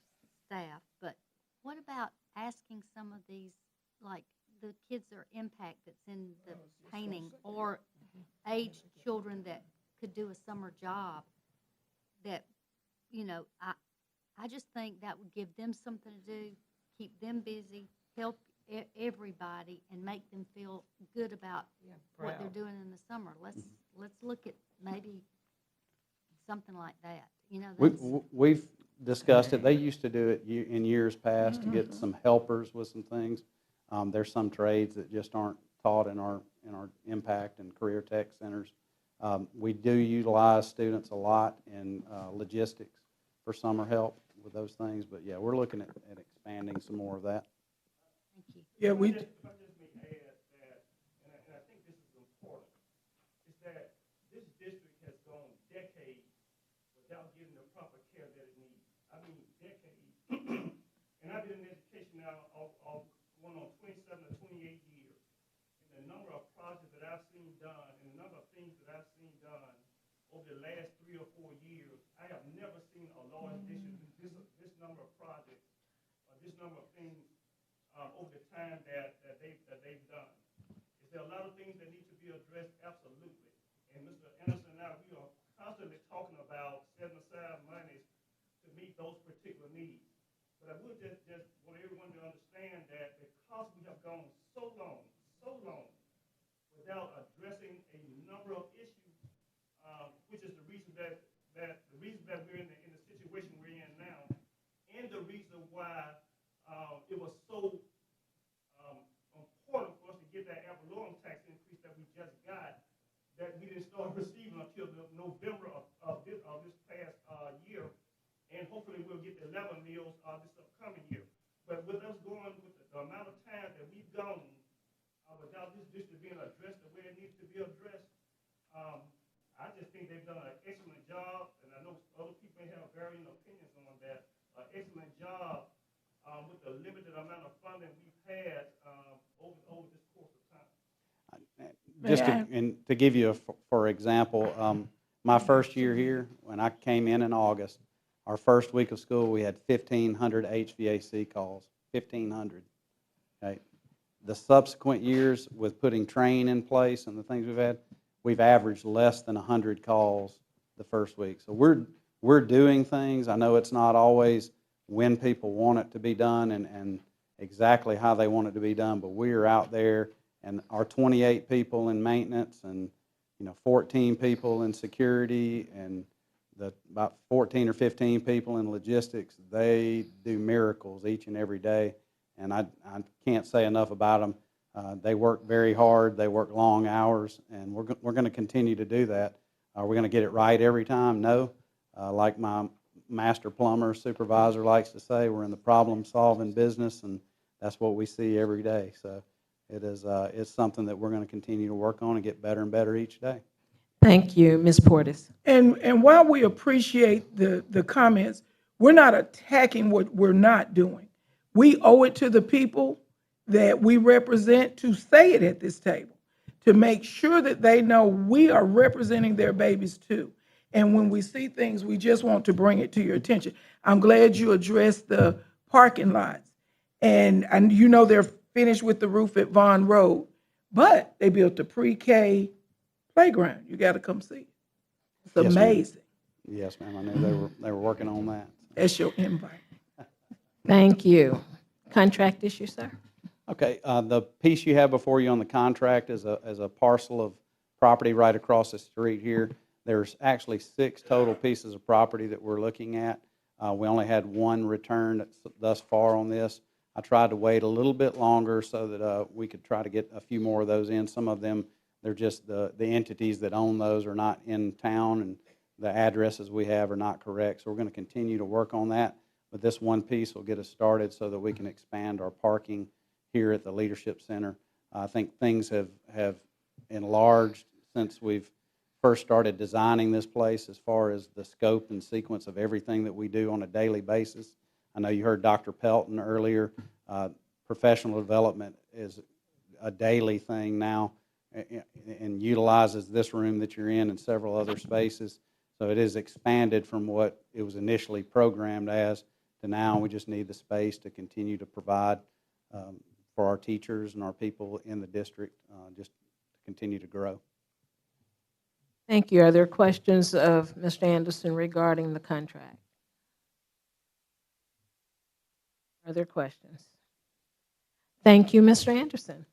staff, but what about asking some of these, like the kids that are impact that's in the painting or aged children that could do a summer job that, I just think that would give them something to do, keep them busy, help everybody, and make them feel good about what they're doing in the summer. Let's look at maybe something like that. discussed it. They used to do it in years past to get some helpers with some things. There's some trades that just aren't taught in our impact and career tech centers. We do utilize students a lot in logistics for summer help with those things, but yeah, we're looking at expanding some more of that. Thank you. Yeah, we, If I just may add that, and I think this is important, is that this district has gone decades without getting the proper care that it needs. I mean, decades. And I've been in education now going on 27 or 28 years. And the number of projects that I've seen done and the number of things that I've seen done over the last 3 or 4 years, I have never seen a large district do this number of projects, or this number of things over the time that they've done. Is there a lot of things that need to be addressed? Absolutely. And Mr. Anderson and I, we are constantly talking about setting aside monies to meet those particular needs. But I would just want everyone to understand that because we have gone so long without addressing a number of issues, which is the reason that we're in the situation we're in now, and the reason why it was so important for us to get that ad valorem tax increase that we just got, that we didn't start receiving until November of this past year, and hopefully we'll get the 11 meals this upcoming year. But with us going with the amount of time that we've gone without this district being addressed the way it needs to be addressed, I just think they've done an excellent job, and I know other people may have varying opinions on that, an excellent job with the limited amount of funding we've had over this course of time. Just to give you for example, my first year here, when I came in August, our first week of school, we had 1,500 HVAC calls, 1,500. Okay. The subsequent years, with putting train in place and the things we've averaged less than 100 calls the first week. So we're doing things. I know it's not always when people want it to be done and exactly how they want it to be done, but we are out there, and our 28 people in maintenance and 14 people in security and about 14 or 15 people in logistics, they do miracles each and every day, and I can't say enough about them. They work very hard, they work long hours, and we're going to continue to do that. Are we going to get it right every time? No. Like my master plumber supervisor likes to say, we're in the problem-solving business, and that's what we see every day. So it's something that we're going to continue to work on and get better and better each day. Thank you, Ms. Portis. and while we appreciate the comments, we're not attacking what we're not doing. We owe it to the people that we represent to say it at this table, to make sure that they know we are representing their babies too. And when we see things, we just want to bring it to your attention. I'm glad you addressed the parking lots. And they're finished with the roof at Vaughn Road, but they built a pre-K playground. You got to come see it. It's Yes, ma'am. amazing. Yes, ma'am. I knew they were working on that. That's your invite. Thank you. Contract issue, sir? Okay, the piece you have before you on the contract is a parcel of property right across the street here. There's actually 6 total pieces of property that we're looking at. We only had 1 return thus far on this. I tried to wait a little bit longer so that we could try to get a few more of those in. Some of them, they're just the entities that own those are not in town, and the addresses we have are not correct. So we're going to continue to work on that. But this one piece will get us started so that we can expand our parking here at the Leadership Center. I think things have enlarged since we've first started designing this place as far as the scope and sequence of everything that we do on a daily basis. I know you heard Dr. Pelton earlier. Professional development is a daily thing now and utilizes this room that you're in and several other spaces. So it is expanded from what it was initially programmed as to now. We just need the space to continue to provide for our teachers and our people in the district, just to continue to grow. Thank you. Are there questions of Mr. Anderson regarding the contract? Are there questions? Thank you, Mr. Anderson.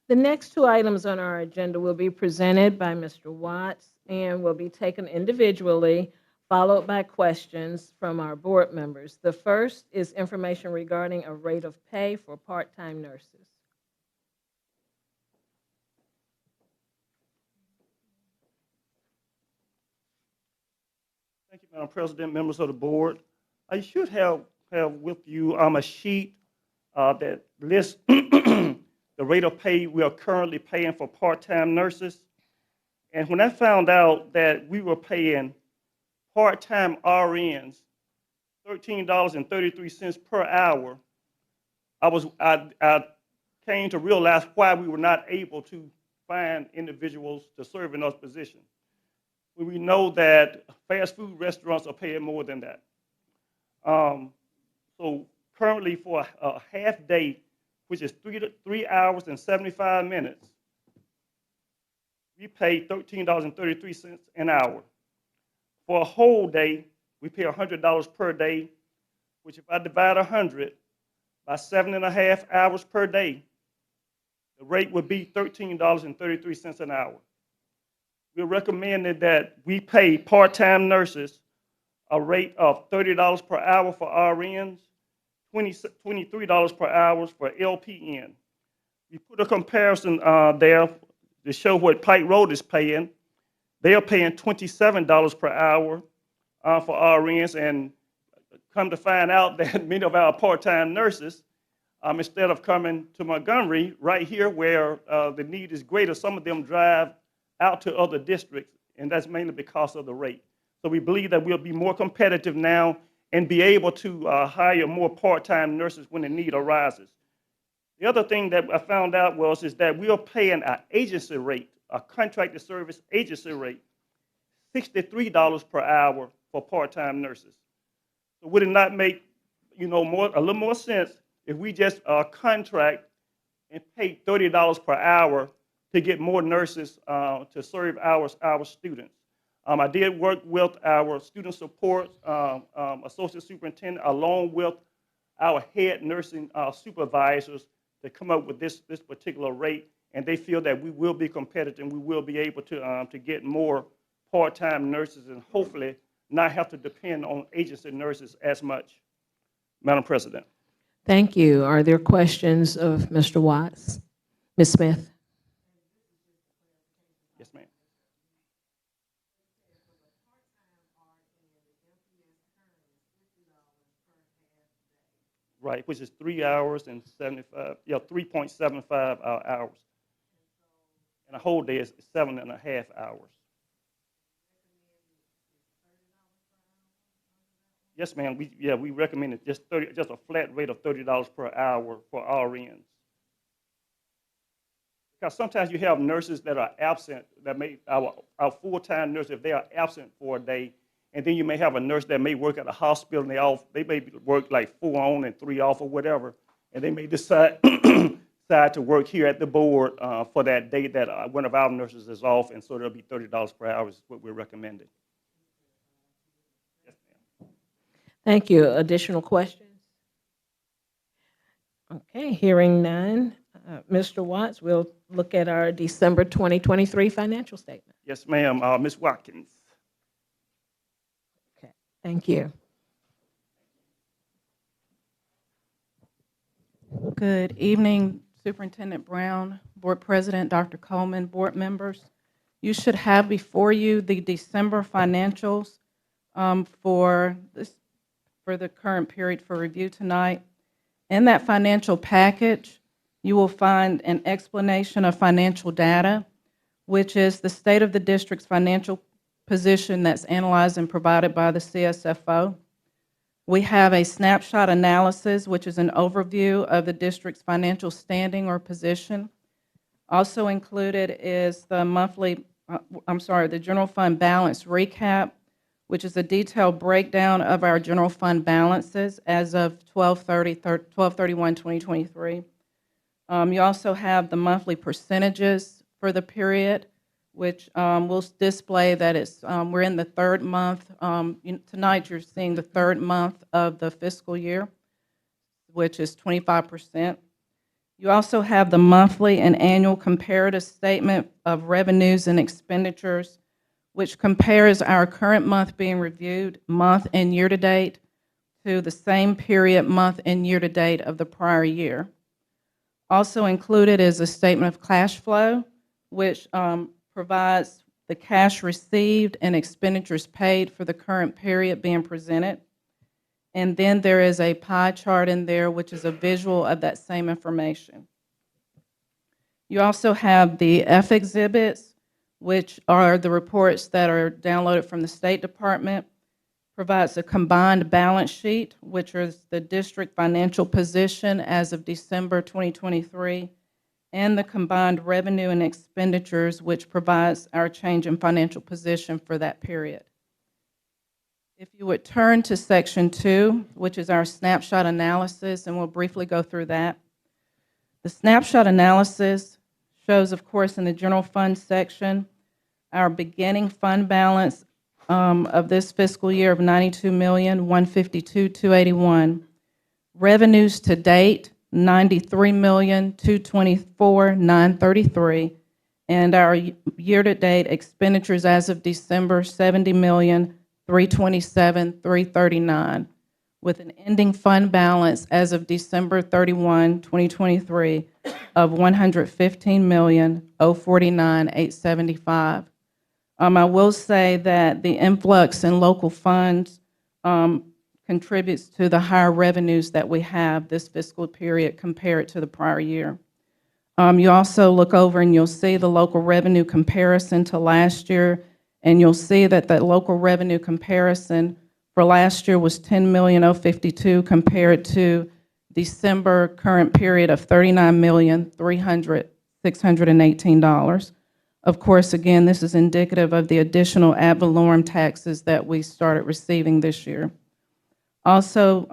The next 2 items on our agenda will be presented by Mr. Watts and will be taken individually followed by questions from our board members. The first is information regarding a rate of pay for part-time nurses. Thank you, Madam President, members of the board. I should have with you a sheet that lists the rate of pay we are currently paying for part-time nurses. And when I found out that we were paying part-time RNs $13.33 per hour, I came to realize why we were not able to find individuals to serve in those positions. We know that fast food restaurants are paying more than that. So currently for a half day, which is 3 hours and 75 minutes, we pay $13.33 an hour. For a whole day, we pay $100 per day, which if I divide 100 by 7.5 hours per day, the rate would be $13.33 an hour. We're recommending that we pay part-time nurses a rate of $30 per hour for RNs, $23 per hour for LPN. We put a comparison there to show what Pike Road is paying. They are paying $27 per hour for RNs, and come to find out that many of our part-time nurses, instead of coming to Montgomery, right here where the need is greater, some of them drive out to other districts, and that's mainly because of the rate. So we believe that we'll be more competitive now and be able to hire more part-time nurses when the need arises. The other thing that I found out is that we are paying an agency rate, a contracted service agency rate, $63 per hour for part-time nurses. So would it not make a little more sense if we just contract and pay $30 per hour to get more nurses to serve our students? I did work with our student support associate superintendent along with our head nursing supervisors to come up with this particular rate, and they feel that we will be competitive and we will be able to get more part-time nurses and hopefully not have to depend on agency nurses as much. Madam President. Thank you. Are there questions of Mr. Watts? Ms. Smith? Yes, ma'am. Right, which is 3 hours and 3.75 hours. And a whole day is 7.5 hours. Yes, ma'am. We recommend it just a flat rate of $30 per hour for RNs. Because sometimes you have nurses that are absent, our full-time nurses, if they are absent for a day, and then you may have a nurse that may work at a hospital and they may work like 4 on and 3 off or whatever, and they may decide to work here at the board for that day that one of our nurses is off, and so there'll be $30 per hour is what we're recommending. Yes, ma'am. Thank you. Additional questions? Okay, hearing none. Mr. Watts, we'll look at our December 2023 financial statement. Yes, ma'am. Ms. Watkins. Okay, thank you. Good evening, Superintendent Brown, Board President Dr. Coleman, board members. You should have before you the December financials for the current period for review tonight. In that financial package, you will find an explanation of financial data, which is the state of the district's financial position that's analyzed and provided by the CSFO. We have a snapshot analysis, which is an overview of the district's financial standing or position. Also included is the the general fund balance recap, which is a detailed breakdown of our general fund balances as of 12/31/2023. You also have the monthly percentages for the period, which will display that we're in the third month. Tonight you're seeing the third month of the fiscal year, which is 25%. You also have the monthly and annual comparative statement of revenues and expenditures, which compares our current month being reviewed, month and year-to-date, to the same period, month and year-to-date of the prior year. Also included is a statement of cash flow, which provides the cash received and expenditures paid for the current period being presented. And then there is a pie chart in there, which is a visual of that same information. You also have the F exhibits, which are the reports that are downloaded from the State Department. Provides a combined balance sheet, which is the district financial position as of December 2023, and the combined revenue and expenditures, which provides our change in financial position for that period. If you would turn to section 2, which is our snapshot analysis, and we'll briefly go through that. The snapshot analysis shows, of course, in the general fund section, our beginning fund balance of this fiscal year of $92,152,281. Revenues to date, $93,224,933, and our year-to-date expenditures as of December, $70,327,339, with an ending fund balance as of December 31, 2023, of $115,049,875. I will say that the influx in local funds contributes to the higher revenues that we have this fiscal period compared to the prior year. You also look over and you'll see the local revenue comparison to last year, and you'll see that the local revenue comparison for last year was $10,052,000 compared to December current period of $39,300,618. Of course, again, this is indicative of the additional ad valorem taxes that we started receiving this year. Also,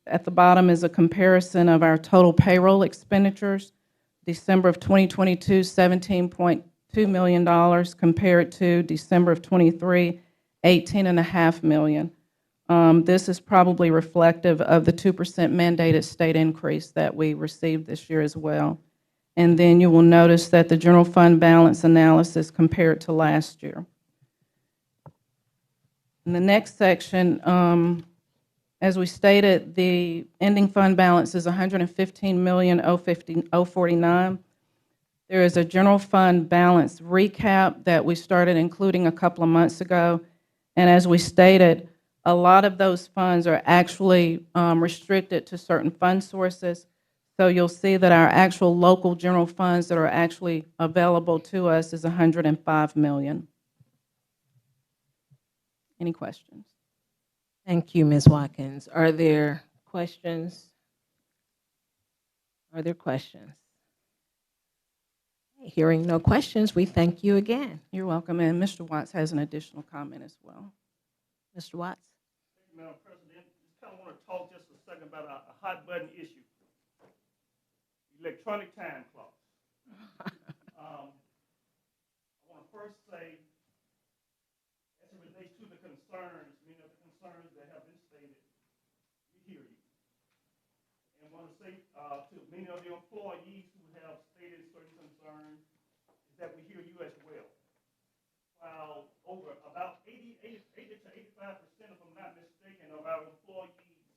at the bottom is a comparison of our total payroll expenditures. December of 2022, $17.2 million compared to December of 23, $18.5 million. This is probably reflective of the 2% mandated state increase that we received this year as well. And then you will notice that the general fund balance analysis compared to last year. In the next section, as we stated, the ending fund balance is $115,049,000. There is a general fund balance recap that we started including a couple of months ago. And as we stated, a lot of those funds are actually restricted to certain fund sources. So you'll see that our actual local general funds that are actually available to us is $105 million. Any questions? Thank you, Ms. Watkins. Are there questions? Are there questions? Hearing no questions, we thank you again. You're welcome. And Mr. Watts has an additional comment as well. Mr. Watts? Thank you, Madam President. Just kind of want to talk just a second about a hot button issue. Electronic time clocks. I want to first say, as it relates to the concerns, many of the concerns that have been stated, we hear you. And I want to say to many of the employees who have stated certain concerns, is that we hear you as well. While over about 80 to 85%, if I'm not mistaken, of our employees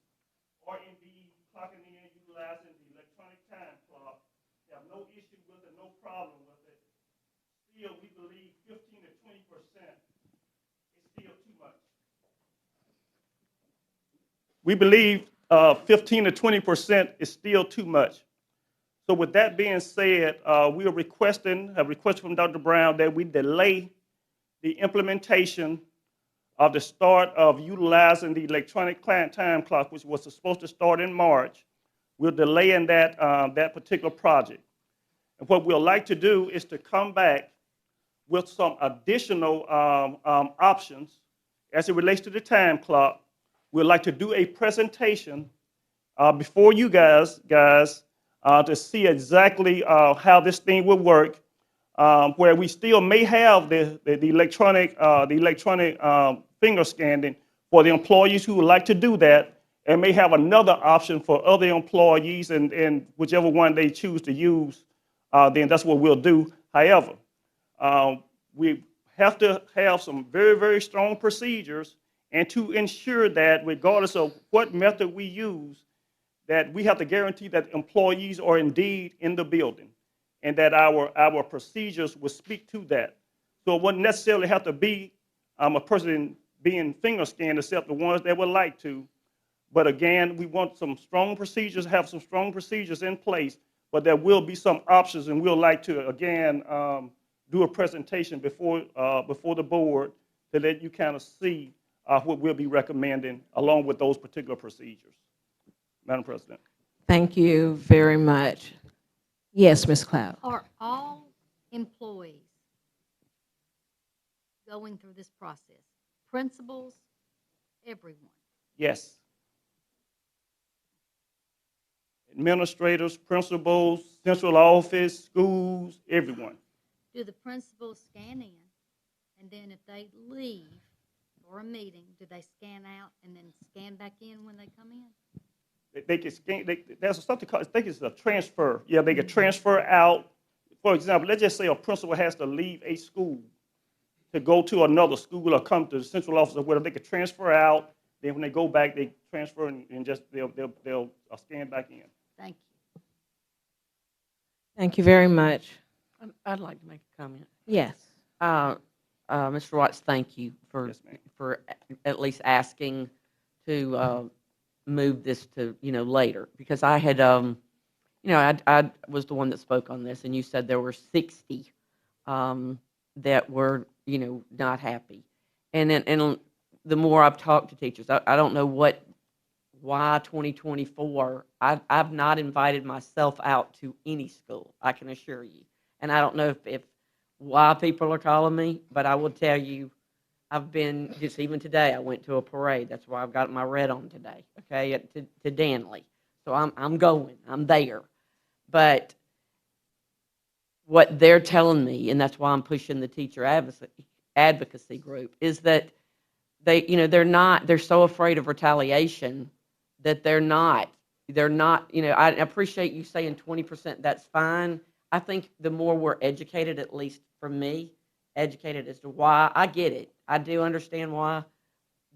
are indeed clocking in, utilizing the electronic time clock, they have no issue with it, no problem with it. Still, we believe 15 to 20% is still too much. We believe 15 to 20% is still too much. So with that being said, we have requested from Dr. Brown that we delay the implementation of the start of utilizing the electronic client time clock, which was supposed to start in March. We're delaying that, that particular project. And what we'd like to do is to come back with some additional options as it relates to the time clock. We'd like to do a presentation before you guys to see exactly how this thing will work, where we still may have the electronic finger scanning for the employees who would like to do that, and may have another option for other employees, and whichever one they choose to use, then that's what we'll do. However, we have to have some very, very strong procedures, and to ensure that regardless of what method we use, that we have to guarantee that employees are indeed in the building, and that our procedures will speak to that. So it wouldn't necessarily have to be a person being finger scanned, except the ones that would like to. But again, we want some strong procedures, have some strong procedures in place, but there will be some options, and we'll like to, again, do a presentation before the board to let you kind of see what we'll be recommending along with those particular procedures. Madam President. Thank you very much. Yes, Ms. Cloud. Are all employees going through this process? Principals, everyone? Yes. Administrators, principals, central office, schools, everyone. Do the principals scan in, and then if they leave for a meeting, do they scan out and then scan back in when they come in? They can scan, there's something called, I think it's a transfer. Yeah, they can transfer out. For example, let's just say a principal has to leave a school to go to another school or come to the central office or whatever. They can transfer out. Then when they go back, they transfer and just they'll scan back in. Thank you. Thank you very much. I'd like to make a comment. Yes. Mr. Watts, thank you Yes, ma'am. for at least asking to move this to, later, because I had, I was the one that spoke on this, and you said there were 60 that were, not happy. And the more I've talked to teachers, I don't know why 2024, I've not invited myself out to any school, I can assure you. And I don't know if why people are calling me, but I will tell you, I've been, just even today, I went to a parade. That's why I've got my red on today, okay, to Danley. So I'm going, I'm there. But what they're telling me, and that's why I'm pushing the teacher advocacy group, is that they're so afraid of retaliation that they're not, I appreciate you saying 20%, that's fine. I think the more we're educated, at least for me, educated as to why, I get it. I do understand why.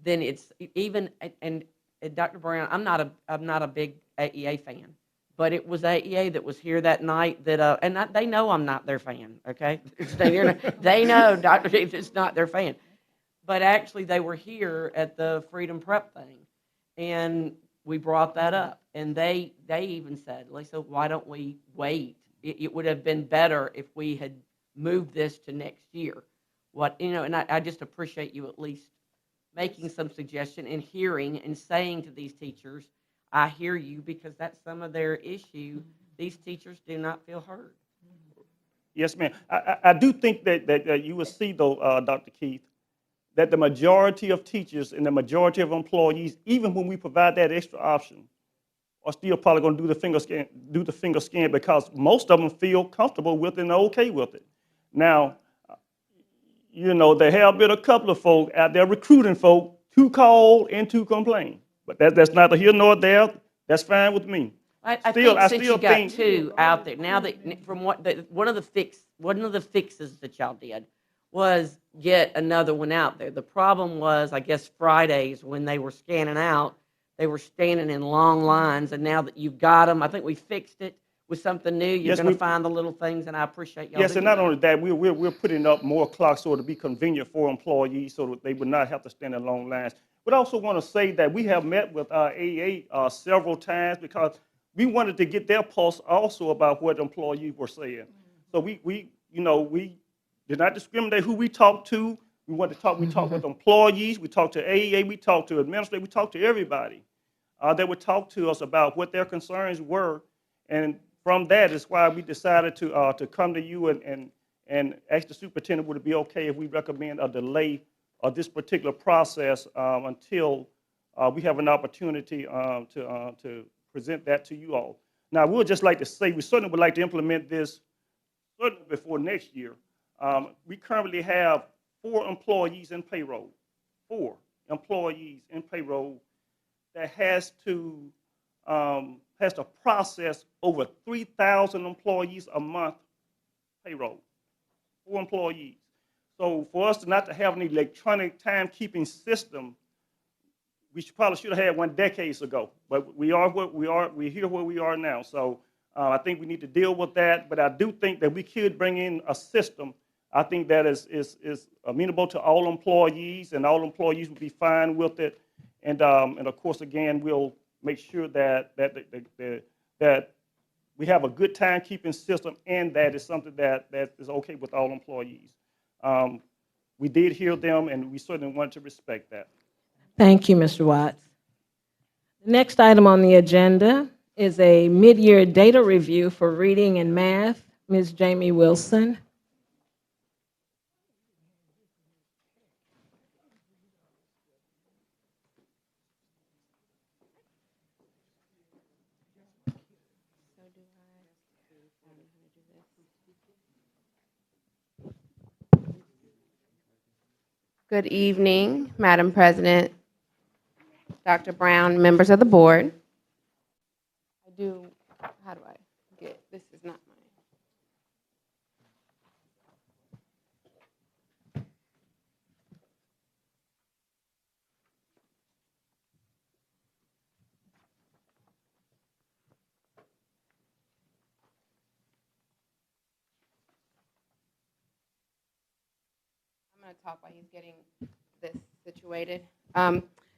Then it's even, and Dr. Brown, I'm not a big AEA fan, but it was AEA that was here that night that, and they know I'm not their fan, okay? They know Dr. James is not their fan. But actually they were here at the Freedom Prep thing, and we brought that up. And they even said, Lisa, why don't we wait? It would have been better if we had moved this to next year. And I just appreciate you at least making some suggestion and hearing and saying to these teachers, I hear you, because that's some of their issue. These teachers do not feel heard. Yes, ma'am. I do think that you will see, though, Dr. Keith, that the majority of teachers and the majority of employees, even when we provide that extra option, are still probably going to do the finger scan because most of them feel comfortable with it and are okay with it. Now, there have been a couple of folk out there recruiting folk to call and to complain, but that's neither here nor there. That's fine with me. I think since you got two out there now, that from one of the fixes that y'all did was get another one out there. The problem was, I guess, Fridays when they were scanning out, they were standing in long lines, and now that you've got them, I think we fixed it with something new. You're going to find the little things, and I appreciate y'all. Yes, and not only that, we're putting up more clocks so it'll be convenient for employees so that they would not have to stand in long lines. But I also want to say that we have met with our AA several times because we wanted to get their pulse also about what employees were saying. So we did not discriminate who we talked to. We wanted to talk. We talked with employees. We talked to AEA. We talked to administrators. We talked to everybody that would talk to us about what their concerns were. And from that is why we decided to come to you and ask the superintendent would it be okay if we recommend a delay of this particular process until we have an opportunity to present that to you all. Now, we would just like to say we certainly would like to implement this certainly before next year. We currently have 4 employees in payroll, 4 employees in payroll that has to process over 3,000 employees a month payroll, 4 employees. So for us not to have an electronic timekeeping system, we probably should have had one decades ago. But we are what we are. We're here where we are now. So I think we need to deal with that. But I do think that we could bring in a system. I think that is amenable to all employees, and all employees will be fine with it. And of course, again, we'll make sure that we have a good timekeeping system, and that is something that is okay with all employees. We did hear them, and we certainly want to respect that. Thank you, Mr. Watts. The next item on the agenda is a mid-year data review for reading and math. Ms. Jamie Wilson. Good evening, Madam President, Dr. Brown, members of the board. How do I get, this is not mine. I'm going to talk while he's getting this situated.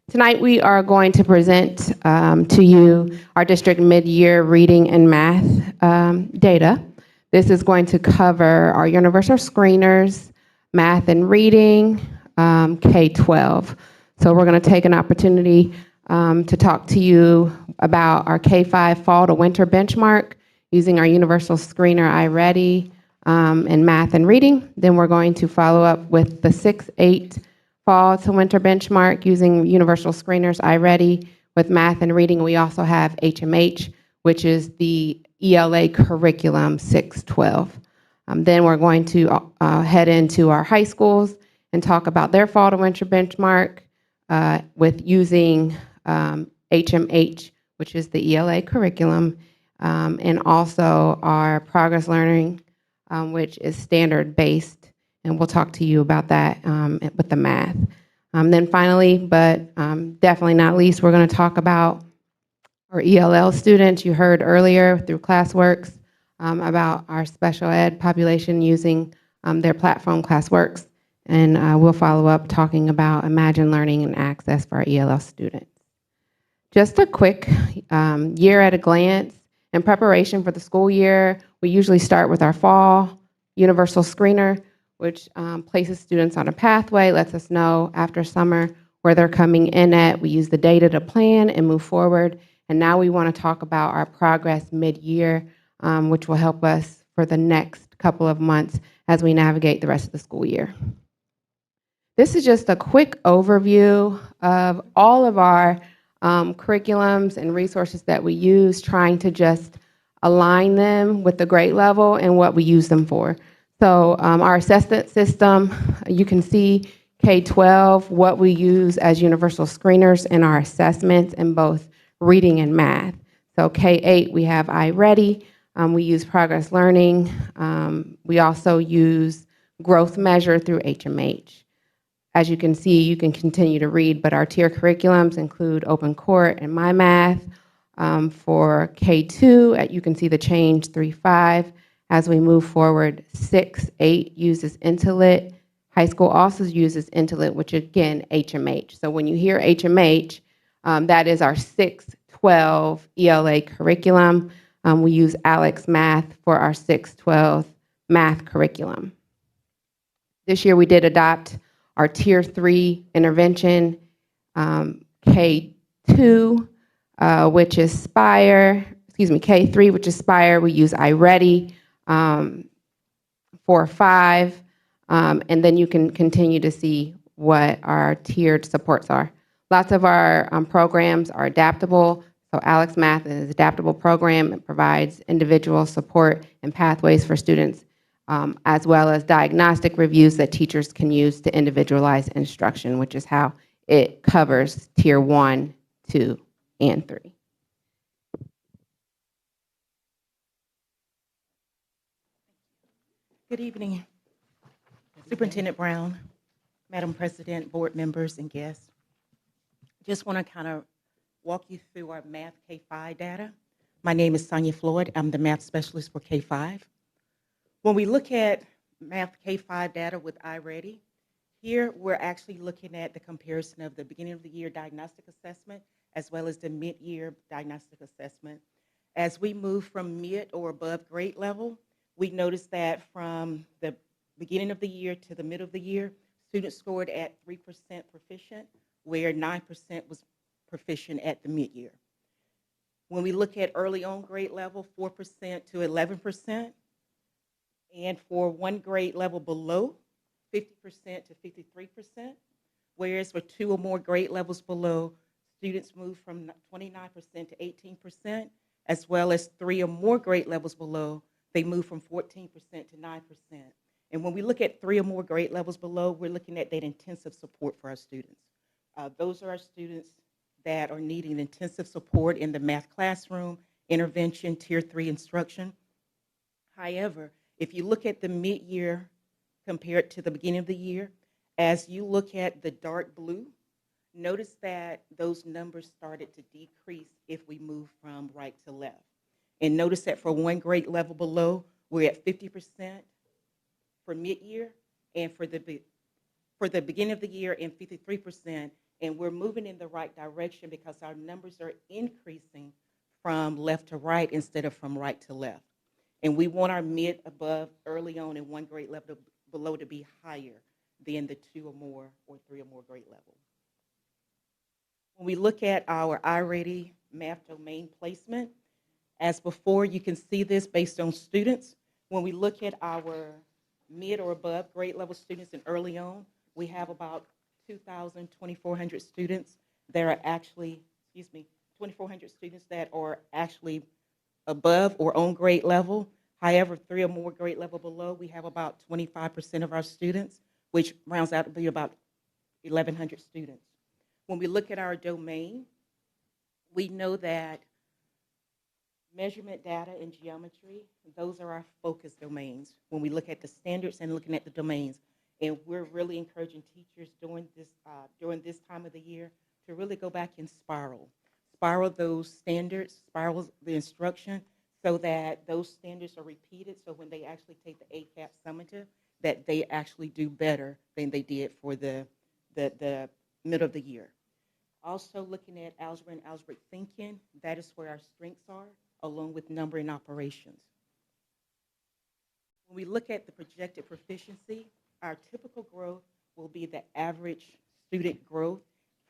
Tonight we are going to present to you our district mid-year reading and math data. This is going to cover our universal screeners, math and reading, K-12. So we're going to take an opportunity to talk to you about our K-5 fall to winter benchmark using our universal screener iReady in math and reading. Then we're going to follow up with the 6-8 fall to winter benchmark using universal screeners iReady with math and reading. We also have HMH, which is the ELA curriculum 6-12. Then we're going to head into our high schools and talk about their fall to winter benchmark with using HMH, which is the ELA curriculum, and also our progress learning, which is standard based. And we'll talk to you about that with the math. Then finally, but definitely not least, we're going to talk about our ELL students. You heard earlier through ClassWorks about our special ed population using their platform ClassWorks. And we'll follow up talking about Imagine Learning and Access for our ELL students. Just a quick year at a glance. In preparation for the school year, we usually start with our fall universal screener, which places students on a pathway, lets us know after summer where they're coming in at. We use the data to plan and move forward. And now we want to talk about our progress mid-year, which will help us for the next couple of months as we navigate the rest of the school year. This is just a quick overview of all of our curriculums and resources that we use, trying to just align them with the grade level and what we use them for. So our assessment system, you can see K-12, what we use as universal screeners in our assessments in both reading and math. So K-8, we have iReady. We use progress learning. We also use growth measure through HMH. As you can see, you can continue to read, but our tier curriculums include Open Court and MyMath. For K2, you can see the change 3-5. As we move forward, 6-8 uses Intellit. High school also uses Intellit, which again, HMH. So when you hear HMH, that is our 6-12 ELA curriculum. We use Alex Math for our 6-12 math curriculum. This year we did adopt our Tier 3 intervention, K2, which is Spire, K3, which is Spire. We use iReady. 4-5, and then you can continue to see what our tiered supports are. Lots of our programs are adaptable. So Alex Math is an adaptable program. It provides individual support and pathways for students, as well as diagnostic reviews that teachers can use to individualize instruction, which is how it covers Tier 1, 2, and 3. Good evening. Superintendent Brown, Madam President, board members, and guests. Just want to kind of walk you through our math K-5 data. My name is Sonia Floyd. I'm the math specialist for K-5. When we look at math K-5 data with iReady, here we're actually looking at the comparison of the beginning of the year diagnostic assessment as well as the mid-year diagnostic assessment. As we move from mid or above grade level, we noticed that from the beginning of the year to the middle of the year, students scored at 3% proficient, where 9% was proficient at the mid-year. When we look at early on grade level, 4% to 11%, and for one grade level below, 50% to 53%, whereas for two or more grade levels below, students move from 29% to 18%, as well as three or more grade levels below, they move from 14% to 9%. And when we look at three or more grade levels below, we're looking at that intensive support for our students. Those are our students that are needing intensive support in the math classroom, intervention, tier 3 instruction. However, if you look at the mid-year compared to the beginning of the year, as you look at the dark blue, notice that those numbers started to decrease if we move from right to left. And notice that for one grade level below, we're at 50% for mid-year, and for the beginning of the year and 53%, and we're moving in the right direction because our numbers are increasing from left to right instead of from right to left. And we want our mid, above, early on, and one grade level below to be higher than the two or more or three or more grade level. When we look at our iReady math domain placement, as before, you can see this based on students. When we look at our mid or above grade level students and early on, we have about 2,400 students that are actually, 2,400 students that are actually above or on grade level. However, three or more grade level below, we have about 25% of our students, which rounds out to be about 1,100 students. When we look at our domain, we know that measurement data and geometry, those are our focus domains when we look at the standards and looking at the domains. And we're really encouraging teachers during this time of the year to really go back and spiral those standards, spiral the instruction so that those standards are repeated, so when they actually take the ACAP summative, that they actually do better than they did for the middle of the year. Also looking at algebra and algebraic thinking, that is where our strengths are, along with numbering operations. When we look at the projected proficiency, our typical growth will be the average student growth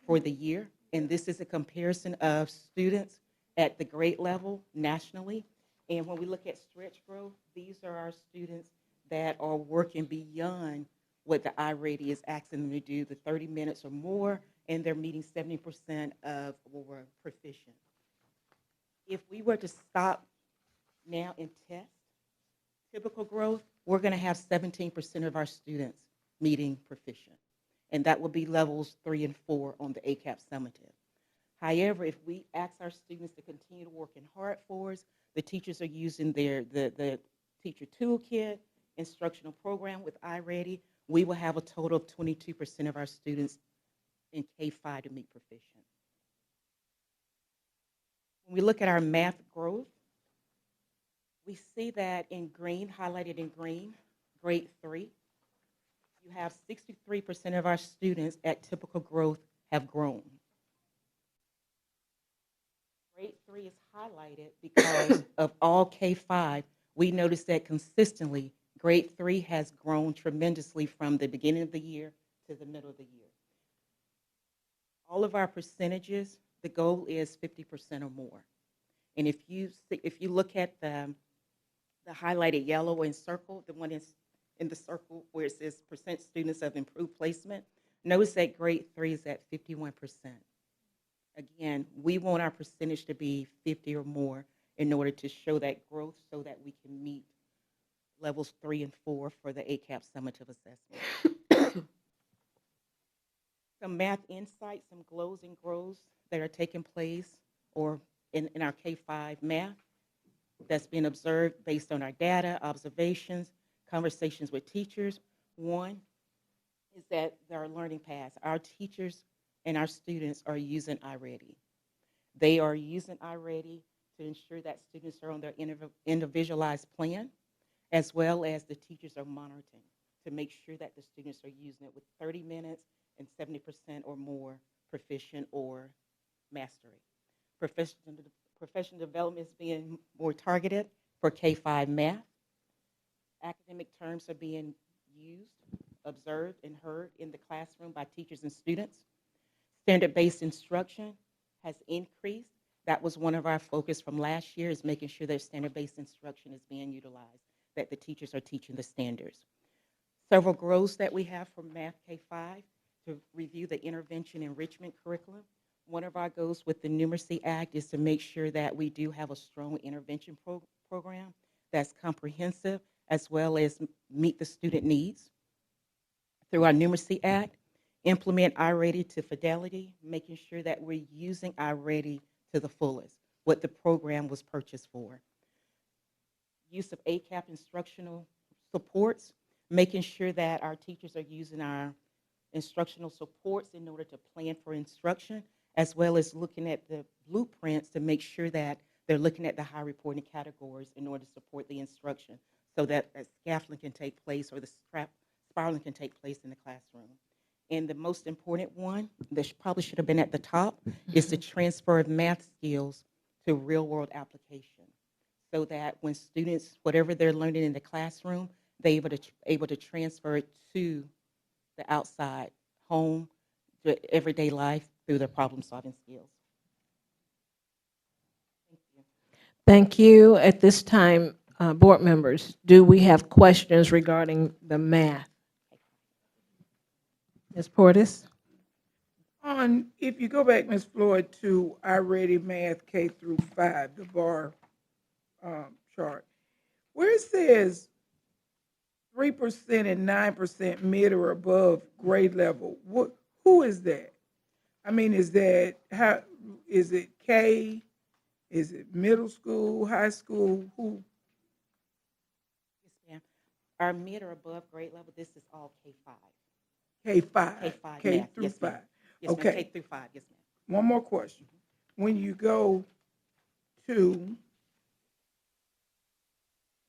for the year, and this is a comparison of students at the grade level nationally. And when we look at stretch growth, these are our students that are working beyond what the iReady is asking them to do, the 30 minutes or more, and they're meeting 70% of what we're proficient. If we were to stop now and test typical growth, we're going to have 17% of our students meeting proficient, and that will be levels 3 and 4 on the ACAP summative. However, if we ask our students to continue to work in hard fours, the teachers are using the teacher toolkit, instructional program with iReady, we will have a total of 22% of our students in K-5 to meet proficient. When we look at our math growth, we see that in green, highlighted in green, grade 3, you have 63% of our students at typical growth have grown. Grade 3 is highlighted because of all K-5, we noticed that consistently, grade 3 has grown tremendously from the beginning of the year to the middle of the year. All of our percentages, the goal is 50% or more. And if you look at the highlighted yellow and circle, the one is in the circle where it says percent students of improved placement, notice that grade 3 is at 51%. Again, we want our percentage to be 50 or more in order to show that growth so that we can meet levels 3 and 4 for the ACAP summative assessment. Some math insights, some glows and grows that are taking place or in our K-5 math that's been observed based on our data, observations, conversations with teachers. One, is that their learning paths. Our teachers and our students are using iReady. They are using iReady to ensure that students are on their individualized plan, as well as the teachers are monitoring to make sure that the students are using it with 30 minutes and 70% or more proficient or mastery. Professional development is being more targeted for K-5 math. Academic terms are being used, observed, and heard in the classroom by teachers and students. Standard-based instruction has increased. That was one of our focus from last year, is making sure that standard-based instruction is being utilized, that the teachers are teaching the standards. Several goals that we have for Math K-5 to review the intervention enrichment curriculum. One of our goals with the Numeracy Act is to make sure that we do have a strong intervention program that's comprehensive, as well as meet the student needs. Through our Numeracy Act, implement iReady to fidelity, making sure that we're using iReady to the fullest, what the program was purchased for. Use of ACAP instructional supports, making sure that our teachers are using our instructional supports in order to plan for instruction, as well as looking at the blueprints to make sure that they're looking at the high reporting categories in order to support the instruction, so that scaffolding can take place or the spiraling can take place in the classroom. And the most important one, that probably should have been at the top, is the transfer of math skills to real-world application, so that when students, whatever they're learning in the classroom, they're able to transfer it to the outside home, to everyday life through their problem-solving skills. Thank you. Thank you. At this time, board members, do we have questions regarding the math? Ms. Portis? If you go back, Ms. Floyd, to iReady Math K through 5, the bar chart, where it says 3% and 9% mid or above grade level, who is that? I mean, is it K? Is it middle school, high school? Who? Yes, ma'am. Our mid or above grade level, this is all K-5. K-5. K-5 K math. through Yes, 5. ma'am. Yes, Okay. ma'am. K through 5. Yes, ma'am. One more question. When you go to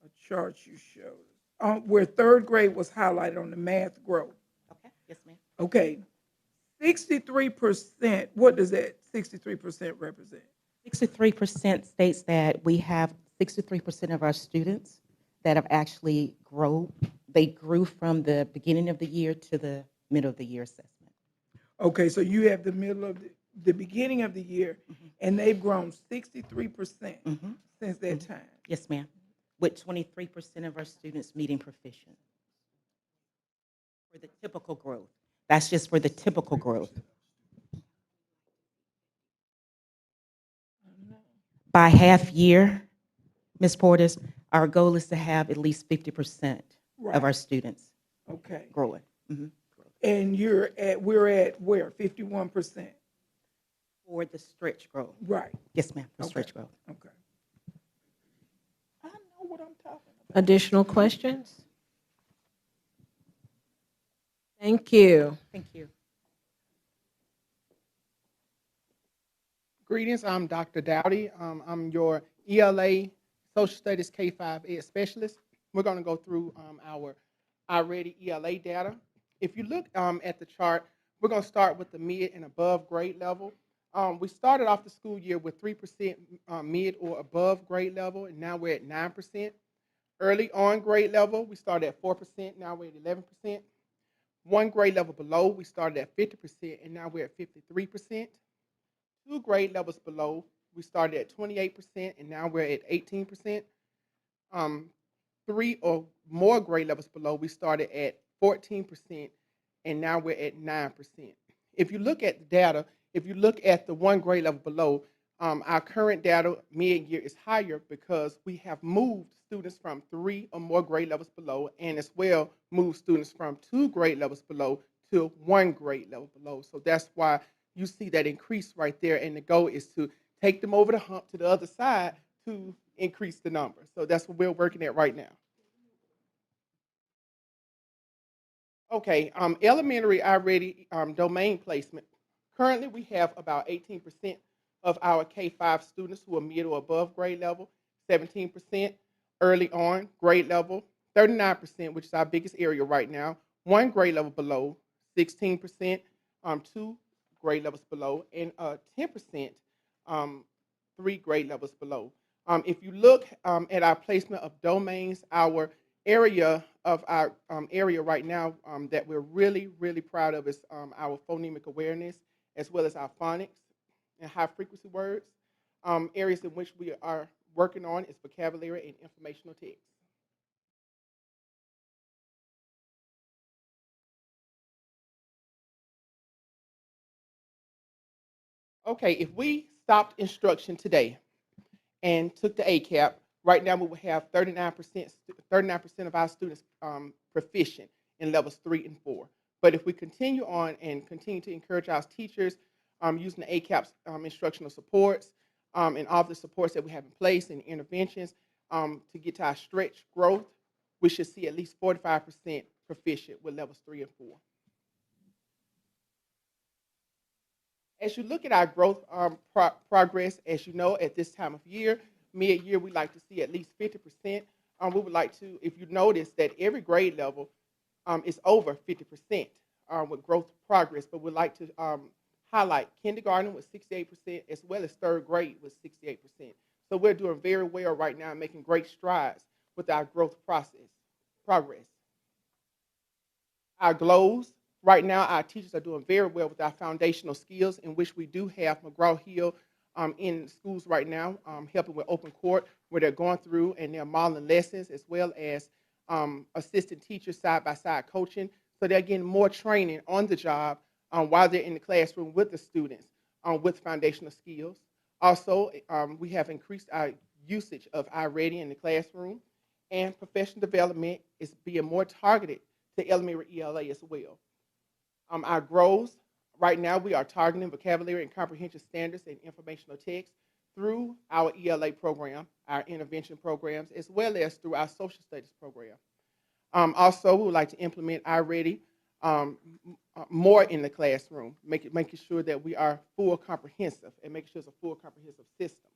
a chart you showed, where third grade was highlighted on the math growth. Okay. Yes, ma'am. Okay. 63%, what does that 63% represent? 63% states that we have 63% of our students that have actually grown. They grew from the beginning of the year to the middle of the year assessment. Okay, so you have the middle of the beginning of the year, and they've grown 63% since that time. Yes, ma'am. With 23% of our students meeting proficient. For the typical growth. That's just for the typical growth. By half year, Ms. Portis, our goal is to have at least 50% of our students growing. And we're at where, 51%? For the stretch growth. Right. Yes, ma'am, for stretch growth. Okay. I know what I'm talking about. Additional questions? Thank you. Thank you. Greetings, I'm Dr. Dowdy. I'm your ELA Social Studies K-5 Ed Specialist. We're going to go through our iReady ELA data. If you look at the chart, we're going to start with the mid and above grade level. We started off the school year with 3% mid or above grade level, and now we're at 9%. Early on grade level, we started at 4%, now we're at 11%. One grade level below, we started at 50%, and now we're at 53%. Two grade levels below, we started at 28%, and now we're at 18%. Three or more grade levels below, we started at 14%, and now we're at 9%. If you look at the data, if you look at the one grade level below, our current data mid-year is higher because we have moved students from 3 or more grade levels below, and as well moved students from 2 grade levels below to 1 grade level below. So that's why you see that increase right there, and the goal is to take them over the hump to the other side to increase the number. So that's what we're working at right now. Okay, elementary already domain placement. Currently, we have about 18% of our K-5 students who are mid or above grade level, 17% early on grade level, 39%, which is our biggest area right now, one grade level below, 16%, two grade levels below, and 10%, three grade levels below. If you look at our placement of domains, our area right now that we're really, really proud of is our phonemic awareness, as well as our phonics and high frequency words. Areas in which we are working on is vocabulary and informational text. Okay, if we stopped instruction today and took the ACAP, right now we would have 39% of our students proficient in levels 3 and 4. But if we continue on and continue to encourage our teachers using the ACAP's instructional supports and all the supports that we have in place and interventions to get to our stretch growth, we should see at least 45% proficient with levels 3 and 4. As you look at our growth progress, as you know, at this time of year, mid-year, we like to see at least 50%. We would like to, if you notice that every grade level is over 50% with growth progress, but we'd like to highlight kindergarten with 68%, as well as third grade with 68%. So we're doing very well right now, making great strides with our growth progress. Our GLOWs. Right now, our teachers are doing very well with our foundational skills, in which we do have McGraw-Hill in schools right now, helping with open court, where they're going through and they're modeling lessons, as well as assistant teachers side-by-side coaching. So they're getting more training on the job while they're in the classroom with the students with foundational skills. Also, we have increased our usage of iReady in the classroom, and professional development is being more targeted to elementary ELA as well. Our GROWs, right now we are targeting vocabulary and comprehension standards and informational text through our ELA program, our intervention programs, as well as through our social studies program. Also, we would like to implement iReady more in the classroom, making sure that we are full comprehensive and making sure it's a full comprehensive system.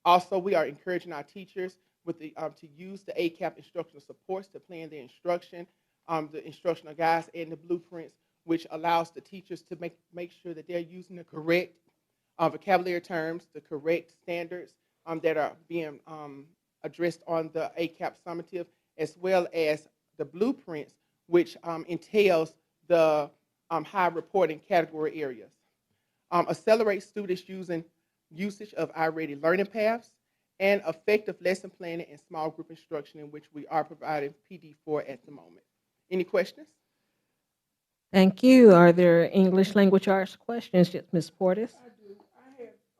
Also, we are encouraging our teachers with to use the ACAP instructional supports to plan their instruction, the instructional guides and the blueprints, which allows the teachers to make sure that they're using the correct vocabulary terms, the correct standards that are being addressed on the ACAP summative, as well as the blueprints, which entails the high reporting category areas. Accelerate students usage of iReady learning paths, and effective lesson planning and small group instruction, in which we are providing PD for at the moment. Any questions? Thank you. Are there English language arts questions, Ms. Portis? I do.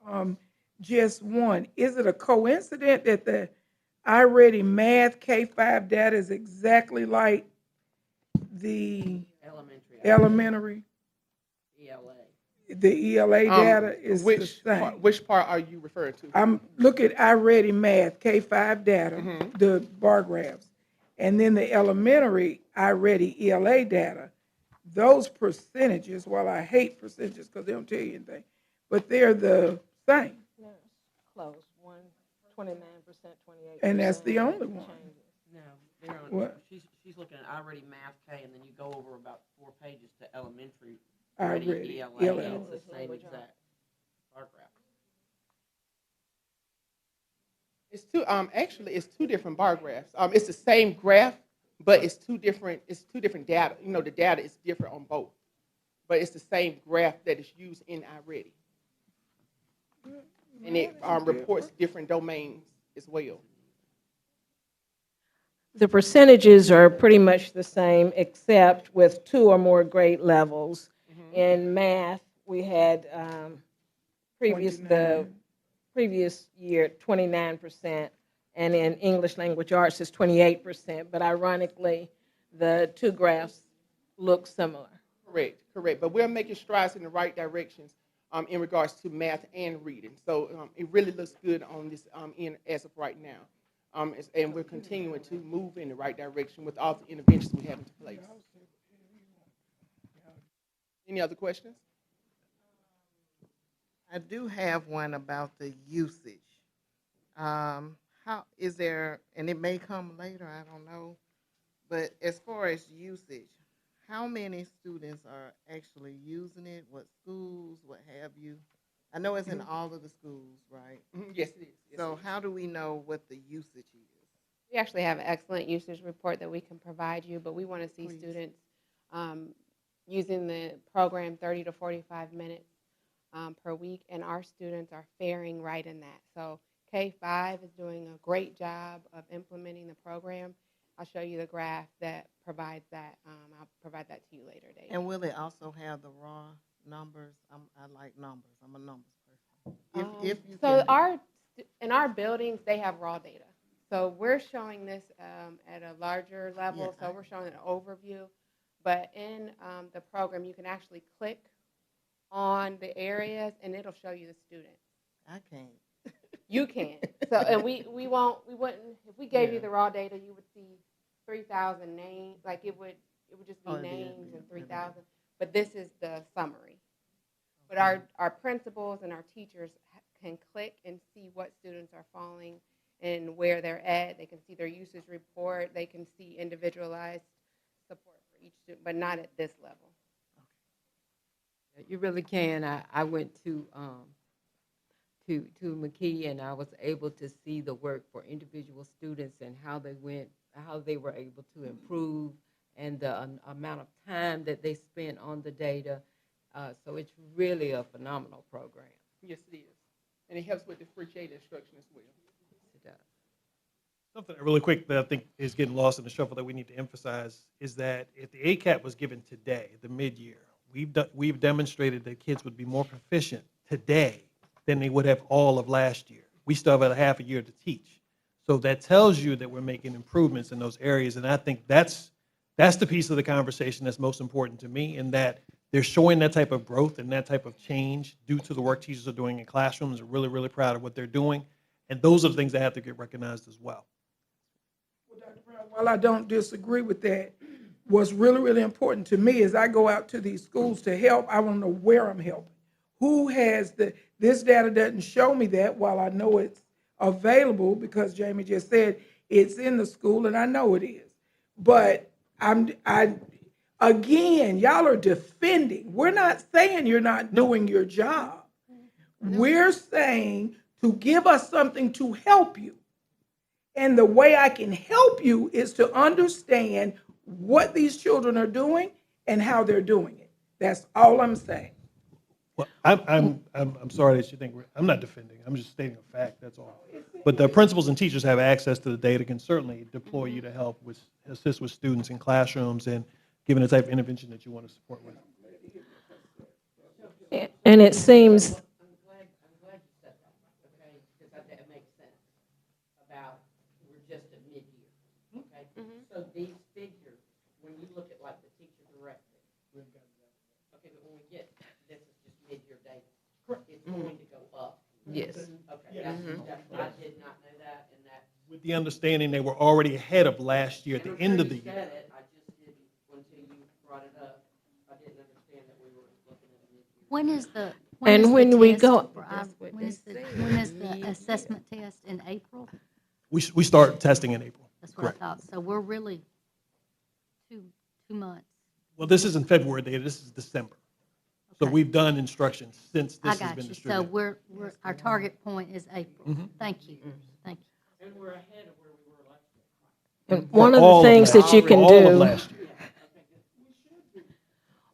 I have just one. Is it a coincidence that the iReady math K-5 data is exactly like the elementary? ELA. The ELA data is the same. Which part are you referring to? I'm look at iReady math K-5 data, the bar graphs, and then the elementary iReady ELA data. Those percentages, while I hate percentages because they don't tell you anything, but they're the same. No, close. 29%, 28%. And that's the only one. No, they're on, What? she's looking at iReady Math K, and then you go over about 4 pages to elementary iReady ELA, ELA. and it's the same exact bar graph. It's two. Actually, it's two different bar graphs. It's the same graph, but it's two different data. You know, the data is different on both, but it's the same graph that is used in iReady, and it reports different domains as well. The percentages are pretty much the same, except with 2 or more grade levels. In math, we had the previous year 29%, and in English language arts is 28%. But ironically, the 2 graphs look similar. Correct. But we're making strides in the right directions in regards to math and reading. So it really looks good on this end as of right now. And we're continuing to move in the right direction with all the interventions we have into place. Any other questions? I do have one about the usage. How is there, and it may come later, I don't know, but as far as usage, how many students are actually using it? What schools, what have you? I know it's in all of the schools, right? Yes, it is. Yes, So it is. how do we know what the usage is? We actually have an excellent usage report that we can provide you, but we want to see students using the program 30 to 45 minutes per week, and our students are faring right in that. So K-5 is doing a great job of implementing the program. I'll show you the graph that provides that. I'll provide that to you later, Dave. And will it also have the raw numbers? I like numbers. I'm a numbers person. If you So can, in our buildings, they have raw data. So we're showing this at a larger level. Yeah, So we're showing an overview. But in the program, you can actually click on the areas, and it'll show you the students. I can't. You can. So, and we wouldn't, if we gave you the raw data, you would see 3,000 names. Like it would just be names and 3,000. But this is the summary. But our principals and our teachers can click and see what students are falling and where they're at. They can see their usage report. They can see individualized support for each student, but not at this level. You really can. I went to McKee, and I was able to see the work for individual students and how they were able to improve, and the amount of time that they spent on the data. So it's really a phenomenal program. Yes, it is. And it helps with differentiated instruction as well. It does. Something really quick that I think is getting lost in the shuffle that we need to emphasize is that if the ACAP was given today, the mid-year, we've demonstrated that kids would be more proficient today than they would have all of last year. We still have a half a year to teach. So that tells you that we're making improvements in those areas. And I think that's the piece of the conversation that's most important to me, in that they're showing that type of growth and that type of change due to the work teachers are doing in classrooms. We're really, really proud of what they're doing. And those are the things that have to get recognized as well. Well, Dr. Brown, while I don't disagree with that, what's really, really important to me is I go out to these schools to help. I want to know where I'm helping. Who has this data doesn't show me that, while I know it's available because Jamie just said it's in the school, and I know it is. But again, y'all are defending. We're not saying you're not doing your job. We're saying to give us something to help you. And the way I can help you is to understand what these children are doing and how they're doing it. That's all I'm saying. Well, I'm sorry that you think I'm not defending. I'm just stating a fact. That's all. But the principals and teachers have access to the data, can certainly deploy you to help assist with students in classrooms and given the type of intervention that you want to support with. And it seems. I'm glad you said that, okay? Because that makes sense about we're just at mid-year, okay? So these figures, when you look at like the teacher directive, okay, but when we get, this is just mid-year data, it's going to go up. Yes. Okay, I did not know that, and that. With the understanding they were already ahead of last year at the end of the year. Said it, I just didn't, until you brought it up, I didn't understand that we were looking at mid-year. When is the when is the assessment test in April? We start testing in April. That's what Correct. I thought. So we're really 2 months. Well, this isn't February data, this is December. So we've done instruction since I this has got been you. distributed. So we're our target point is April. Mhm. Thank you. Thank you. And we're ahead of where we were last year. And one of the things that you can do.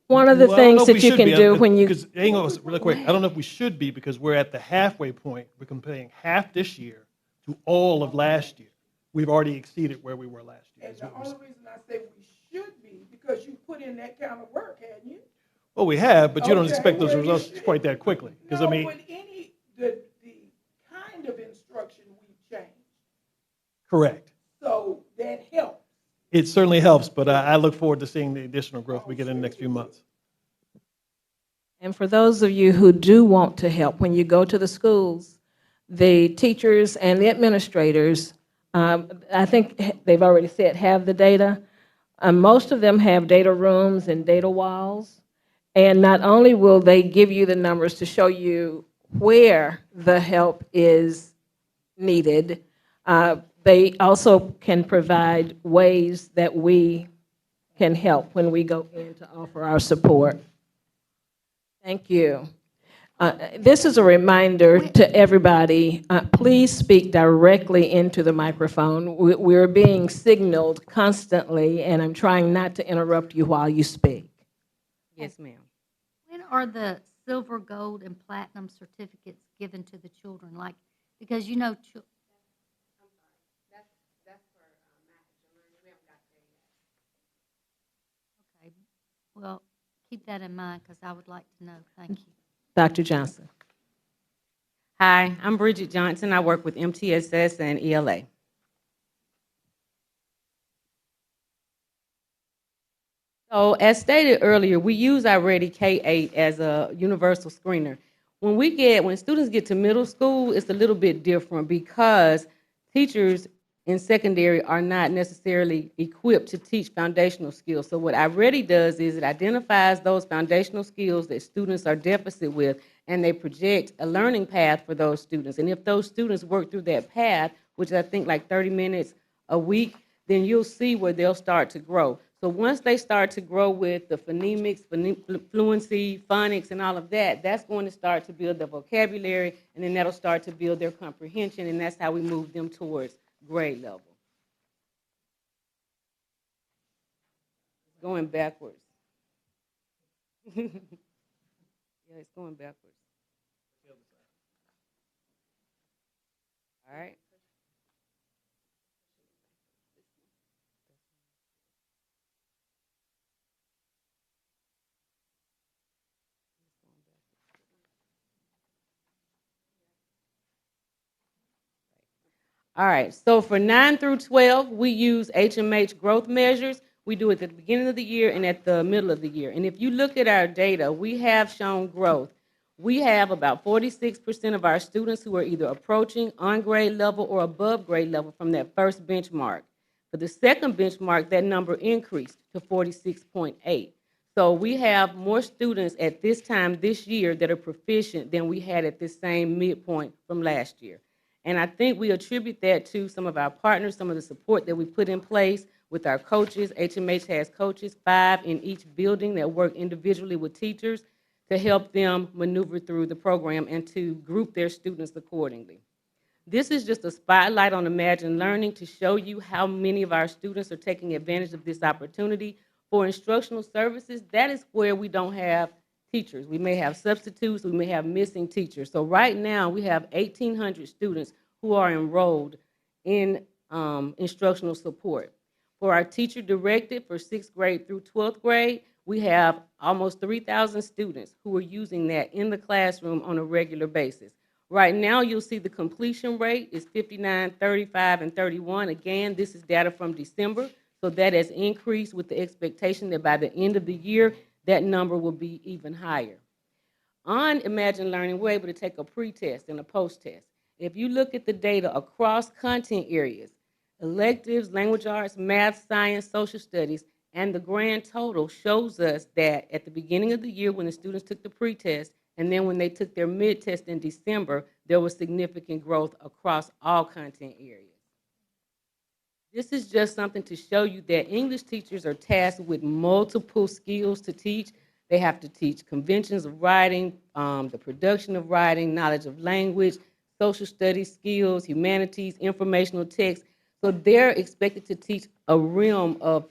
One of the things that you can do when you. Because, hang on, really quick, I don't know if we should be, because we're at the halfway point. We're comparing half this year to all of last year. We've already exceeded where we were last year. And the only reason I say we should be, because you put in that kind of work, hadn't you? Well, we have, but you don't Okay, expect those well, results quite that quickly. Because No, I mean, but the kind of instruction we've changed, correct. so that helps. It certainly helps, but I look forward to seeing the additional growth we get in the next few months. And for those of you who do want to help, when you go to the schools, the teachers and the administrators I think they've already said have the data. Most of them have data rooms and data walls. And not only will they give you the numbers to show you where the help is needed, they also can provide ways that we can help when we go in to offer our support. Thank you. This is a reminder to everybody, please speak directly into the microphone. We're being signaled constantly, and I'm trying not to interrupt you while you speak. Yes, ma'am. When are the silver, gold, and platinum certificates given to the children? Like, because you know, okay, well, keep that in mind because I would like to know. Thank you. Dr. Johnson. Hi, I'm Bridget Johnson. I work with MTSS and ELA. So as stated earlier, we use our Ready K-8 as a universal screener. When students get to middle school, it's a little bit different because teachers in secondary are not necessarily equipped to teach foundational skills. So what iReady does is it identifies those foundational skills that students are deficit with, and they project a learning path for those students. And if those students work through that path, which I think like 30 minutes a week, then you'll see where they'll start to grow. So once they start to grow with the phonemics, fluency, phonics, and all of that, that's going to start to build their vocabulary, and then that'll start to build their comprehension, and that's how we move them towards grade level. Going backwards. Yeah, it's going backwards. All right. All right, so for 9 through 12, we use HMH growth measures. We do it at the beginning of the year and at the middle of the year. And if you look at our data, we have shown growth. We have about 46% of our students who are either approaching on grade level or above grade level from that first benchmark. For the second benchmark, that number increased to 46.8. So we have more students at this time this year that are proficient than we had at this same midpoint from last year. And I think we attribute that to some of our partners, some of the support that we put in place with our coaches. HMH has coaches, 5 in each building that work individually with teachers to help them maneuver through the program and to group their students accordingly. This is just a spotlight on Imagine Learning to show you how many of our students are taking advantage of this opportunity. For instructional services, that is where we don't have teachers. We may have substitutes, we may have missing teachers. So right now, we have 1,800 students who are enrolled in instructional support. For our teacher directed for 6th grade through 12th grade, we have almost 3,000 students who are using that in the classroom on a regular basis. Right now, you'll see the completion rate is 59, 35, and 31. Again, this is data from December, so that has increased with the expectation that by the end of the year, that number will be even higher. On Imagine Learning, we're able to take a pre-test and a post-test. If you look at the data across content areas, electives, language arts, math, science, social studies, and the grand total shows us that at the beginning of the year when the students took the pre-test and then when they took their mid-test in December, there was significant growth across all content areas. This is just something to show you that English teachers are tasked with multiple skills to teach. They have to teach conventions of writing, the production of writing, knowledge of language, social studies skills, humanities, informational text. So they're expected to teach a realm of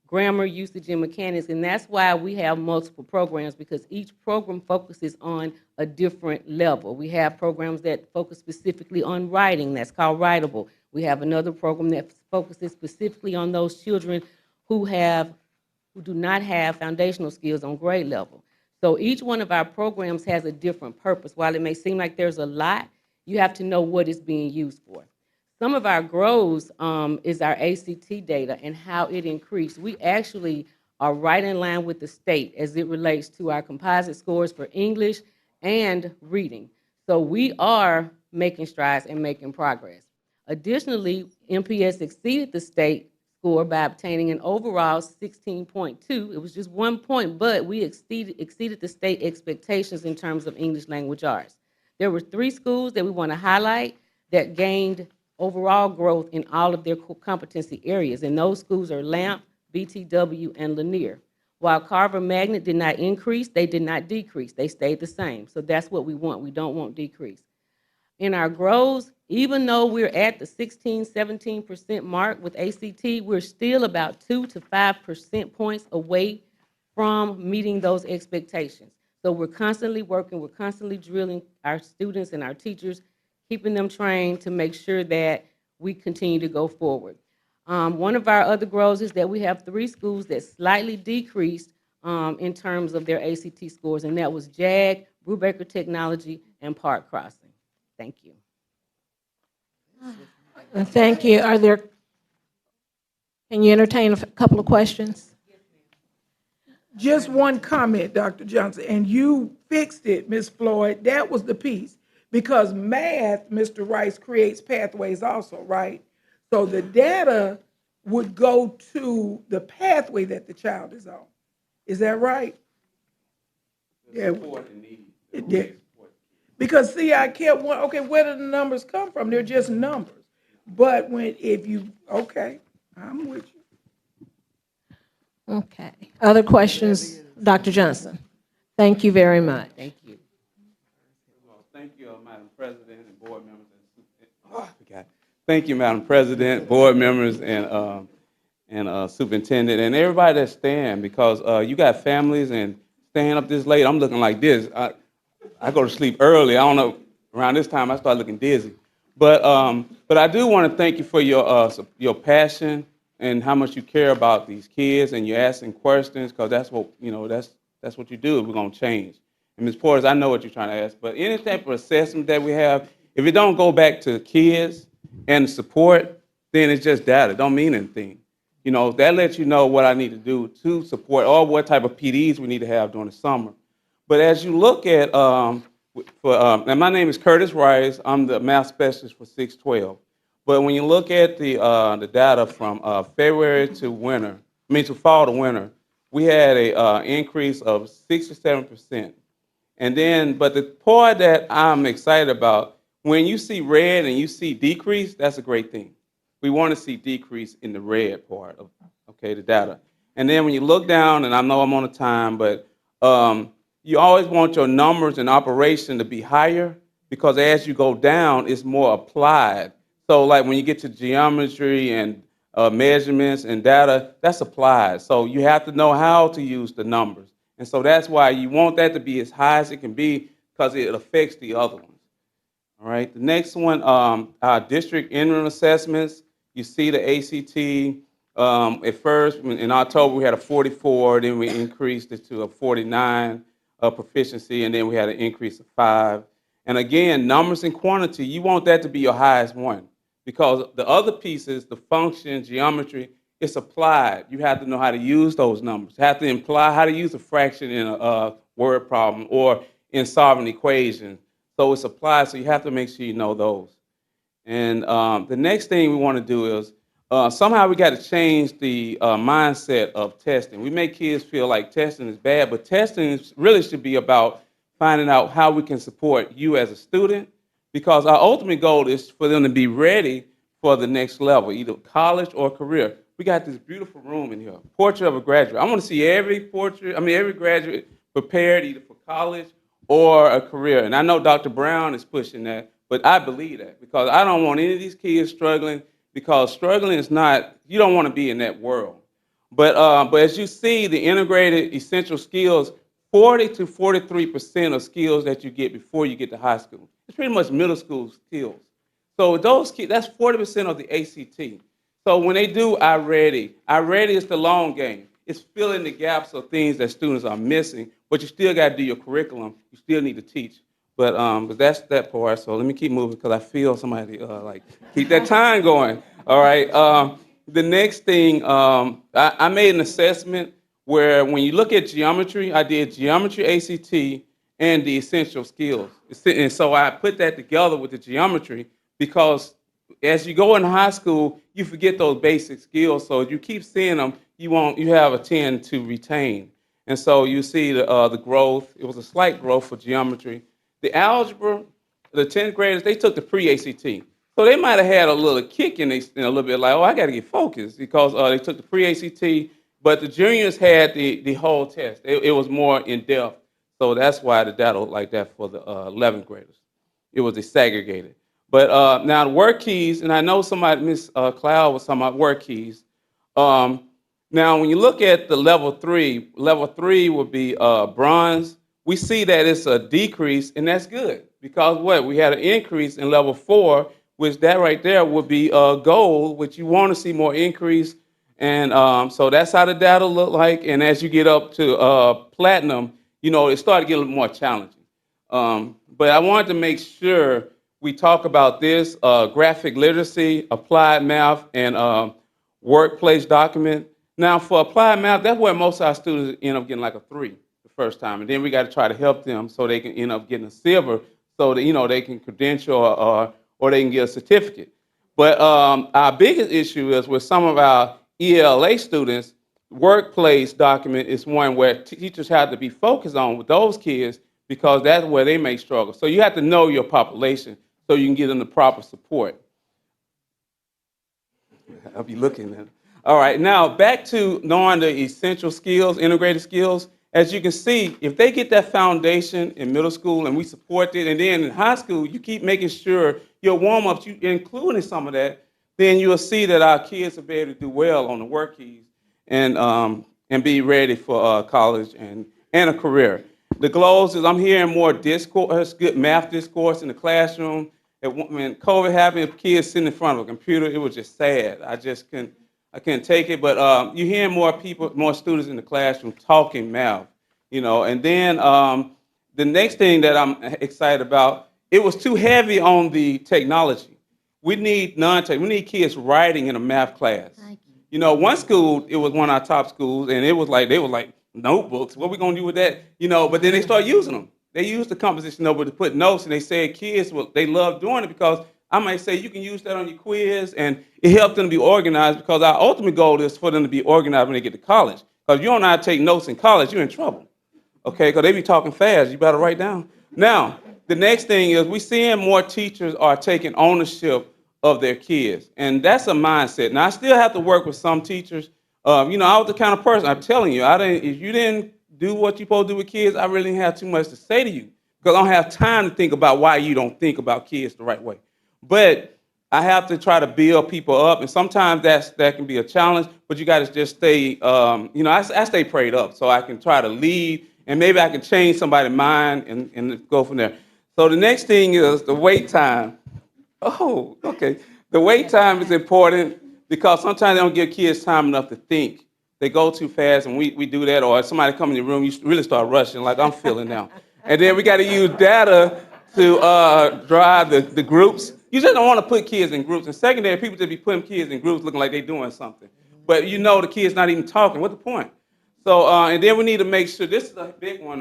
grammar, usage, and mechanics, and that's why we have multiple programs, because each program focuses on a different level. We have programs that focus specifically on writing, that's called Writable. We have another program that focuses specifically on those children who do not have foundational skills on grade level. So each one of our programs has a different purpose. While it may seem like there's a lot, you have to know what it's being used for. Some of our grows is our ACT data and how it increased. We actually are right in line with the state as it relates to our composite scores for English and reading. So we are making strides and making progress. Additionally, MPS exceeded the state score by obtaining an overall 16.2. It was just 1 point, but we exceeded the state expectations in terms of English language arts. There were 3 schools that we want to highlight that gained overall growth in all of their competency areas, and those schools are Lamp, BTW, and Lanier. While Carver Magnet did not increase, they did not decrease. They stayed the same. So that's what we want. We don't want decrease. In our grows, even though we're at the 16, 17% mark with ACT, we're still about 2 to 5% points away from meeting those expectations. So we're constantly working, we're constantly drilling our students and our teachers, keeping them trained to make sure that we continue to go forward. One of our other grows is that we have 3 schools that slightly decreased in terms of their ACT scores, and that was JAG, Brubaker Technology, and Park Crossing. Thank you. Thank you. Can you entertain a couple of questions? Just one comment, Dr. Johnson, and you fixed it, Ms. Floyd. That was the piece. Because math, Mr. Rice, creates pathways also, right? So the data would go to the pathway that the child is on. Is that right? Yeah. Because see, I kept wondering, okay, where do the numbers come from? They're just numbers. But okay, I'm with you. Okay. Other questions, Dr. Johnson? Thank you very much. Thank you. Thank you, Madam President and board members. Thank you, Madam President, board members, and superintendent, and everybody that's staying, because you got families and staying up this late. I'm looking like this. I go to sleep early. I don't know. Around this time, I start looking dizzy. But I do want to thank you for your passion and how much you care about these kids, and you're asking questions, because that's what that's what you do. We're gonna change. And Ms. Porter, I know what you're trying to ask, but any type of assessment that we have, if it don't go back to kids and support, then it's just data. It don't mean anything. That lets you know what I need to do to support, or what type of PDs we need to have during the summer. But as you look at, and my name is Curtis Rice. I'm the math specialist for 612. But when you look at the data from February to fall to winter, we had a increase of 6 to 7%. And then, but the part that I'm excited about, when you see red and you see decrease, that's a great thing. We want to see decrease in the red part of, the data. And then when you look down, and I know I'm on a time, but you always want your numbers and operation to be higher, because as you go down, it's more applied. So like when you get to geometry and measurements and data, that's applied. So you have to know how to use the numbers. And so that's why you want that to be as high as it can be, because it affects the other ones. All right, the next one, our district interim assessments. You see the ACT. At first, in October, we had a 44, then we increased it to a 49 proficiency, and then we had an increase of 5. And again, numbers and quantity, you want that to be your highest one, because the other pieces, the function, geometry, it's applied. You have to know how to use those numbers. You have to imply how to use a fraction in a word problem or in solving equations. So it's applied, so you have to make sure you know those. And the next thing we want to do is, somehow we got to change the mindset of testing. We make kids feel like testing is bad, but testing really should be about finding out how we can support you as a student, because our ultimate goal is for them to be ready for the next level, either college or career. We got this beautiful room in here, portrait of a graduate. I want to see every graduate prepared either for college or a career. And I know Dr. Brown is pushing that, but I believe that, because I don't want any of these kids struggling, because struggling is not, you don't want to be in that world. But as you see, the integrated essential skills, 40 to 43% of skills that you get before you get to high school. It's pretty much middle school skills. So those kids, that's 40% of the ACT. So when they do iReady is the long game. It's filling the gaps of things that students are missing, but you still got to do your curriculum. You still need to teach. But that's that part. So let me keep moving, because I feel somebody keep that time going. All right. The next thing, I made an assessment where when you look at geometry, I did geometry ACT and the essential skills. And so I put that together with the geometry, because as you go into high school, you forget those basic skills. So if you keep seeing them, you have a tend to retain. And so you see the growth. It was a slight growth for geometry. The algebra, the 10th graders, they took the pre-ACT. So they might have had a little kick in a little bit like, oh, I got to get focused because they took the pre-ACT. But the juniors had the whole test. It was more in-depth. So that's why the data looked like that for the 11th graders. It was desegregated. But now the work keys, and I know somebody, Miss Cloud was talking about work keys. Now when you look at the level three would be bronze. We see that it's a decrease, and that's good because what? We had an increase in level 4, which that right there would be gold, which you want to see more increase. And so that's how the data look like. And as you get up to platinum, it started to get a little more challenging. But I wanted to make sure we talk about this, graphic literacy, applied math, and workplace document. Now, for applied math, that's where most of our students end up getting like a 3 the first time. And then we got to try to help them so they can end up getting a silver so that, they can credential or they can get a certificate. But our biggest issue is with some of our ELA students, workplace document is one where teachers have to be focused on with those kids because that's where they may struggle. So you have to know your population so you can get them the proper support. I'll be looking at it. All right, now back to knowing the essential skills, integrated skills. As you can see, if they get that foundation in middle school and we support it, and then in high school, you keep making sure your warm-ups, you including some of that, then you'll see that our kids will be able to do well on the work keys and be ready for college and a career. The goals is I'm hearing more discourse, good math discourse in the classroom. When COVID happened, kids sitting in front of a computer, it was just sad. I couldn't take it. But you're hearing more students in the classroom talking math, And then the next thing that I'm excited about, it was too heavy on the technology. We need non-tech. We need kids writing in a math class. One school, it was one of our top schools, and they were like notebooks. What are we gonna do with that? But then they start using them. They use the composition notebook to put notes, and they said kids, they love doing it because I might say you can use that on your quiz, and it helps them to be organized because our ultimate goal is for them to be organized when they get to college. Because you don't know how to take notes in college, you're in trouble. Okay, because they be talking fast. You better write down. Now, the next thing is we're seeing more teachers are taking ownership of their kids, and that's a mindset. Now, I still have to work with some teachers. I was the kind of person, I'm telling you, if you didn't do what you're supposed to do with kids, I really didn't have too much to say to you because I don't have time to think about why you don't think about kids the right way. But I have to try to build people up, and sometimes that can be a challenge, but you got to just stay, I stay prayed up so I can try to lead, and maybe I can change somebody's mind and go from there. So the next thing is the wait time. Oh, okay. The wait time is important because sometimes they don't give kids time enough to think. They go too fast, and we do that, or if somebody come in the room, you really start rushing like I'm feeling now. And then we got to use data to drive the groups. You just don't want to put kids in groups. In secondary, people just be putting kids in groups looking like they're doing something. But the kid's not even talking. What's the point? So, and then we need to make sure, this is a big one.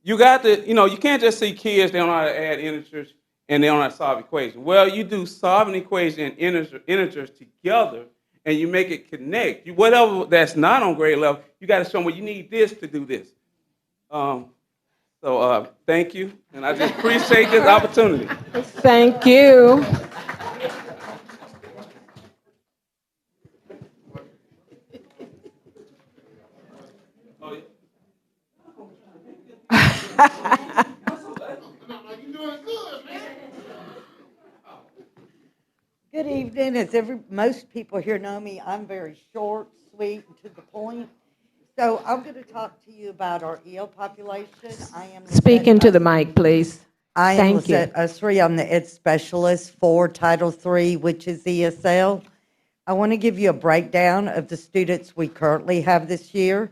You got to, you can't just see kids, they don't know how to add integers and they don't know how to solve equations. Well, you do solve an equation and integers together and you make it connect. Whatever that's not on grade level, you got to show them, well, you need this to do this. So thank you, and I just appreciate this opportunity. Thank you. Good evening. As most people here know me, I'm very short, sweet, and to the point. So I'm going to talk to you about our EL population. I am Speak into the mic, please. I am Thank you. Lisette Usry. I'm the Ed Specialist for Title III, which is ESL. I want to give you a breakdown of the students we currently have this year.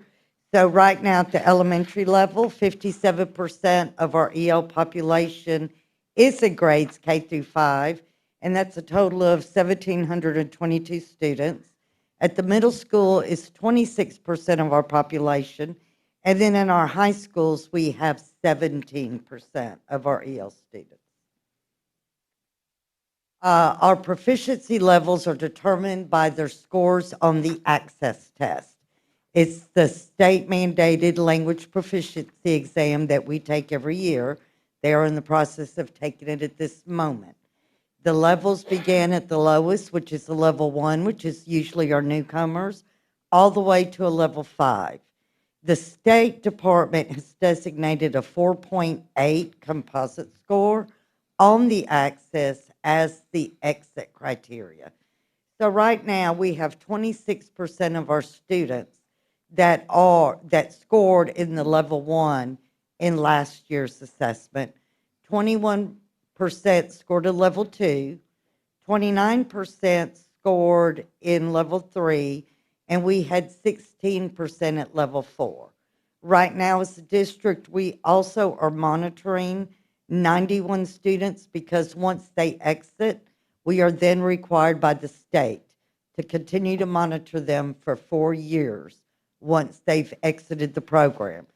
So right now at the elementary level, 57% of our EL population is in grades K through 5, and that's a total of 1,722 students. At the middle school is 26% of our population, and then in our high schools, we have 17% of our EL students. Our proficiency levels are determined by their scores on the access test. It's the state mandated language proficiency exam that we take every year. They are in the process of taking it at this moment. The levels began at the lowest, which is a level 1, which is usually our newcomers, all the way to a level 5. The State Department has designated a 4.8 composite score on the access as the exit criteria. So right now, we have 26% of our students that scored in the level 1 in last year's assessment. 21% scored a level 2, 29% scored in level 3, and we had 16% at level 4. Right now, as a district, we also are monitoring 91 students because once they exit, we are then required by the state to continue to monitor them for 4 years once they've exited the program.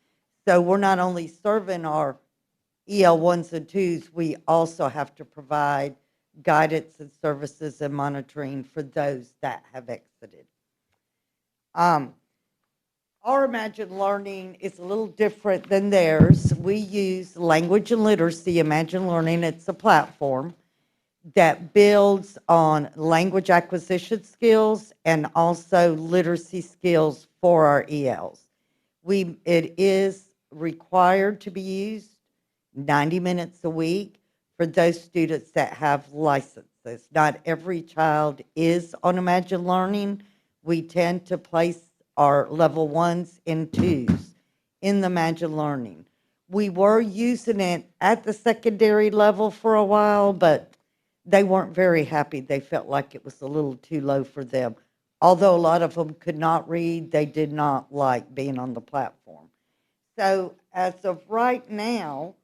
So we're not only serving our EL 1s and 2s, we also have to provide guidance and services and monitoring for those that have exited. Our Imagine Learning is a little different than theirs. We use Language and Literacy Imagine Learning. It's a platform that builds on language acquisition skills and also literacy skills for our ELs. It is required to be used 90 minutes a week for those students that have licenses. Not every child is on Imagine Learning. We tend to place our level 1s and 2s in the Imagine Learning. We were using it at the secondary level for a while, but they weren't very happy. They felt like it was a little too low for them. Although a lot of them could not read, they did not like being on the platform. So as of right now,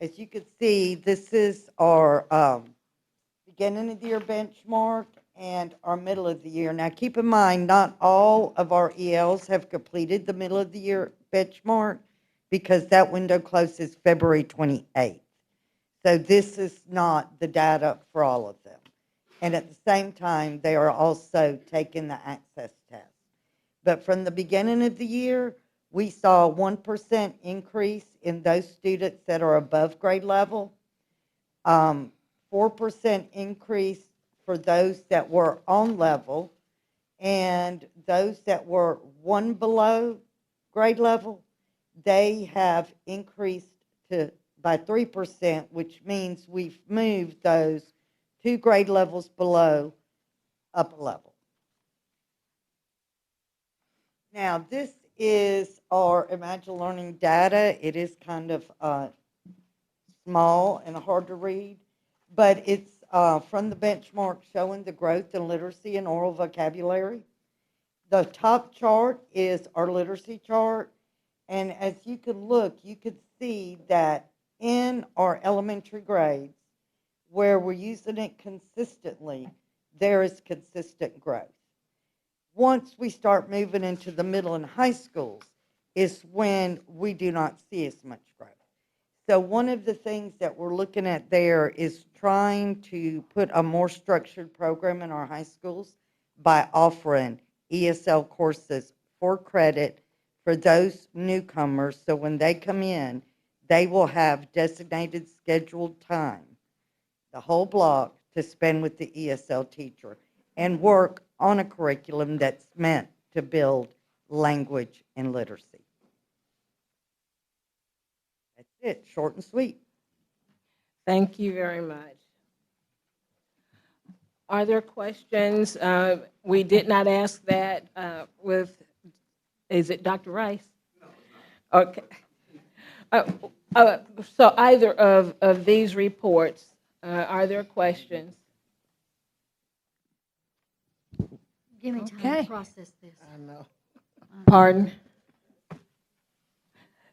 as you can see, this is our beginning of the year benchmark and our middle of the year. Now keep in mind, not all of our ELs have completed the middle of the year benchmark because that window closes February 28th. So this is not the data for all of them. And at the same time, they are also taking the access test. But from the beginning of the year, we saw a 1% increase in those students that are above grade level, 4% increase for those that were on level, and those that were 1 below grade level, they have increased by 3%, which means we've moved those 2 grade levels below up a level. Now, this is our Imagine Learning data. It is kind of small and hard to read, but it's from the benchmark showing the growth in literacy and oral vocabulary. The top chart is our literacy chart, and as you can look, you can see that in our elementary grades, where we're using it consistently, there is consistent growth. Once we start moving into the middle and high schools is when we do not see as much growth. So one of the things that we're looking at there is trying to put a more structured program in our high schools by offering ESL courses for credit for those newcomers. So when they come in, they will have designated scheduled time, the whole block, to spend with the ESL teacher and work on a curriculum that's meant to build language and literacy. That's it, short and sweet. Thank you very much. Are there questions? We did not ask that is it Dr. Rice? Okay. So either of these reports, are there questions? Give me time to process this. I know. Pardon?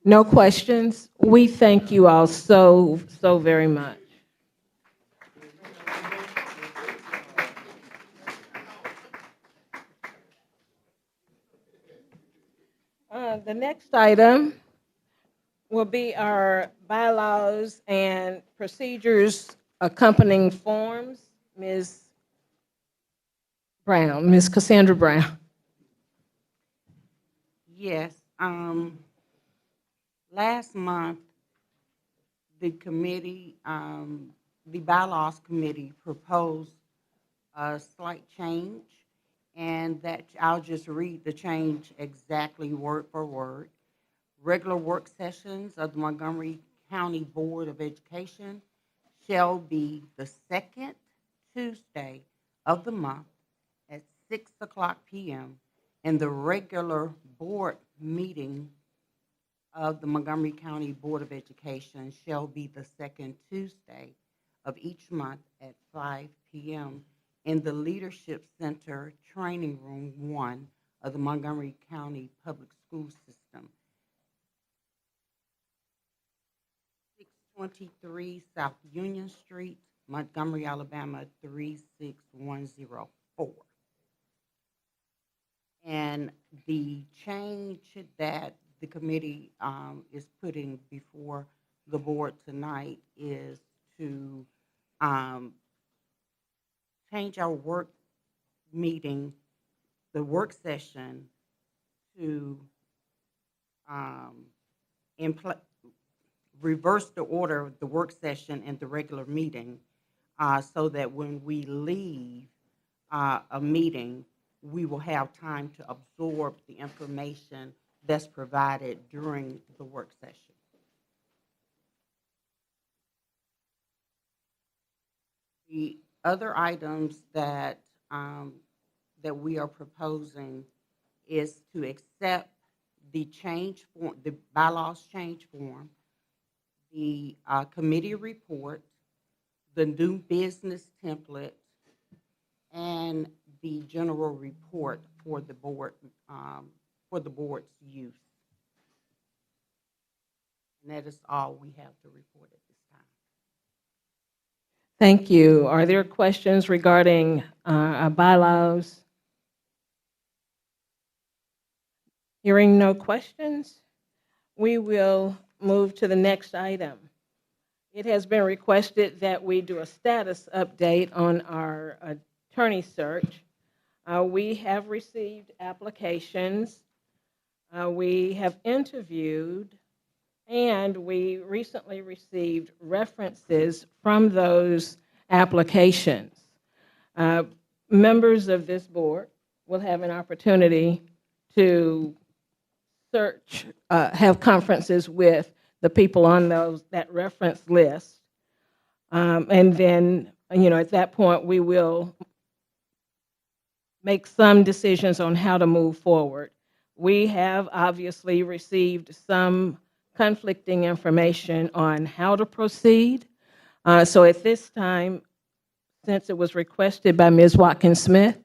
No questions? We thank you all so very much. The next item will be our bylaws and procedures accompanying forms. Ms. Brown, Ms. Cassandra Brown. Yes, last month, the committee, the bylaws committee proposed a slight change, and that I'll just read the change exactly word for word. Regular work sessions of the Montgomery County Board of Education shall be the second Tuesday of the month at 6:00 p.m. and the regular board meeting of the Montgomery County Board of Education shall be the second Tuesday of each month at 5 p.m. in the Leadership Center Training Room 1 of the Montgomery County Public School System. 623 South Union Street, Montgomery, Alabama 36104. And the change that the committee is putting before the board tonight is to change our work meeting, the work session, to reverse the order of the work session and the regular meeting, so that when we leave a meeting, we will have time to absorb the information that's provided during the work session. The other items that that we are proposing is to accept the change form, the bylaws change form, the committee report, the new business template, and the general report for the board, for the board's use. And that is all we have to report at this time. Thank you. Are there questions regarding our bylaws? Hearing no questions, we will move to the next item. It has been requested that we do a status update on our attorney search. We have received applications. We have interviewed, and we recently received references from those applications. Members of this board will have an opportunity to search, have conferences with the people on that reference list. And then, at that point, we will make some decisions on how to move forward. We have obviously received some conflicting information on how to proceed. So at this time, since it was requested by Ms. Watkins-Smith,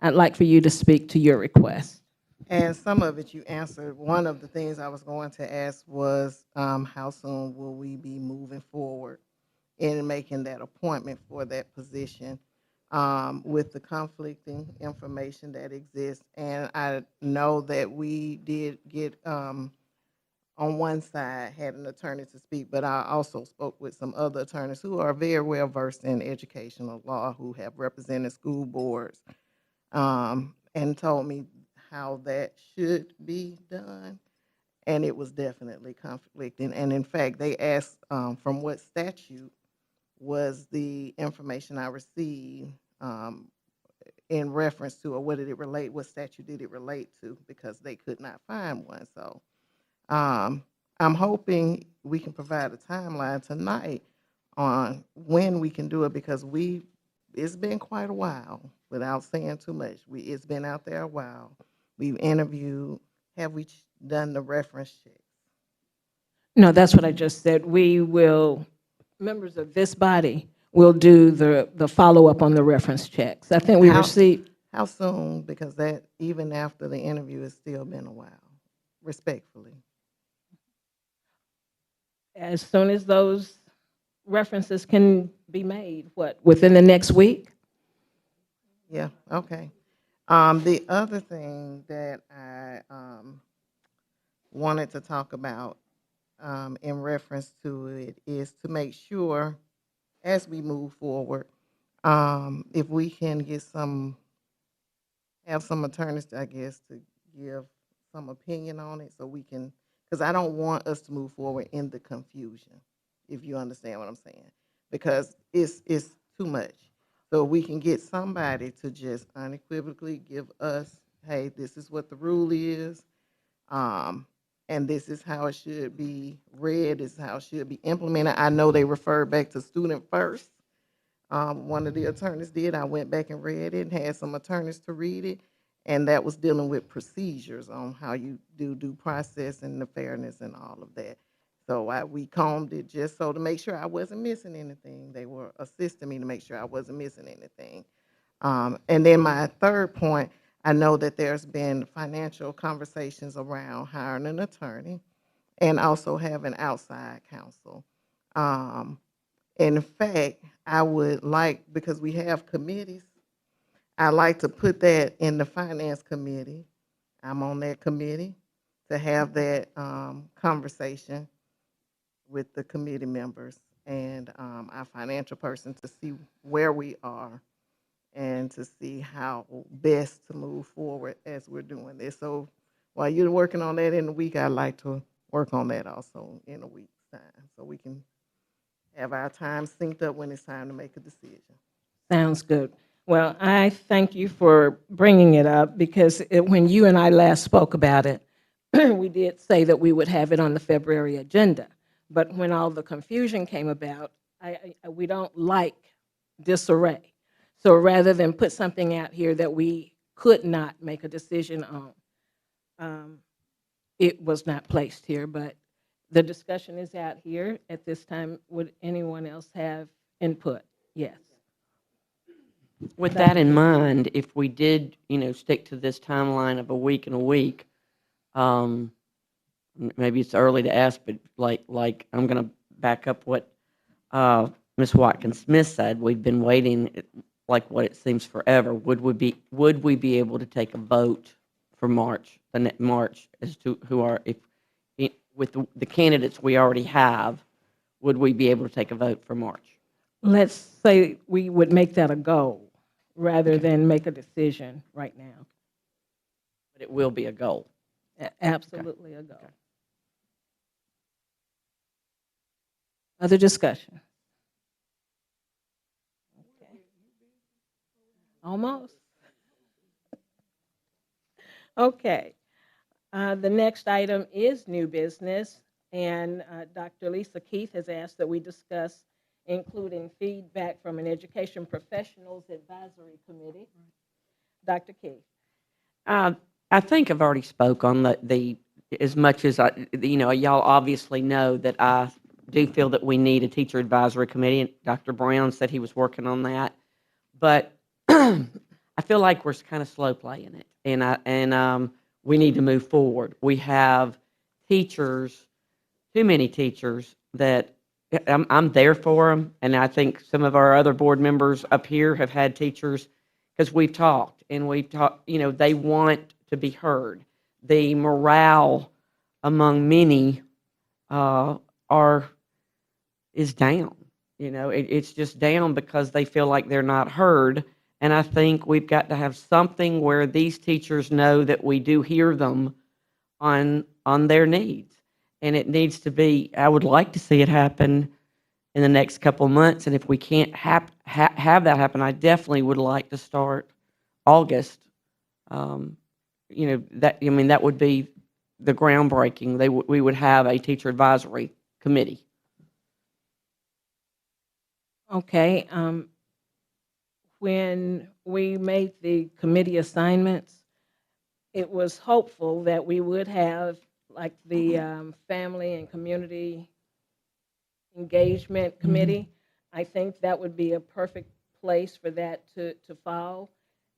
I'd like for you to speak to your request. And some of it you answered. One of the things I was going to ask was, how soon will we be moving forward in making that appointment for that position, with the conflicting information that exists. And I know that we did get, on one side, had an attorney to speak, but I also spoke with some other attorneys who are very well versed in educational law, who have represented school boards, and told me how that should be done, and it was definitely conflicting. And in fact, they asked from what statute was the information I received in reference to, or what did it relate, what statute did it relate to, because they could not find one. So I'm hoping we can provide a timeline tonight on when we can do it, because it's been quite a while, without saying too much. It's been out there a while. We've interviewed. Have we done the reference check? No, that's what I just said. We will, members of this body will do the follow-up on the reference checks. I think we received. How soon? Because that, even after the interview, it's still been a while, respectfully. As soon as those references can be made, within the next week? Yeah, okay. The other thing that I wanted to talk about in reference to it is to make sure, as we move forward, If we can get have some attorneys, I guess, to give some opinion on it so we can, because I don't want us to move forward in the confusion, if you understand what I'm saying, because it's too much. So we can get somebody to just unequivocally give us, hey, this is what the rule is, and this is how it should be read, this is how it should be implemented. I know they refer back to student first. One of the attorneys did. I went back and read it and had some attorneys to read it, and that was dealing with procedures on how you do due process and the fairness and all of that. So we combed it just so to make sure I wasn't missing anything. They were assisting me to make sure I wasn't missing anything. And then my third point, I know that there's been financial conversations around hiring an attorney and also having outside counsel. In fact, I would like, because we have committees, I like to put that in the finance committee. I'm on that committee to have that conversation with the committee members and our financial person to see where we are and to see how best to move forward as we're doing this. So while you're working on that in a week, I'd like to work on that also in a week's time so we can have our time synced up when it's time to make a decision. Sounds good. Well, I thank you for bringing it up because when you and I last spoke about it, we did say that we would have it on the February agenda. But when all the confusion came about, we don't like disarray. So rather than put something out here that we could not make a decision on, it was not placed here. But the discussion is out here at this time. Would anyone else have input? Yes. With that in mind, if we did, stick to this timeline of a week and a week, maybe it's early to ask, but like I'm going to back up what Ms. Watkins Smith said. We've been waiting, like what it seems forever. Would we be able to take a vote for March as to who are with the candidates we already have? Would we be able to take a vote for March? Let's say we would make that a goal rather than make a decision right now. But it will be a goal. Absolutely a goal. Okay. Other discussion? Okay. Almost. Okay. The next item is new business, and Dr. Lisa Keith has asked that we discuss including feedback from an Education Professionals Advisory Committee. Dr. Keith. I think I've already spoke on the as much as y'all obviously know that I do feel that we need a teacher advisory committee, and Dr. Brown said he was working on that, but I feel like we're kind of slow playing it, and we need to move forward. We have teachers, too many teachers that I'm there for them, and I think some of our other board members up here have had teachers because we've talked, they want to be heard. The morale among many is down. It's just down because they feel like they're not heard, and I think we've got to have something where these teachers know that we do hear them on their needs. And it needs to be, I would like to see it happen in the next couple of months. And if we can't have that happen, I definitely would like to start August. That would be the groundbreaking. We would have a teacher advisory committee. Okay. When we made the committee assignments, it was hopeful that we would have like the Family and Community Engagement Committee. I think that would be a perfect place for that to fall.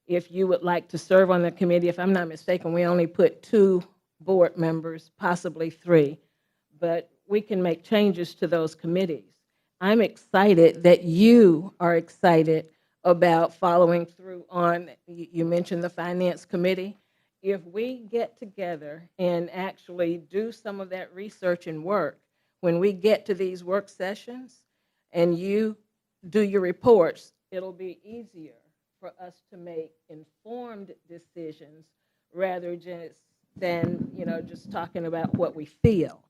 If you would like to serve on the committee, if I'm not mistaken, we only put 2 board members, possibly 3, but we can make changes to those committees. I'm excited that you are excited about following through on, you mentioned the Finance Committee. If we get together and actually do some of that research and work, when we get to these work sessions and you do your reports, it'll be easier for us to make informed decisions rather than, just talking about what we feel.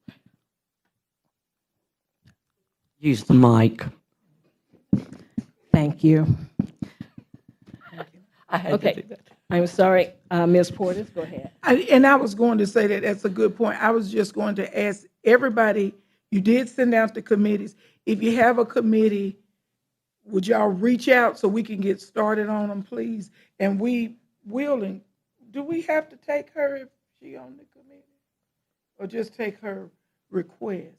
Use the mic. Thank you. I had to do Okay, that. I'm sorry, Ms. Portis, go ahead. And I was going to say that that's a good point. I was just going to ask everybody, you did send out the committees. If you have a committee, would y'all reach out so we can get started on them, please? And we will, and do we have to take her if she on the committee? Or just take her request?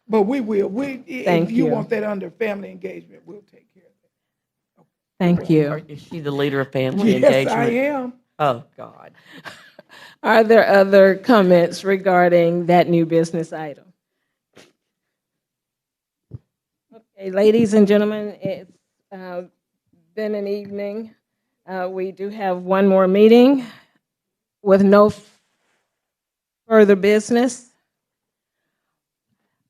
But we will. If you want that under family engagement, we'll take care of it. Thank you. Is she the leader of family Yes, engagement? I am. Oh, God. Are there other comments regarding that new business item? Okay, ladies and gentlemen, it's been an evening. We do have one more meeting with no further business.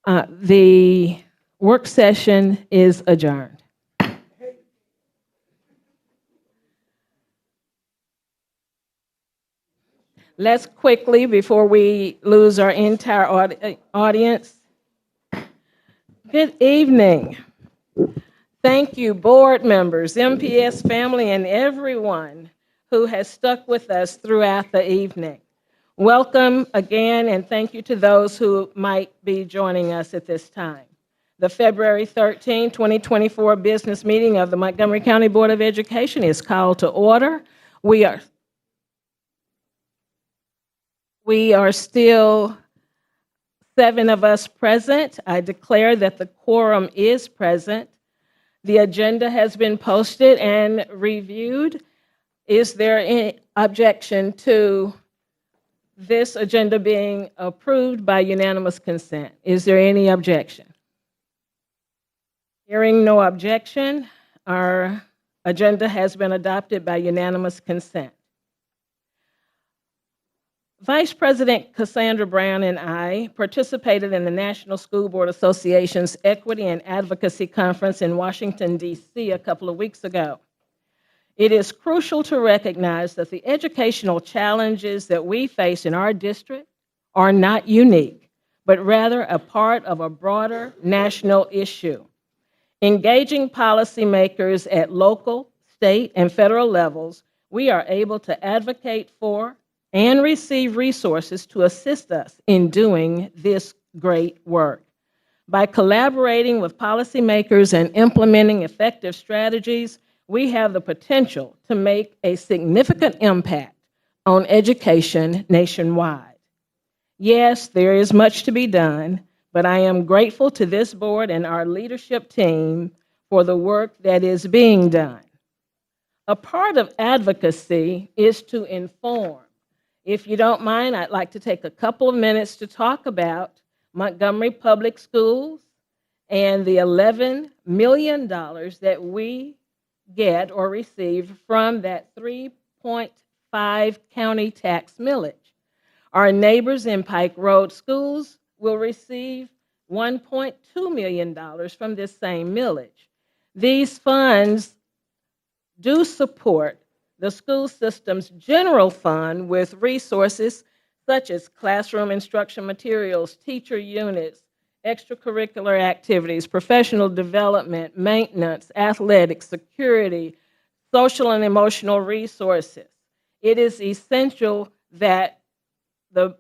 The work session is adjourned. Let's quickly, before we lose our entire audience. Good evening. Thank you, board members, MPS family, and everyone who has stuck with us throughout the evening. Welcome again, and thank you to those who might be joining us at this time. The February 13, 2024 business meeting of the Montgomery County Board of Education is called to order. We are still 7 of us present. I declare that the quorum is present. The agenda has been posted and reviewed. Is there any objection to this agenda being approved by unanimous consent? Is there any objection? Hearing no objection, our agenda has been adopted by unanimous consent. Vice President Cassandra Brown and I participated in the National School Board Association's Equity and Advocacy Conference in Washington, D.C. a couple of weeks ago. It is crucial to recognize that the educational challenges that we face in our district are not unique, but rather a part of a broader national issue. Engaging policymakers at local, state, and federal levels, we are able to advocate for and receive resources to assist us in doing this great work. By collaborating with policymakers and implementing effective strategies, we have the potential to make a significant impact on education nationwide. Yes, there is much to be done, but I am grateful to this board and our leadership team for the work that is being done. A part of advocacy is to inform. If you don't mind, I'd like to take a couple of minutes to talk about Montgomery Public Schools and the $11 million that we get or receive from that 3.5 county tax millage. Our neighbors in Pike Road schools will receive $1.2 million from this same millage. These funds do support the school system's general fund with resources such as classroom instruction materials, teacher units, extracurricular activities, professional development, maintenance, athletics, security, social and emotional resources. It is essential that the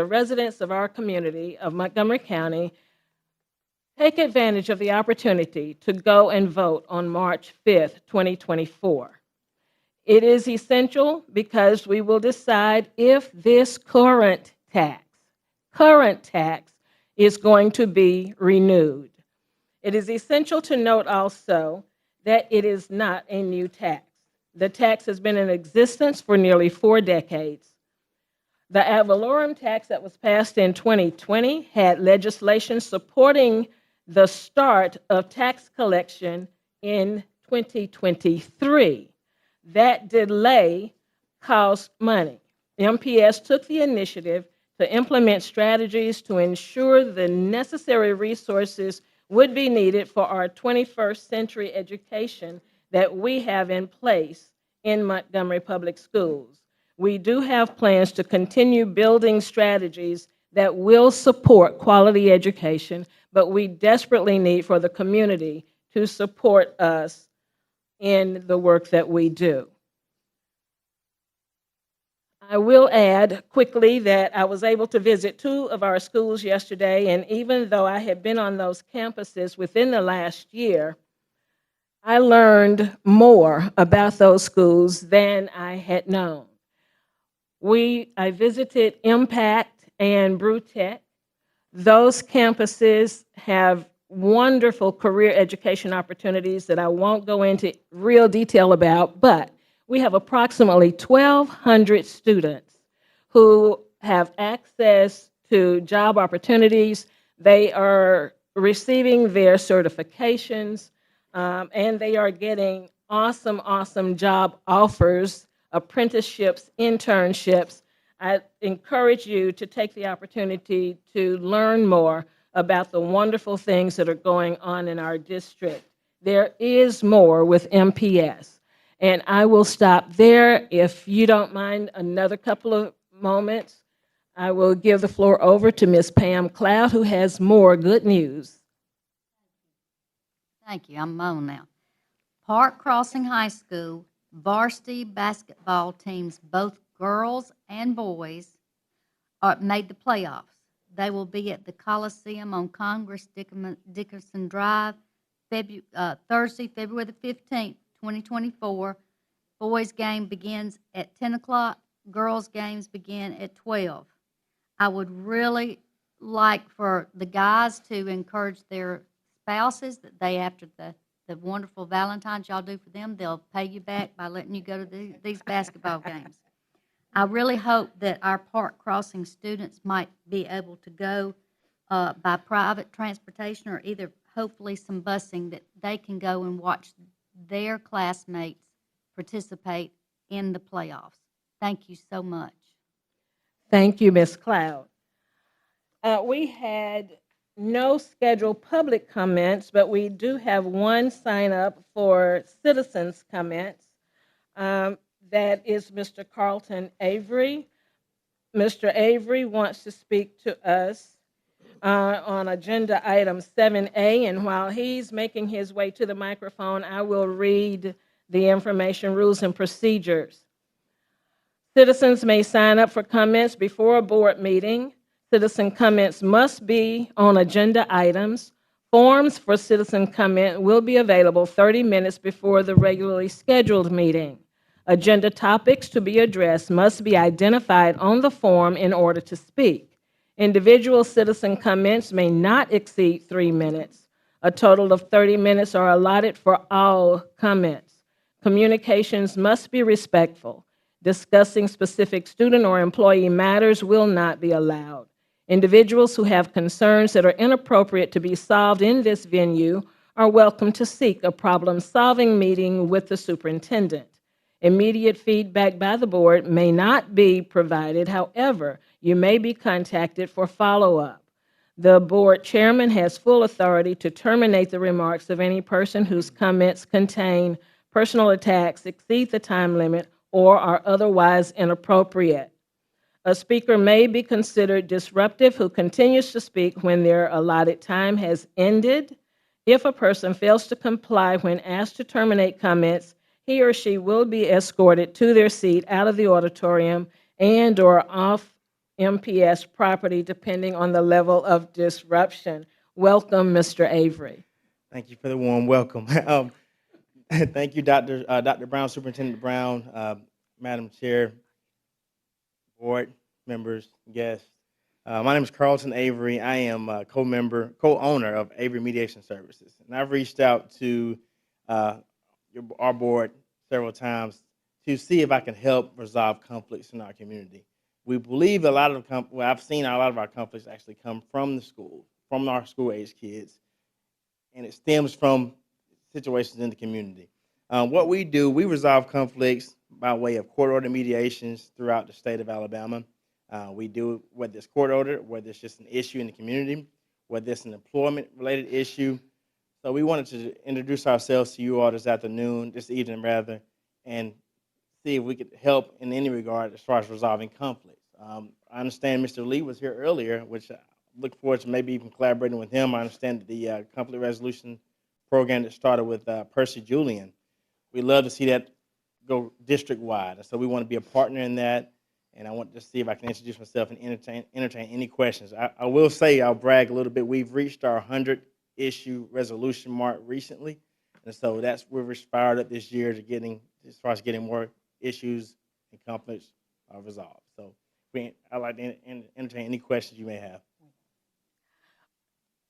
residents of our community of Montgomery County take advantage of the opportunity to go and vote on March 5th, 2024. It is essential because we will decide if this current tax is going to be renewed. It is essential to note also that it is not a new tax. The tax has been in existence for nearly 4 decades. The ad valorem tax that was passed in 2020 had legislation supporting the start of tax collection in 2023. That delay cost money. MPS took the initiative to implement strategies to ensure the necessary resources would be needed for our 21st century education that we have in place in Montgomery Public Schools. We do have plans to continue building strategies that will support quality education, but we desperately need for the community to support us in the work that we do. I will add quickly that I was able to visit 2 of our schools yesterday, and even though I had been on those campuses within the last year, I learned more about those schools than I had known. I visited Impact and Brutech. Those campuses have wonderful career education opportunities that I won't go into real detail about, but we have approximately 1,200 students who have access to job opportunities. They are receiving their certifications, and they are getting awesome job offers, apprenticeships, internships. I encourage you to take the opportunity to learn more about the wonderful things that are going on in our district. There is more with MPS. And I will stop there. If you don't mind another couple of moments, I will give the floor over to Ms. Pam Cloud, who has more good news. Thank you. I'm on now. Park Crossing High School varsity basketball teams, both girls and boys, made the playoffs. They will be at the Coliseum on Congress Dickerson Drive Thursday, February the 15th, 2024. Boys' game begins at 10 o'clock. Girls' games begin at 12. I would really like for the guys to encourage their spouses that they, after the wonderful Valentine's y'all do for them, they'll pay you back by letting you go to these basketball games. I really hope that our Park Crossing students might be able to go by private transportation or either hopefully some busing that they can go and watch their classmates participate in the playoffs. Thank you so much. Thank you, Ms. Cloud. We had no scheduled public comments, but we do have one sign up for citizens' comments. That is Mr. Carlton Avery. Mr. Avery wants to speak to us on agenda item 7A, and while he's making his way to the microphone, I will read the information, rules, and procedures. Citizens may sign up for comments before a board meeting. Citizen comments must be on agenda items. Forms for citizen comment will be available 30 minutes before the regularly scheduled meeting. Agenda topics to be addressed must be identified on the form in order to speak. Individual citizen comments may not exceed 3 minutes. A total of 30 minutes are allotted for all comments. Communications must be respectful. Discussing specific student or employee matters will not be allowed. Individuals who have concerns that are inappropriate to be solved in this venue are welcome to seek a problem-solving meeting with the superintendent. Immediate feedback by the board may not be provided. However, you may be contacted for follow-up. The board chairman has full authority to terminate the remarks of any person whose comments contain personal attacks, exceed the time limit, or are otherwise inappropriate. A speaker may be considered disruptive who continues to speak when their allotted time has ended. If a person fails to comply when asked to terminate comments, he or she will be escorted to their seat out of the auditorium and/or off MPS property, depending on the level of disruption. Welcome, Mr. Avery. Thank you for the warm welcome. Thank you, Dr. Brown, Superintendent Brown, Madam Chair, board members, guests. My name is Carlton Avery. I am a co-owner of Avery Mediation Services, and I've reached out to our board several times to see if I can help resolve conflicts in our community. We believe I've seen a lot of our conflicts actually come from the school, from our school-age kids, and it stems from situations in the community. What we do, we resolve conflicts by way of court order mediations throughout the state of Alabama. We do, whether it's court order, whether it's just an issue in the community, whether it's an employment-related issue. So we wanted to introduce ourselves to you all this evening rather, and see if we could help in any regard as far as resolving conflicts. I understand Mr. Lee was here earlier, which I look forward to maybe even collaborating with him. I understand the conflict resolution program that started with Percy Julian. We love to see that go district-wide, and so we want to be a partner in that. And I want to see if I can introduce myself and entertain any questions. I will say, I'll brag a little bit. We've reached our 100-issue resolution mark recently, and so that's where we're fired up this year to getting more issues and conflicts resolved. So I'd like to entertain any questions you may have.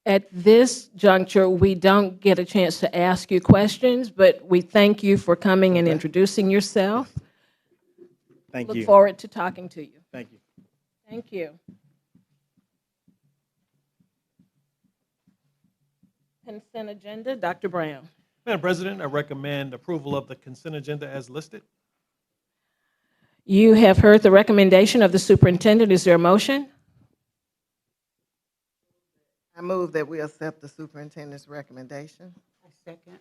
At this juncture, we don't get a chance to ask you questions, but we thank you for coming and introducing yourself. Thank you. Look forward to talking to you. Thank you. Thank you. Consent agenda, Dr. Brown. Madam President, I recommend approval of the consent agenda as listed. You have heard the recommendation of the superintendent. Is there a motion? I move that we accept the superintendent's recommendation. Second.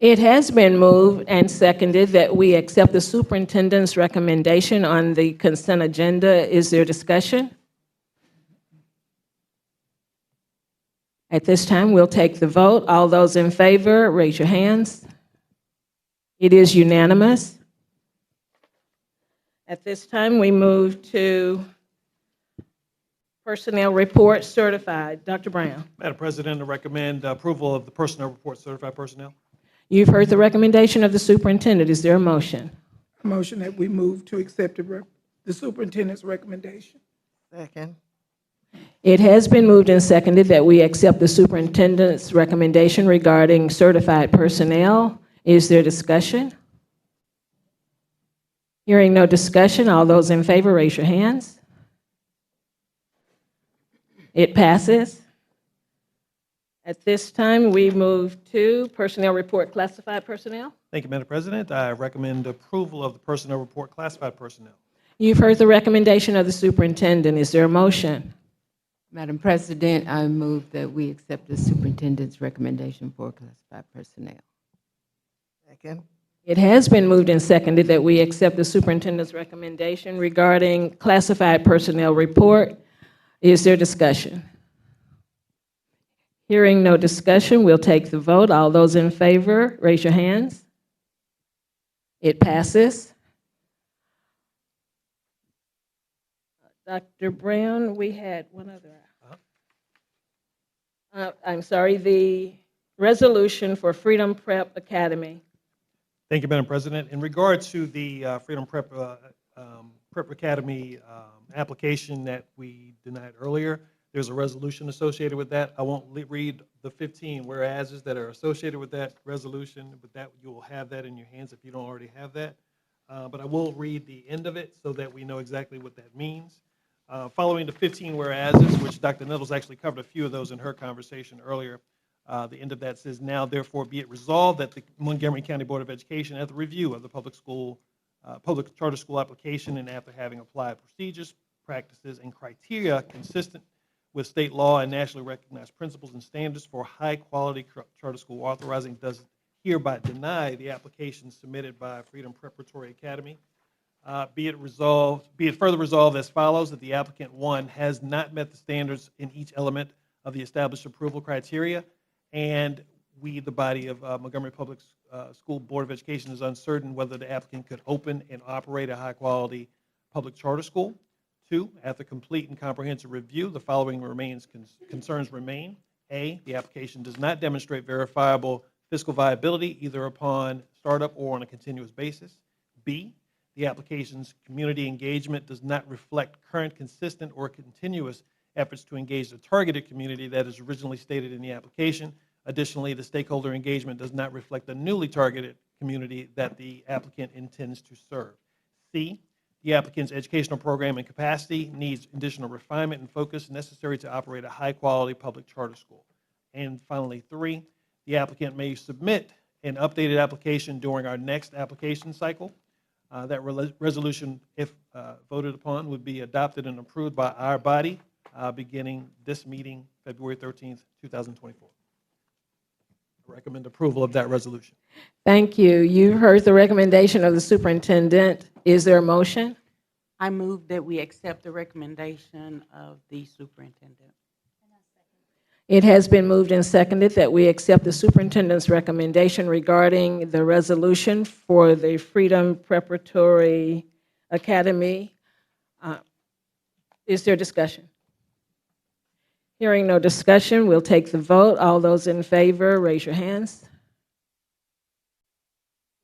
It has been moved and seconded that we accept the superintendent's recommendation on the consent agenda. Is there discussion? At this time, we'll take the vote. All those in favor, raise your hands. It is unanimous. At this time, we move to personnel report certified. Dr. Brown. Madam President, I recommend approval of the personnel report, certified personnel. You've heard the recommendation of the superintendent. Is there a motion? A motion that we move to accept the superintendent's recommendation. Second. It has been moved and seconded that we accept the superintendent's recommendation regarding certified personnel. Is there discussion? Hearing no discussion, all those in favor, raise your hands. It passes. At this time, we move to personnel report, classified personnel. Thank you, Madam President. I recommend approval of the personnel report, classified personnel. You've heard the recommendation of the superintendent. Is there a motion? Madam President, I move that we accept the superintendent's recommendation for classified personnel. Second. It has been moved and seconded that we accept the superintendent's recommendation regarding classified personnel report. Is there discussion? Hearing no discussion, we'll take the vote. All those in favor, raise your hands. It passes. Dr. Brown, we had one other. I'm sorry, the resolution for Freedom Prep Academy. Thank you, Madam President. In regard to the Freedom Prep Academy application that we denied earlier, there's a resolution associated with that. I won't read the 15 whereases that are associated with that resolution, but that you will have that in your hands if you don't already have that. But I will read the end of it so that we know exactly what that means. Following the 15 whereases, which Dr. Nettles actually covered a few of those in her conversation earlier, the end of that says, now therefore be it resolved that the Montgomery County Board of Education, at the review of the public charter school application, and after having applied procedures, practices, and criteria consistent with state law and nationally recognized principles and standards for high-quality charter school authorizing, does hereby deny the application submitted by Freedom Preparatory Academy. Be it further resolved as follows, that the applicant, one, has not met the standards in each element of the established approval criteria, and we, the body of Montgomery Public School Board of Education, is uncertain whether the applicant could open and operate a high-quality public charter school. Two, after complete and comprehensive review, the following concerns remain. A, the application does not demonstrate verifiable fiscal viability either upon startup or on a continuous basis. B, the application's community engagement does not reflect current, consistent, or continuous efforts to engage the targeted community that is originally stated in the application. Additionally, the stakeholder engagement does not reflect the newly targeted community that the applicant intends to serve. C, the applicant's educational program and capacity needs additional refinement and focus necessary to operate a high-quality public charter school. And finally, three, the applicant may submit an updated application during our next application cycle. That resolution, if voted upon, would be adopted and approved by our body beginning this meeting, February 13th, 2024. I recommend approval of that resolution. Thank you. You heard the recommendation of the superintendent. Is there a motion? I move that we accept the recommendation of the superintendent. It has been moved and seconded that we accept the superintendent's recommendation regarding the resolution for the Freedom Preparatory Academy. Is there discussion? Hearing no discussion, we'll take the vote. All those in favor, raise your hands.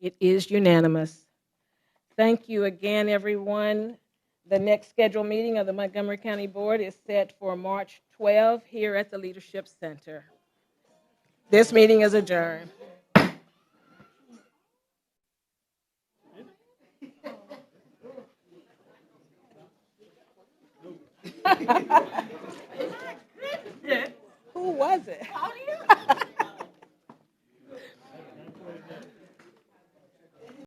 It is unanimous. Thank you again, everyone. The next scheduled meeting of the Montgomery County Board is set for March 12 here at the Leadership Center. This meeting is adjourned. Who was it?